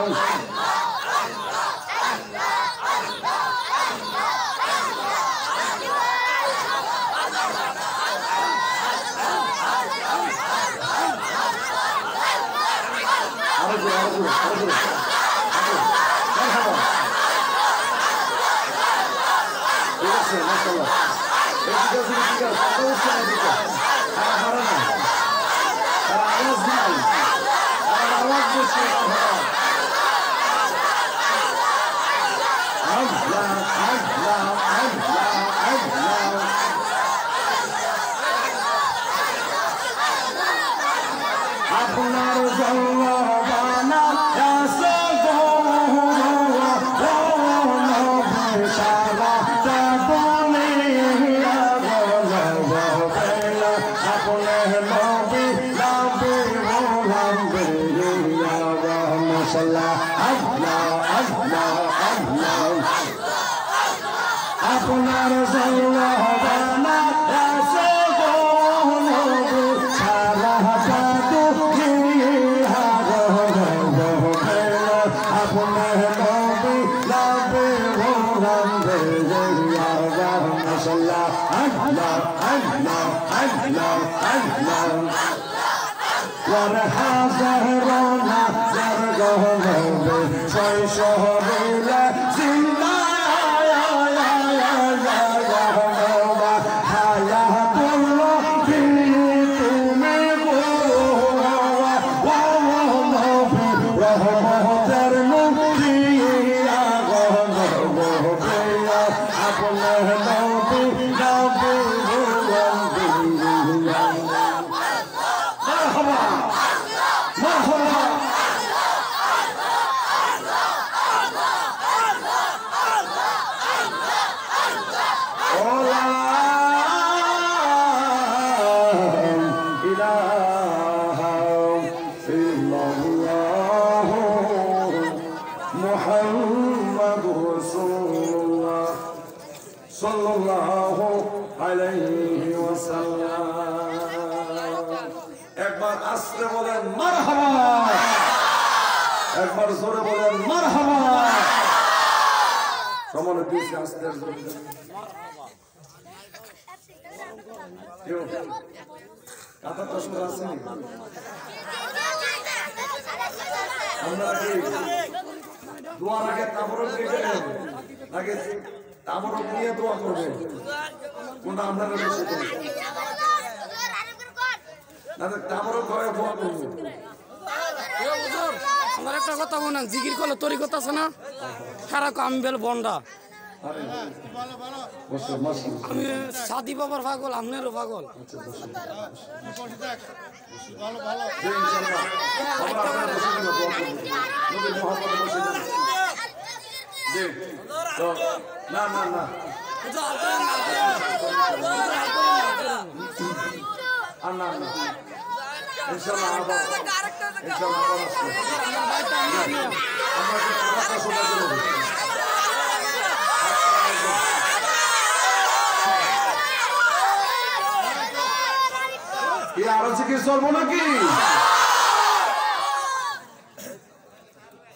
[SPEAKER 1] আপনার জল্লাবানা এসে গো নবী সারা জীবনে আপনি নবী নবী গোলাম বেরিয়া মাশাআল্লাহ আল্লাহ আল্লাহ আল্লাহ আপনার জল্লাবানা এসে গো নবী সারা ورحازهرنا زرقهم شيشهرنا زنا حياة الله فيكم رحمة المبدية محمد رسول الله صلى الله عليه وسلم একবার আস্তে বলেন মারহাবা একবার জোরে বলেন মারহাবা সমানে পিছে আস্তে মারহাবা কেউ কাঁথা চশমা আছে আমরা কি দোয়ার আগে তাবরক দেখে নেব আগে তাবরক নিয়ে দোয়া করবে কোনটা আপনারা বেশি করি না তাবরক হয়ে দোয়া করবে
[SPEAKER 2] আমার একটা কথা বলেন জিকির করলে তরিকত আছে না সারা আমি বেল বন্ডা আমি সাদি বাবার পাগল আপনারও পাগল
[SPEAKER 1] না না না আর না না ইনশাআল্লাহ আবার ইনশাআল্লাহ কি আরো জিকির চলবো নাকি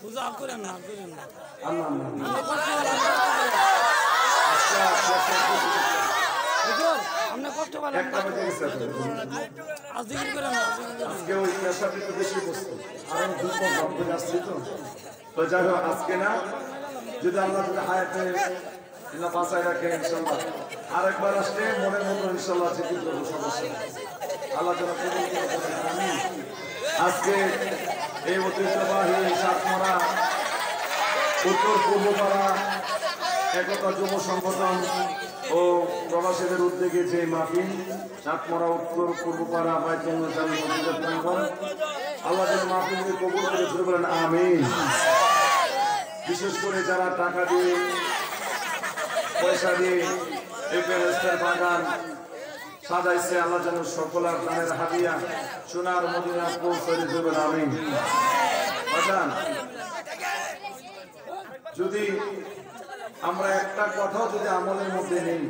[SPEAKER 2] পূজা করেন না করেন না
[SPEAKER 1] আল্লাহ
[SPEAKER 2] আপনি কষ্ট পালেন
[SPEAKER 1] একটা বাজে গেছে
[SPEAKER 2] আজ জিকির করেন না
[SPEAKER 1] আজকে ওই পেশাটা একটু বেশি বসতো আর আমি দুটো গল্প যাচ্ছি তো যাই হোক আজকে না যদি আল্লাহ যদি হায়াতে ইল্লা বাঁচায় রাখে ইনশাআল্লাহ আরেকবার আসলে মনের মতো ইনশাআল্লাহ জিকির করবো সমস্যা আল্লাহ যেন কবুল করে আমিন আজকে এই ঐতিহ্যবাহী সাতমারা উত্তর পূর্বপাড়া একতা যুব সংগঠন ও প্রবাসীদের উদ্যোগে যে মাহফিল সাতমারা উত্তর পূর্বপাড়া বাইতুল জামি মসজিদের প্রাঙ্গণ আল্লাহ যেন মাহফিলকে কবুল করে শুরু করেন আমিন বিশেষ করে যারা টাকা দিয়ে পয়সা দিয়ে এই বেহেশতের বাগান সাজাইছে আল্লাহ যেন সকলার দানের হাদিয়া সোনার মদিনা পৌঁছে দেবেন আমিন বাজান যদি আমরা একটা কথাও যদি আমলের মধ্যে নেই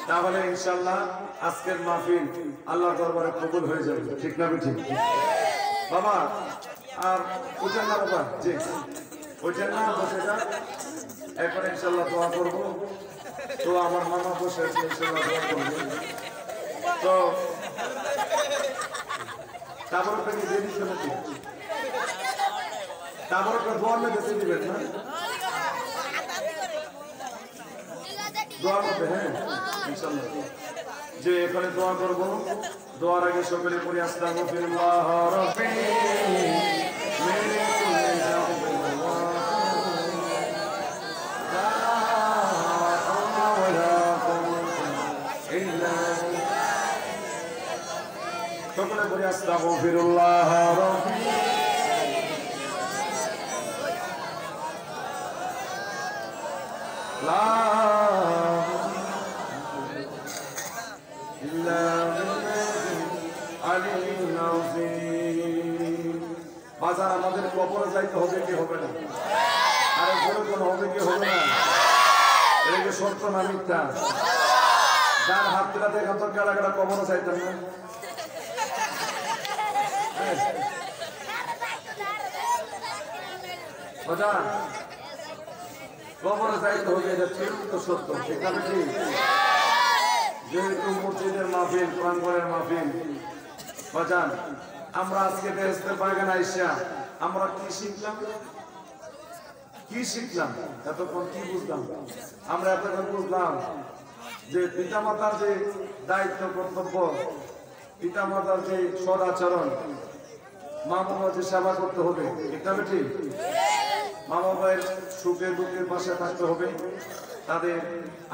[SPEAKER 1] তাহলে ইনশাআল্লাহ আজকের মাহফিল আল্লাহর দরবারে কবুল হয়ে যাবে ঠিক না ঠিক বাবা আর ওইটা না বাবা জি ওইটা না বসে যা এখন ইনশাআল্লাহ দোয়া করব তো আমার মামা বসে আছে ইনশাআল্লাহ দোয়া করব তো তারপর থেকে দিয়ে দিতে নাকি তারপর দোয়া না দিতে দিবেন না দোয়া করবে হ্যাঁ ইনশাআল্লাহ যে এখানে দোয়া করব দোয়ার আগে সকলে পড়ি আস্তাগফিরুল্লাহ রাব্বি মেরে কুল্লি যাবে সকলে পড়ি আস্তাগফিরুল্লাহ রাব্বি লা বাজার আমাদের কবরে যাইতে হবে কি হবে না আরে কোন হবে কি হবে না এটা কি সত্য না মিথ্যা যার হাত তুলা দেখা তো কারা কারা কবরে যাইতাম না কবরে যাইতে হবে এটা ঠিক তো সত্য ঠিক আছে ঠিক যেহেতু মসজিদের মাহফিল প্রাঙ্গণের মাহফিল বাজান আমরা আজকে বেহেশতের বাগান আইসা আমরা কি শিখলাম এতক্ষণ কি বুঝলাম আমরা এতক্ষণ বুঝলাম যে পিতামাতার যে দায়িত্ব কর্তব্য পিতামাতার যে সদাচরণ মা বাবা যে সেবা করতে হবে ঠিক না ঠিক মা বাবার সুখে দুঃখের পাশে থাকতে হবে তাদের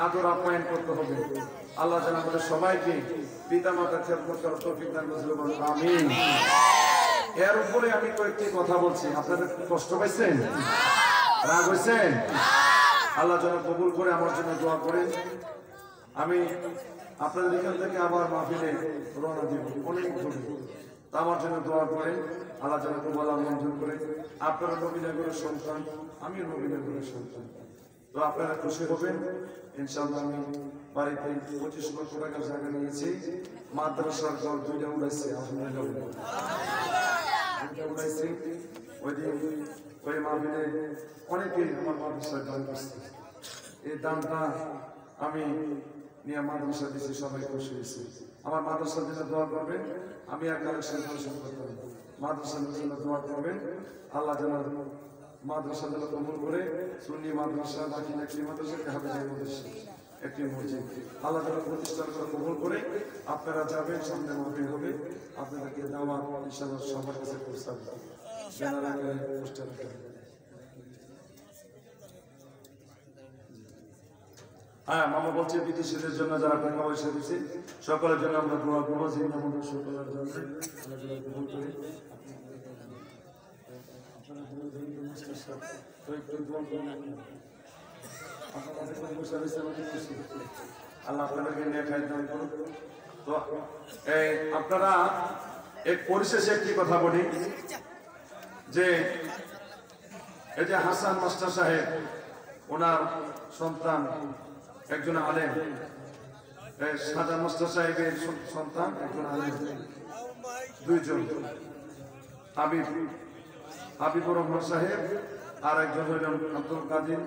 [SPEAKER 1] আদর আপ্যায়ন করতে হবে আল্লাহ যেন আমাদের সবাইকে পিতা মাতার খেদমত করার তৌফিক দান করেন আমিন এর উপরে আমি কয়েকটি কথা বলছি আপনাদের কষ্ট পাইছেন রাগ হয়েছেন আল্লাহ যেন কবুল করে আমার জন্য দোয়া করেন আমি আপনাদের এখান থেকে আবার মাহফিলে রওনা দিব অনেক দূরে আমার জন্য দোয়া করেন আল্লাহ যেন কবুল মঞ্জুর করে আপনারা নবীনগরের সন্তান আমিও নবীনগরের সন্তান তো আপনারা খুশি হবেন ইনশাআল্লাহ আমি বাড়িতে 25 লক্ষ টাকা জায়গা নিয়েছি মাদ্রাসার ঘর দুইটা উড়াইছে উড়াইছি ওই দিন ওই মাহফিলে অনেকে আমার মাদ্রাসায় দান করছে এই দানটা আমি নিয়ে মাদ্রাসা দিয়েছি, সবাই খুশি হয়েছে। আমার মাদ্রাসার জন্য দোয়া করবেন, আমি আর কালেকশন করতে পারবো। মাদ্রাসার জন্য দোয়া করবেন, আল্লাহ যেন মাদ্রাসা যেন কবুল করে। সুন্নি মাদ্রাসা বাকি একটি মাদ্রাসা, হাফেজের মাদ্রাসা, একটি মসজিদ আল্লাহ যেন প্রতিষ্ঠান করে কবুল করে। আপনারা যাবেন, সামনে মাহফিল হবে, আপনাদেরকে দাওয়াত ইনশাআল্লাহ সবার কাছে পৌঁছাবে। হ্যাঁ, মামা বলছে বিদেশিদের জন্য যারা টাকা পয়সা দিচ্ছে সকলের জন্য আমরা দোয়া করবো, যে আমাদের সকলের জন্য কবুল করে। আল্লাহ আপনাদেরকে নেখায় দান করুন। তো আপনারা এক পরিশেষে একটি কথা বলি, যে এই যে হাসান মাস্টার সাহেব, ওনার সন্তান একজন আলেম, শাহজাহান মাস্টার সাহেবের সন্তান একজন আলেম, দুইজন, হাবিবুর রহমান সাহেব আর একজন হলেন আব্দুল কাদির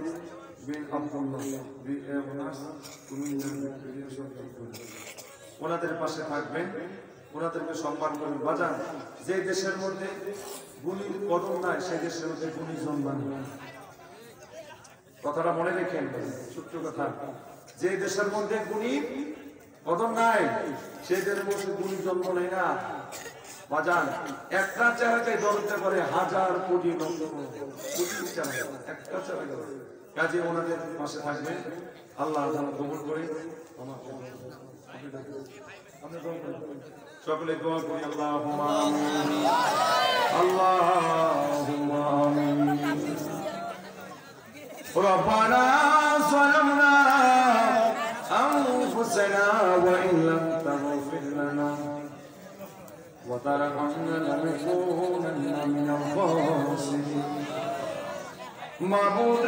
[SPEAKER 1] বিন আব্দুল্লাহ। ওনাদের পাশে থাকবেন, ওনাদেরকে সম্মান করবেন। বাজান, যে দেশের মধ্যে গুলির কদর নাই সেই দেশের মধ্যে গুলি জন্মানি, কথাটা মনে রেখেন, ছোট্ট কথা। যে দেশের মধ্যে গুলির কদর নাই সেই দেশের মধ্যে গুলি জন্ম নেয় না। বাজান, একটা চেহারাকে ধরতে পারে হাজার কোটি একটা চেহারা। কাজে ওনাদের পাশে থাকবে, আল্লাহ কবুল করে। সকলে দোয়া করি, আল্লাহুম্মা আমিন, আল্লাহুম্মা আমিন। ربنا ظلمنا أنفسنا وإن لم تغفر لنا وترحمنا لنكونن من الخاسرين. معبود